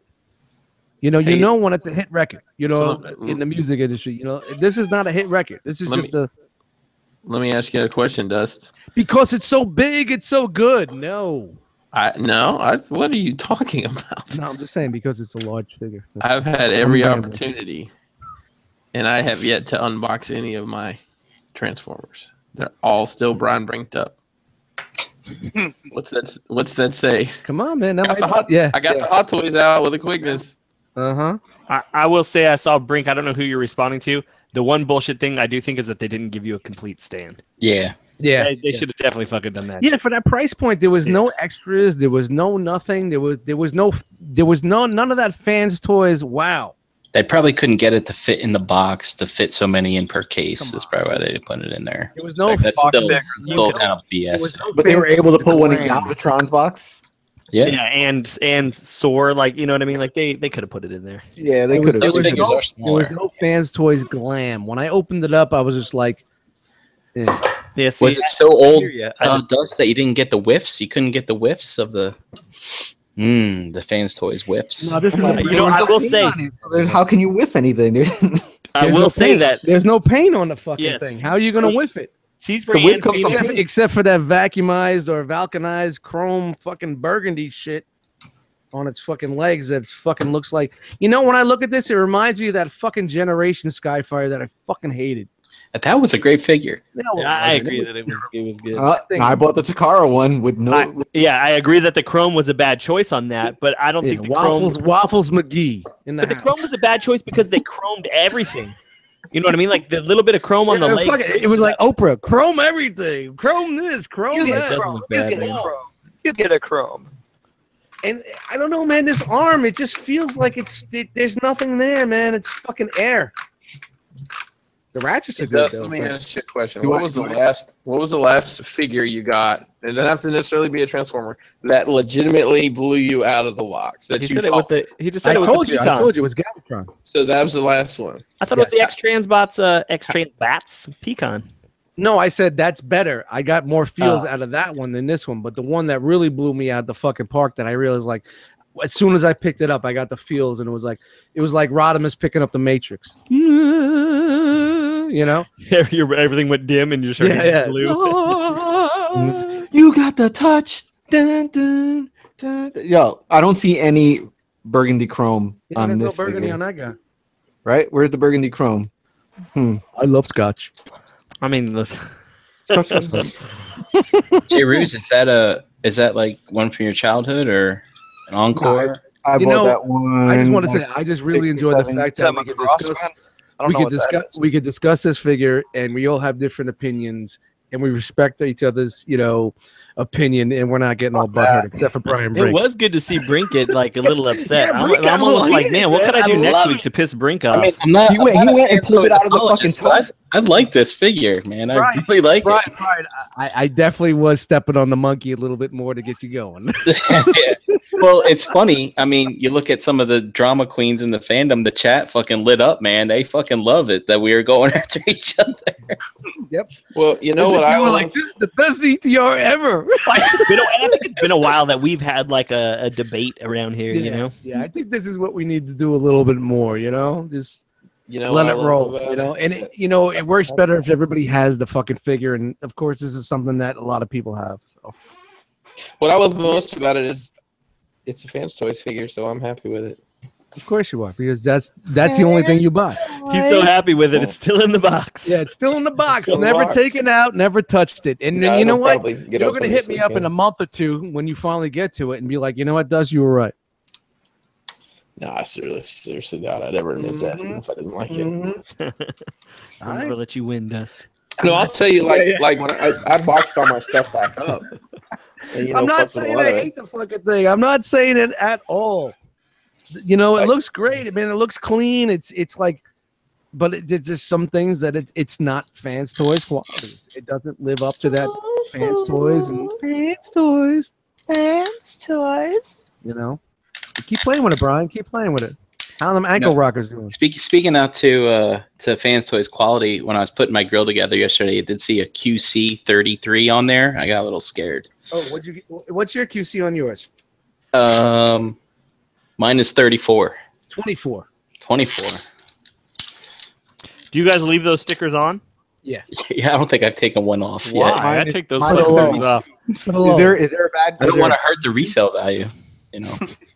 You know, Hey, when it's a hit record. You know, in the music industry, you know, this is not a hit record. This is Let me ask you a question, Dust. because it's so big, it's so good. No, What are you talking about? I'm just saying because it's a large figure. I've had every I'm rambling. opportunity, and I have yet to unbox any of my Transformers. They're all still Brian Brinked up. What's that say? Come on, man. I got the Hot Toys out with a quickness. I will say I saw Brink. I don't know who you're responding to. The one bullshit thing I do think is that they didn't give you a complete stand. Yeah. They should have definitely fucking done that. Yeah, for that price point, there was no extras. There was no nothing. There was none of that fans toys. Wow. They probably couldn't get it to fit in the box to fit so many in per case. That's probably why they didn't put it in there. There was no Like, that's box still kind of BS. But they were able to put one in Galvatron's box. Yeah. and Soar, like, you know what I mean? Like they could have put it in there. Yeah, they There was- could there have. Those was figures no- are smaller. There was no fans toys glam. When I opened it up, I was just like, yeah. Yeah, see, Was it so old, hear ya. Dust, that you didn't get the whiffs? You couldn't get the whiffs of the fans toys whiffs. No, this is You know, I will say, How can you whiff anything? I will say that there's no paint on the fucking Yes. thing. How are you gonna whiff it? Seasbury whip and comes from- Phoenix, Except for that vacuumized or vulcanized chrome fucking burgundy shit on its fucking legs that fucking looks like. You know, when I look at this, it reminds me of that fucking Generation Skyfire that I fucking hated. That was a great figure. No, it I wasn't. agree that it was good. I bought the Takara one with no. I agree that the Chrome was a bad choice on that, but I don't think the Waffles McGee in the But the house. Chrome was a bad choice because they chromed everything. You know what I mean? Like the little bit of chrome on the leg. It was like Oprah, chrome everything, chrome this, chrome It that. doesn't look bad, man. You get a chrome. And I don't know, man. This arm, it just feels like there's nothing there, man. It's fucking air. The ratchets are good. Dust, Though, let me but- ask you a question. Do What I- was the do I- last? What was the last figure you got? It doesn't have to necessarily be a Transformer that legitimately blew you out of the box. That He you said it saw. with the. He just I said it with told the you. I Pecan. told you it was Galvatron. So that was the last one. I thought it was the X-Transbats Pecan. No, I said that's better. I got more feels out of that one than this one. But the one that really blew me out the fucking park that I realized, like, as soon as I picked it up, I got the feels, and it was like Rodimus picking up the Matrix. You know? Everything went dim and you just heard blue. You got the touch. Dun, dun, dun, dun. Yo, I don't see any burgundy chrome Yeah, on there's no this burgundy figure. on that guy. Right? Where's the burgundy chrome? I love Scotch. I mean, listen. Jay Ruse, is that like one from your childhood or an encore? I You bought know, that one. I just want to say, I just really enjoy the 67. fact Is that that we could Macross, discuss. man? I don't know what that is. We could discuss this figure, and we all have different opinions, and we respect each other's, opinion, and we're not getting all butthurt, except for Brian It Brink. was good to see Brink get like a little upset. Yeah, Brink got I'm a little almost like, heated, man, what man. could I do I next love week it. to piss Brink off? I mean, I'm not. He went a and pulled it out of the fucking apologist, but tub. I like this figure, man. I Right, really like Brian, I definitely was stepping on the monkey a little bit more to get you going. it. Yeah. Well, it's funny. I mean, you look at some of the drama queens in the fandom. The chat fucking lit up, man. They fucking love it that we are going after each other. Well, you know what I were love? like, this is the best ETR ever. And I think it's been a while that we've had like a debate around here, you know? Yeah, I think this is what we need to do a little bit more, just You know let what I it love roll, about and it works better if everybody has the fucking figure, and of course this is something that a lot of people have. So What I love most about it is it's a Fans Toys figure, so I'm happy with it. of course you are, because that's the only thing you buy. He's so happy with it. It's still in the box. Yeah, it's still in the box, Still in the never box. taken out, never touched it. And Yeah, then you know it'll what? probably get You're open gonna this hit me up in a weekend. month or two when you finally get to it and be like, you know what, Dust, you were right. No, I seriously doubt I'd ever admit that if I didn't like it. I'll never let you win, Dust. No, I'll tell you, like when I boxed all my stuff back up. And, I'm not fucked with a saying lot I of it. hate the fucking thing. I'm not saying it at all. It looks great. I mean, it looks clean. It's like, but it's just some things that it's not Fans Toys quality. It doesn't live up to that Fans Toys and Fans Toys. Fans toys. Keep playing with it, Brian. Keep playing with it. How are them ankle rockers doing? Speaking out to Fans Toys quality, when I was putting my grill together yesterday, I did see a QC 33 on there. I got a little scared. Oh, what's your QC on yours? Mine is 34. 24. 24. Do you guys leave those stickers on? Yeah. Yeah, I don't think I've taken one off Why? yet. I take those mine fucking are things low. off. Is there a bad? I don't want to hurt the resale value.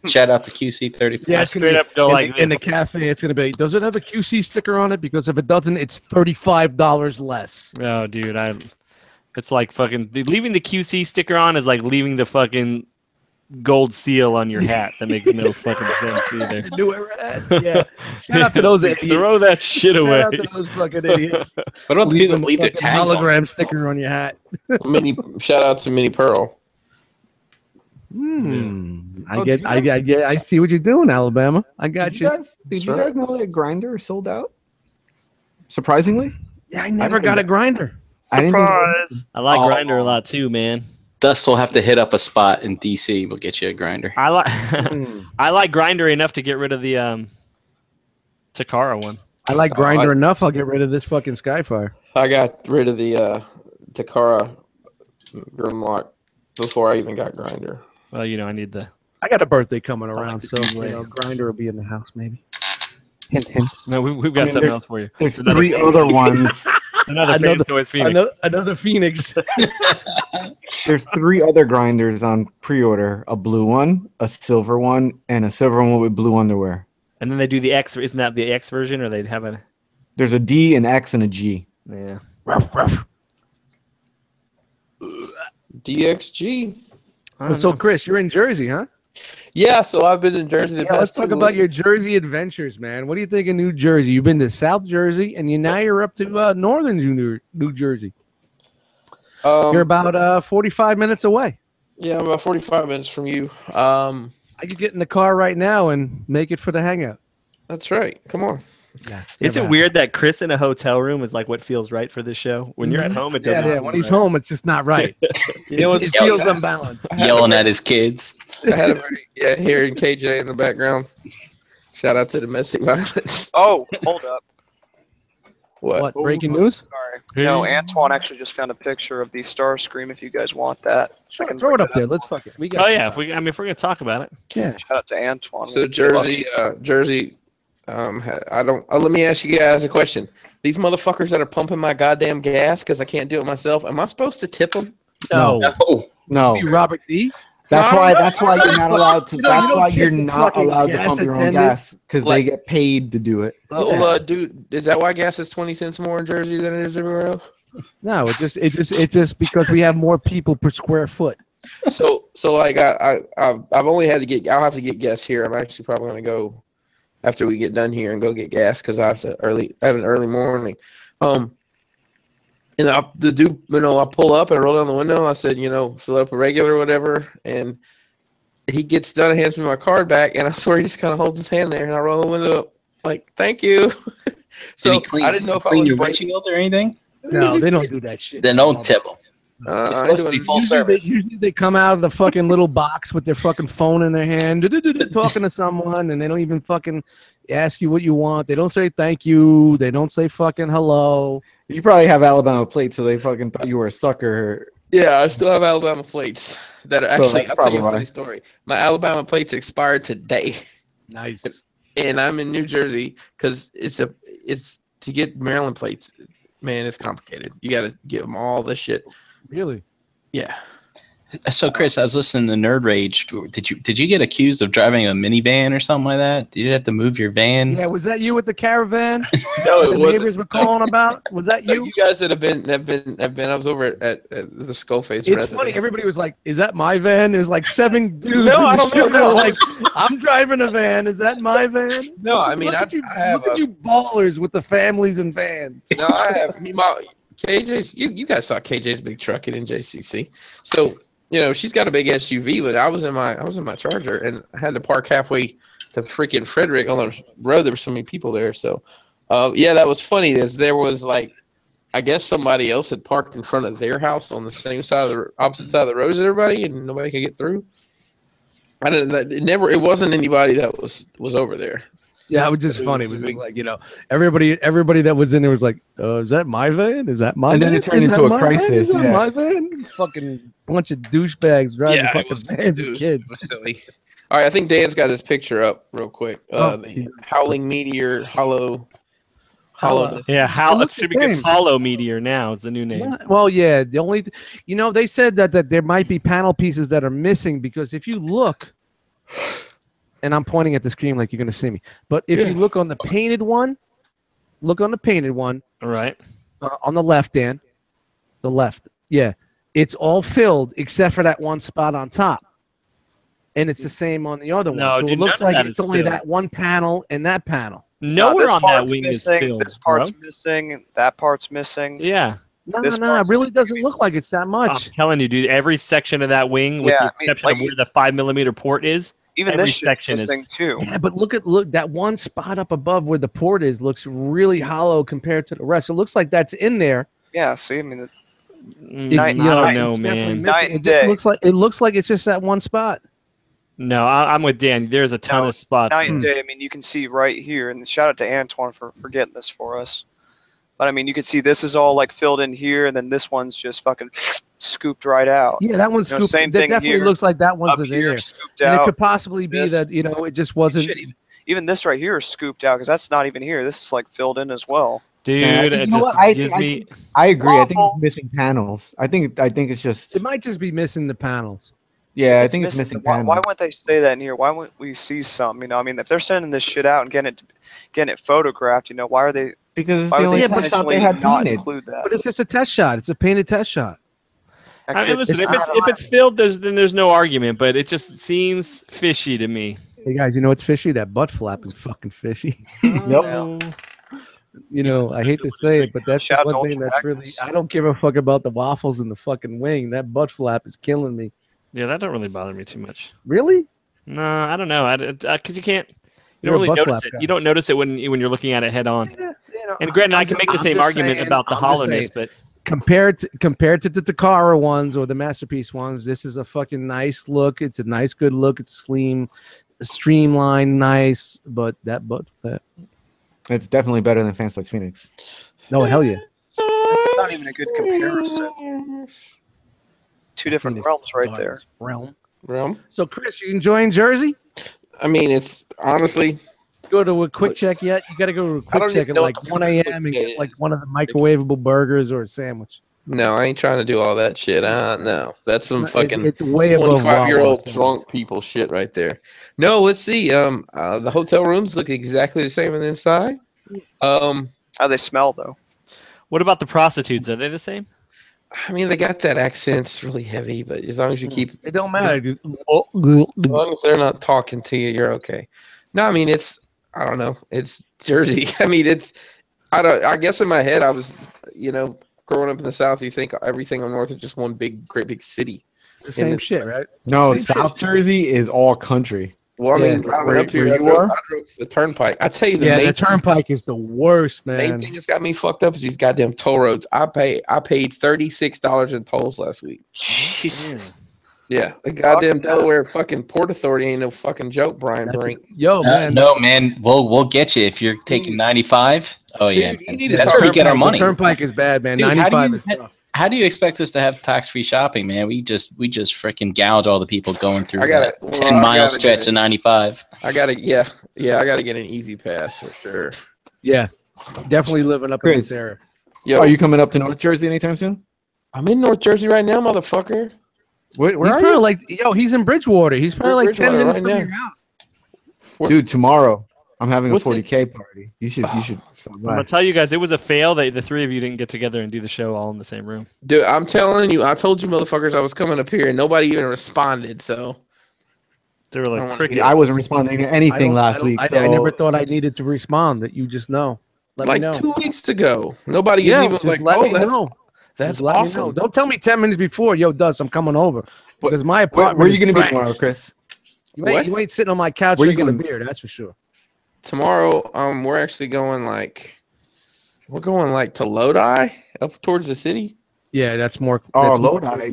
Shout out to QC 34. Yeah, I it's gonna straight be, up go in, like the, in the this. cafe. It's gonna be. Does it have a QC sticker on it? Because if it doesn't, it's $35 less. Oh, dude, it's like fucking leaving the QC sticker on is like leaving the fucking gold seal on your hat. That makes no fucking sense either. New era ads, yeah. Shout out to those idiots. Throw that shit away. Shout out to those fucking idiots. What about the people Leaving that leave their fucking tags on? hologram sticker on your hat. Shout out to Mini Pearl. I see what you're doing, Alabama. I got Did you. you guys know that Grinder is sold out? Surprisingly, Yeah, I never got a grinder. I didn't think. I like Grinder a lot too, man. Dust will have to hit up a spot in DC. We'll get you a grinder. I like I like Grinder enough to get rid of the Takara one. I like grinder enough. I'll get rid of this fucking Skyfire. I got rid of the Takara Grimlock before I even got Grinder. Well, I need the. I got a birthday coming around, like the so Doomlay. grinder will be in the house maybe. Hint, hint. No, we've got something else for you. There's three other ones. Another Fans Toys Phoenix. Another Phoenix. There's three other grinders on pre-order: a blue one, a silver one, and a silver one with blue underwear. And then they do the X. Isn't that the X version, or they'd have a? There's a D, an X, and a G. Yeah. Ruff, ruff. DXG. So, Chris, you're in Jersey, huh? Yeah, so I've been in Jersey the Yeah, past let's talk 2 about your weeks. Jersey adventures, man. What do you think of New Jersey? You've been to South Jersey, and now you're up to northern New Jersey. You're about 45 minutes away. Yeah, I'm about 45 minutes from you. I could get in the car right now and make it for the hangout. That's right. Come on. Yeah, Is it weird that Chris in a hotel room is like what feels right for this show? When you're at home, it doesn't. Yeah, when he's home, it's just not right. It feels unbalanced. Yelling at his kids. I had hearing KJ in the background. Shout out to domestic violence. Oh, hold up. What, breaking news? Sorry. No, Antoine actually just found a picture of the Starscream if you guys want that. I can Throw it bring up there. Let's fuck it. We got Oh yeah, if we're gonna talk about it. Yeah. Shout out to Antoine. So Jersey. Let me ask you guys a question. These motherfuckers that are pumping my goddamn gas because I can't do it myself, am I supposed to tip them? No. No. Be Robert D. That's why you're not allowed to. You That's why don't you're tip the not fucking allowed to gas pump your own attendant. gas because they get paid to do it. Well, dude, is that why gas is 20 cents more in Jersey than it is everywhere else? No, it's just because we have more people per square foot. So like I've only had to get. I'll have to get gas here. I'm actually probably gonna go after we get done here and go get gas because I have an early morning. And the dude, I pull up and I roll down the window. I said, fill it up a regular or whatever. And he gets done and hands me my card back. And I swear he just kind of holds his hand there. And I roll the window up like, thank you. So Did he clean, I didn't know if I clean was your breaking. windshield or anything? No, they don't do that shit. Then don't tip him. It's I supposed to be don't- full service. Usually they come out of the fucking little box with their fucking phone in their hand, talking to someone, and they don't even fucking ask you what you want. They don't say thank you. They don't say fucking hello. You probably have Alabama plates, so they fucking thought you were a sucker. Yeah, I still have Alabama plates. That are actually, that's I'll tell you a probably funny story. My Alabama plates expired today. Nice. And I'm in New Jersey because it's to get Maryland plates. Man, it's complicated. You got to give them all this shit. Really? Yeah. So, Chris, I was listening to Nerd Rage. Did you get accused of driving a minivan or something like that? Did you have to move your van? Yeah, was that you with the caravan? No, the it wasn't. neighbors were calling about? Was that you? You guys that have been. I was over at the Skullface. It's funny. Everybody was like, "Is that my van?" There's like 7 dudes. No, in I the don't know. street that are like, "I'm driving a van. Is that my van?" No, I mean, look at you have ballers with the families and vans. No, I have. KJ's. You guys saw KJ's big truck at NJCC. So she's got a big SUV, but I was in my Charger and I had to park halfway to freaking Frederick on the road. There were so many people there. So, yeah, that was funny. There was like, I guess somebody else had parked in front of their house on the same side of the opposite side of the road as everybody, and nobody could get through. It wasn't anybody that was over there. Yeah, it was just funny. It was just like, everybody that was in there was like, is that my van? Is that my And van? then it turned Is into that a my crisis, Van? Is that yeah. my van? Fucking bunch of douchebags driving Yeah, fucking vans and kids. It was silly. All right, I think Dan's got this picture up real quick. The Howling Meteor Hollow. Yeah, It looks the it's same. Hollow Meteor now is the new name. Well, yeah. The only, they said that there might be panel pieces that are missing because if you look, and I'm pointing at the screen like you're going to see me, but if you look on the painted one, All right. On the left, Dan, the left, yeah, it's all filled except for that one spot on top, and it's the same on the other one. No, So dude, it looks none of like that it's is only filled. that one panel and that panel. Nowhere this on that part's wing is missing, filled. This part's bro. missing. That part's missing. Yeah. No, This it part's really doesn't look like it's that I'm much. telling you, dude, every section of that wing, with Yeah, the I mean, exception like of where the 5mm port is, Even every this shit's section missing is. too. Yeah, but look that one spot up above where the port is looks really hollow compared to the rest. It looks like that's in there. Yeah, see, I mean, I don't know, it's definitely man. missing. Night It and just day. looks like it's just that one spot. No, I'm with Dan. There's a ton of spots. night and day. I mean, you can see right here, and shout out to Antoine for getting this for us. But I mean, you can see this is all like filled in here, and then this one's just fucking scooped right out. Yeah, that one's scooped. same That thing definitely here. looks like that one's Up in here, there. scooped And out. it could possibly be This- that it just wasn't. Shit, even this right here is scooped out because that's not even here. This is like filled in as well. Dude, Yeah, it you know just what? I gives me. I agree. I think Waffles. it's missing panels. I think it's just It might just be missing the panels. yeah. I If think it's missing why panels. wouldn't they say that in here? Why wouldn't we see some? I mean, if they're sending this shit out and getting it photographed, why are they? Because it's Why the would only they test shot they intentionally had not painted. include that? But it's just a test shot. It's a painted test shot. I mean, listen, it's if it's filled, then there's no argument. But it just seems fishy to me. Hey guys, you know what's fishy? That butt flap is fucking fishy. Yep. I hate to say it, but that's the Shout out one to thing Ultra that's really. Magnus. I don't give a fuck about the waffles in the fucking wing. That butt flap is killing me. Yeah, that don't really bother me too much. Really? No, I don't know. Because you can't. You You're don't a really butt notice flap it. guy. You don't notice it when you're looking at it head on. Yeah, And granted, I can make the I'm same just argument saying- about the I'm just hollowness, saying, but compared to the Takara ones or the Masterpiece ones, this is a fucking nice look. It's a nice, good look. It's streamlined, nice. But that butt flap. It's definitely better than Fan Slice Phoenix. No, hell yeah. That's not even a good comparison. Two different Phoenix realms right Dark there. Realm. So, Chris, you enjoying Jersey? I mean, it's honestly. Go to a quick check yet? You got to go to a I don't quick check even at know like what the 1 quick a.m. and check get like is. one of the microwavable burgers or a sandwich. No, I ain't trying to do all that shit. No, that's some fucking It's way above 25-year-old Wawa drunk people shit right there. No, let's see. The hotel rooms look exactly the same on the inside. How they smell though? what about the prostitutes? Are they the same? I mean, they got that accent. It's really heavy, but as long as you keep, It don't matter. dude. as long as they're not talking to you, you're okay. No, I mean I don't know. It's Jersey. I mean I guess in my head I was, growing up in the South, you think everything up north is just one great big city. The same shit, right? No, Same South shit. Jersey is all country. Well, I Yeah. mean, driving Where- up here, where I you drove, are? I drove the turnpike. I tell you, the Yeah, main the turnpike is the worst, main man. thing that's got me fucked up is these goddamn toll roads. I paid $36 in tolls last week. Jesus. Yeah, the goddamn Delaware fucking Port Authority ain't no fucking joke, Brian That's Brink. Yo, man. No, man, we'll get you if you're taking 95. Oh yeah, Dude, you man. need to That's talk- where we get our The money. turnpike is bad, man. Dude, 95 is tough. How do you expect us to have tax-free shopping, man? We just freaking gouge all the people going through I gotta- that well, 10-mile I gotta stretch get of 95. I gotta get an easy pass for sure. Yeah, definitely living up in Chris. this area. Yo, Are you coming up to North Jersey anytime soon? I'm in North Jersey right now, motherfucker. Where He's are probably you? like, he's in Bridgewater. He's probably like 10 Bridgewater minutes right from now. your house. Dude, tomorrow I'm having What's a 40K party. You should stop I'm by. gonna tell you guys, it was a fail that the three of you didn't get together and do the show all in the same room. Dude, I'm telling you, I told you motherfuckers I was coming up here and nobody even responded, so They were I don't like wanna crickets. hear I wasn't responding to anything last week. I So never thought I needed to respond. That you just know. Let me like know. 2 weeks ago. Nobody Yeah, even just like, let oh, me that's know. that's Just let me know. awesome. Don't tell me 10 minutes before. Yo, Dust, I'm coming over. Because my apartment where are you is going to be trash. tomorrow, Chris? You ain't, What? you ain't sitting on my couch Where you drinking a going? beer, that's for sure. Tomorrow, we're actually going to Lodi, up towards the city. Yeah, that's more. Oh, that's more- Lodi.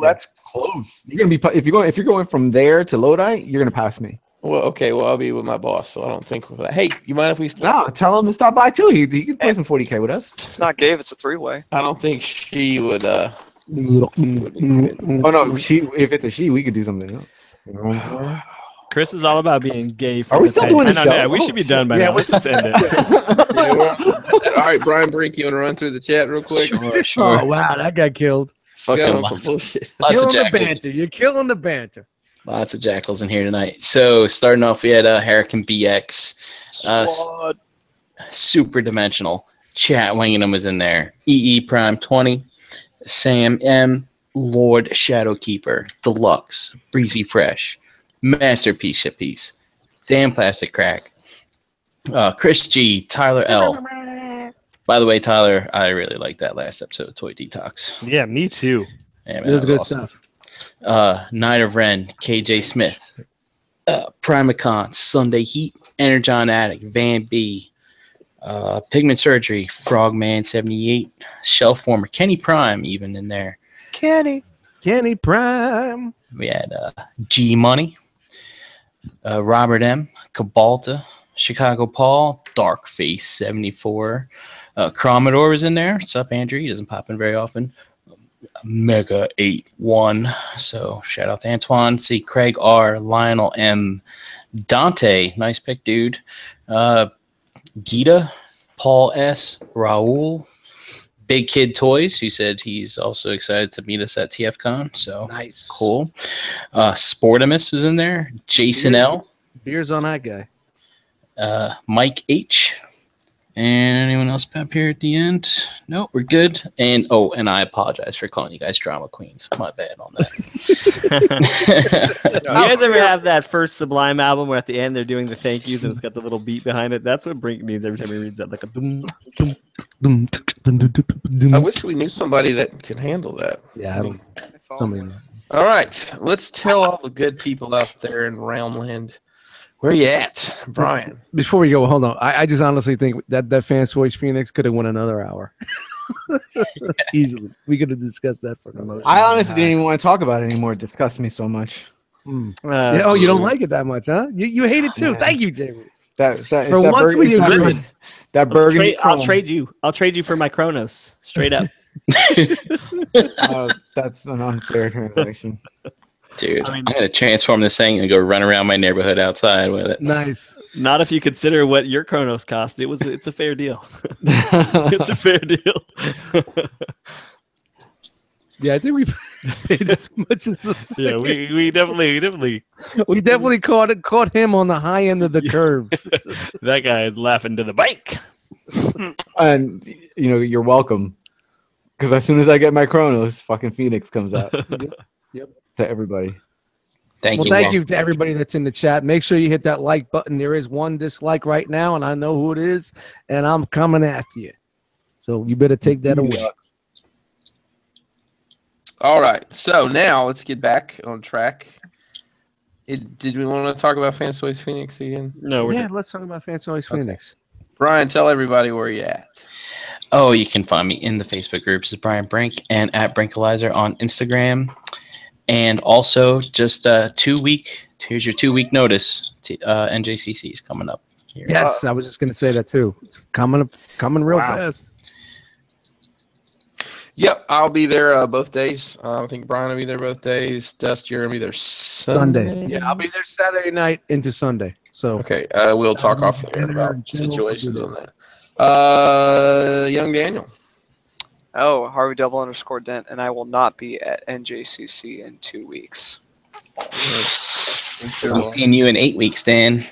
That's close. You're gonna be if you're going from there to Lodi, you're gonna pass me. Well, okay, well I'll be with my boss, so I don't think we're like, hey, you mind if we No, tell him to stop by too. He can play some 40K with us. It's not Gabe, it's a three-way. I don't think she would Oh no, if it's a she, we could do something else. You know what I'm saying? Chris is all about being gay. Are we still doing the I know, show? yeah, we should be done by Yeah, now. Let's just end it. All right, Brian Brink, you want to run through the chat real quick? Sure. Oh, wow, that got killed. Got Fucking on some lots, bullshit. lots of Killing the jackals. banter. You're killing the banter. Lots of jackals in here tonight. So starting off, we had Hurricane BX, Squad. Super Dimensional, Chat Wingingham was in there, EE Prime 20, Sam M, Lord Shadowkeeper, Deluxe, Breezy Fresh, Masterpiece Piece, Dan Plastic Crack, Chris G, Tyler L. By the way, Tyler, I really liked that last episode of Toy Detox. Yeah, me too. Yeah, man, It was that good awesome. stuff. Night of Ren, KJ Smith, Primacon, Sunday Heat, Energon Addict, Van B, Pigment Surgery, Frogman 78, Shelf Warmer, Kenny Prime even in there. Kenny Prime. We had G Money, Robert M, Cabalta, Chicago Paul, Darkface 74, Chromador was in there. What's up, Andrew? He doesn't pop in very often. Mega 81. So shout out to Antoine. See Craig R, Lionel M, Dante, nice pick, dude. Gita, Paul S, Raul, Big Kid Toys, who said he's also excited to meet us at TFCon. So Nice. cool. Sportimus was in there. Jason L, Beers on that guy. Mike H. And anyone else up here at the end? No, we're good. And I apologize for calling you guys drama queens. My bad on that. You guys ever have that first Sublime album where at the end they're doing the thank yous and it's got the little beat behind it? That's what Brink needs every time he reads that, like a dum, dum. I wish we knew somebody that could handle that. Yeah, I don't. Somebody. All right, let's tell all the good people out there in Realmland. Where you at, Brian? Before we go, hold on. I just honestly think that Fan Voice Phoenix could have won another hour. Easily. We could have discussed that for the most. I honestly didn't even want to talk about it anymore. It disgusts me so much. Yeah, oh, you don't like it that much, huh? You hate it too. Yeah. Thank you, Jamie. For once we agree. Listen, that burgundy. I'll trade you. I'll trade you for my Kronos. Straight up. That's an unfair transaction. Dude, I'm going to transform this thing and go run around my neighborhood outside with it. Nice. Not if you consider what your Kronos cost. It's a fair deal. It's a fair deal. Yeah, I think we paid as much as. Yeah, we definitely We definitely caught him on the high end of the curve. that guy is laughing to the bank. And you're welcome. Because as soon as I get my Kronos, fucking Phoenix comes out. Yep. To everybody. Thank you. Thank you to everybody that's in the chat. Make sure you hit that like button. There is one dislike right now, and I know who it is, and I'm coming after you. So you better take that away. All right. So now let's get back on track. Did we want to talk about Fantasy Toys Phoenix again? No, we're Yeah, let's talk about Fantasy Toys Phoenix. Brian, tell everybody where you're at. Oh, you can find me in the Facebook groups as Brian Brink and at Brinkalizer on Instagram. And also just here's your 2 week notice. NJCC is coming up here. Yes, I was just gonna say that too. It's coming real fast. Yep, I'll be there both days. I think Brian will be there both days. Dust, you're gonna be there Sunday. Yeah, I'll be there Saturday night into Sunday. So okay, we'll talk off the air about situations on that. Young Daniel. Oh, Harvey _Dent, and I will not be at NJCC in 2 weeks. I'm seeing you in 8 weeks, Dan.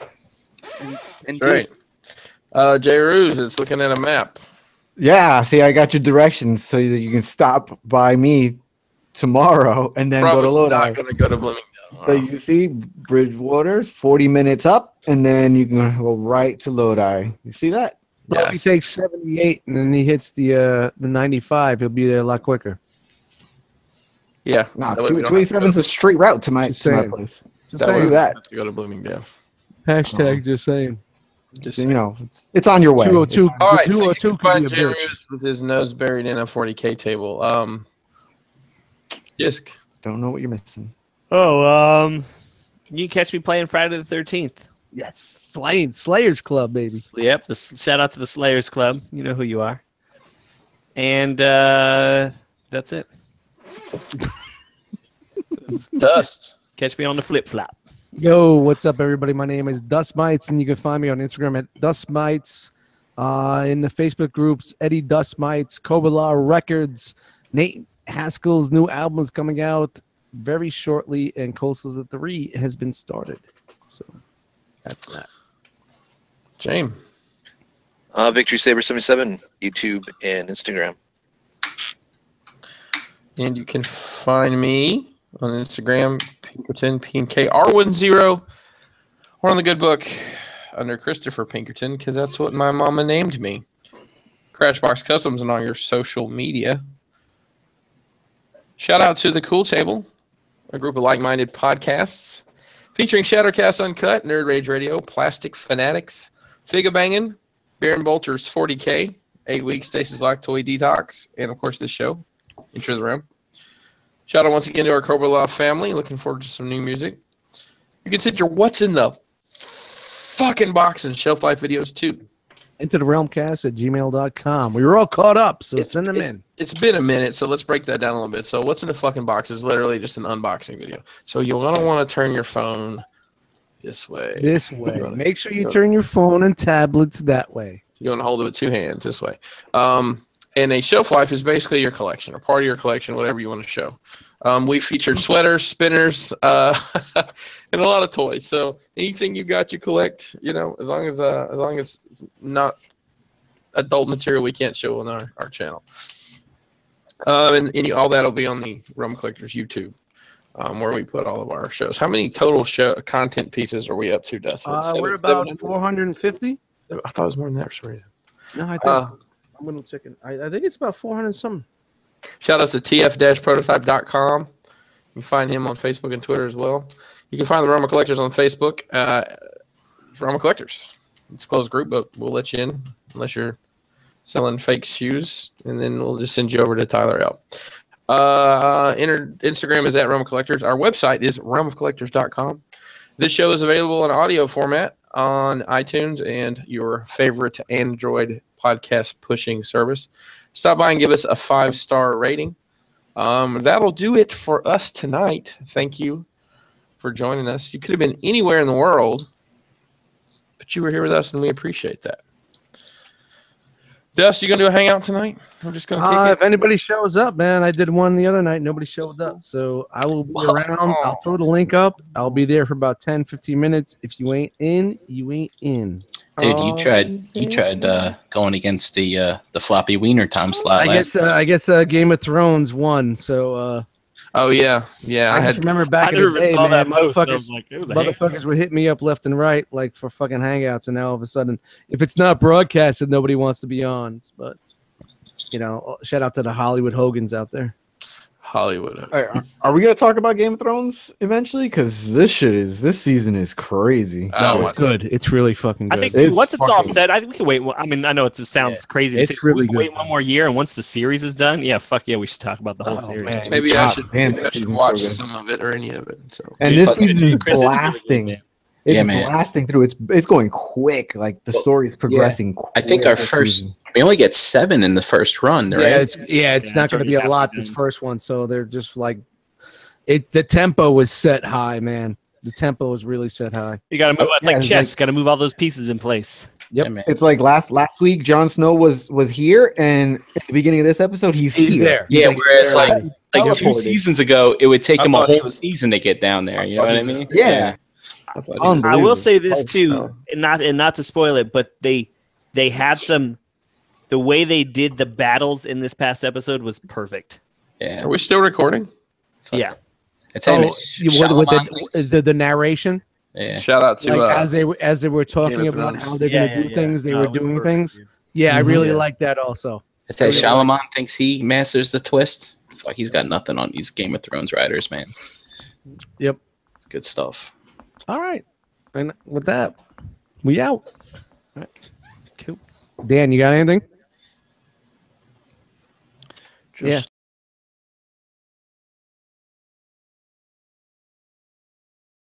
Great. Jay Ruse, it's looking at a map. Yeah, see, I got your directions so that you can stop by me tomorrow and then Probably go to Lodi. not going to go to Bloomingdale. So you see Bridgewater, 40 minutes up, and then you can go right to Lodi. You see that? Well, if he takes 78 and then he hits the 95, he'll be there a lot quicker. Yeah. No, 287 is a straight route to my place. That way we have to go to Bloomingdale. Hashtag just saying. Just you know, it's on your way. 202. All right, 202 could be a bitch. With his nose buried in a 40K table. Jisk. Don't know what you're missing. Oh, you can catch me playing Friday the 13th. Yes, Slayers Club, baby. Yep, shout out to the Slayers Club. You know who you are. And that's it. Dust. Catch me on the flip flop. Yo, what's up, everybody? My name is Dust Mites, and you can find me on Instagram at Dust Mites. In the Facebook groups, Eddie Dust Mites, Kobala Records, Nate Haskell's new album is coming out very shortly, and Coastals of 3 has been started. So that's that. James. Victory Saber 77, YouTube and Instagram. And you can find me on Instagram, Pinkerton, PNKR10, or on the good book under Christopher Pinkerton, because that's what my mama named me. Crashbox Customs and all your social media. Shout out to The Cool Table, a group of like-minded podcasts featuring Shattercast Uncut, Nerd Rage Radio, Plastic Fanatics, Figa Bangin', Baron Bolter's 40K, 8 Weeks Stasis Lock Toy Detox, and of course this show, Enter the Realm. Shout out once again to our Cobra Law family. Looking forward to some new music. You can send your what's in the fucking box and shelf life videos too. Into the realmcast at gmail.com. We were all caught up, so send them in. It's been a minute, so let's break that down a little bit. So what's in the fucking box is literally just an unboxing video. So you're going to want to turn your phone this way. This way. Make sure you turn your phone and tablets that way. You want to hold it with 2 hands this way. And a shelf life is basically your collection, or part of your collection, whatever you want to show. We featured sweaters, spinners, and a lot of toys. So anything you got, you collect. You know, as long as it's not adult material, we can't show on our channel. And all that'll be on the Realm Collectors YouTube, where we put all of our shows. How many total content pieces are we up to, Dustin? We're about 450. I thought it was more than that for some reason. No, I think I'm gonna check it. I think it's about 400 something. Shout out to tf-prototype.com. You can find him on Facebook and Twitter as well. You can find the Roma Collectors on Facebook. Roma Collectors. It's a closed group, but we'll let you in unless you're selling fake shoes, and then we'll just send you over to Tyler L. Instagram is at Roma Collectors. Our website is realmofcollectors.com. This show is available in audio format on iTunes and your favorite Android podcast pushing service. Stop by and give us a 5-star rating. That'll do it for us tonight. Thank you for joining us. You could have been anywhere in the world, but you were here with us, and we appreciate that. Dust, you gonna do a hangout tonight? I'm just gonna kick it. If anybody shows up, man, I did one the other night. Nobody showed up, so I will be around. I'll throw the link up. I'll be there for about 10-15 minutes. If you ain't in, you ain't in. Dude, you tried going against the floppy wiener time slot. I guess Game of Thrones won. So. Oh yeah. I just remember back in the day, man, motherfuckers would hit me up left and right, like for fucking hangouts, and now all of a sudden, if it's not broadcasted, nobody wants to be on. But you know, shout out to the Hollywood Hogans out there. Hollywood. Are we gonna talk about Game of Thrones eventually? Because this season is crazy. No, it's good. It's really fucking good. I think It's once it's all fucking- said, I think we can wait. I mean, I know it sounds crazy to it's say, but really we can good, wait one more year, and once the series is done, yeah, fuck yeah, we should talk about the whole Oh, series. man. Maybe God I should, damn, maybe I this should season's watch so good. some of it or any of it. So And Dude, this fucking- season is Chris, it's really good, blasting. man. It's Yeah, man. blasting through. It's going quick. Like the story's progressing. I think quick our this first season. we only get 7 in the first run, right? It's Yeah, not it's going to already be a halfway lot this done. first one, so they're just like it. The tempo was set high, man. The tempo was really set high. You got to move. It's Yeah, like it's chess. Got to move all those pieces in place. Yep. Yeah, man. It's like last week, Jon Snow was here, and at the beginning of this episode, he's He's here. there. He's Yeah, whereas like he 2 teleported. seasons ago, it would take I him a thought he whole was- season to get down there. You know what I mean? Yeah. I thought he was- I will say this Unbelievable. too, and not to spoil it, but they had some. The way they did the battles in this past episode was perfect. Yeah. Are we still recording? Yeah. I tell you, Oh, with Shalaman thinks- the narration, yeah. Shout out to like as they were Game talking of about Thrones. how they're Yeah, going to do yeah, things, they no, were it was doing perfect, things. dude. Yeah, I Mhm. really Yeah. like that also. I tell you, Really Shalaman thinks he masters the twist. Fuck, he's got nothing on these Game of Thrones writers, man. Yep. Good stuff. All right, and with that, we out. Cool. Dan, you got anything? Just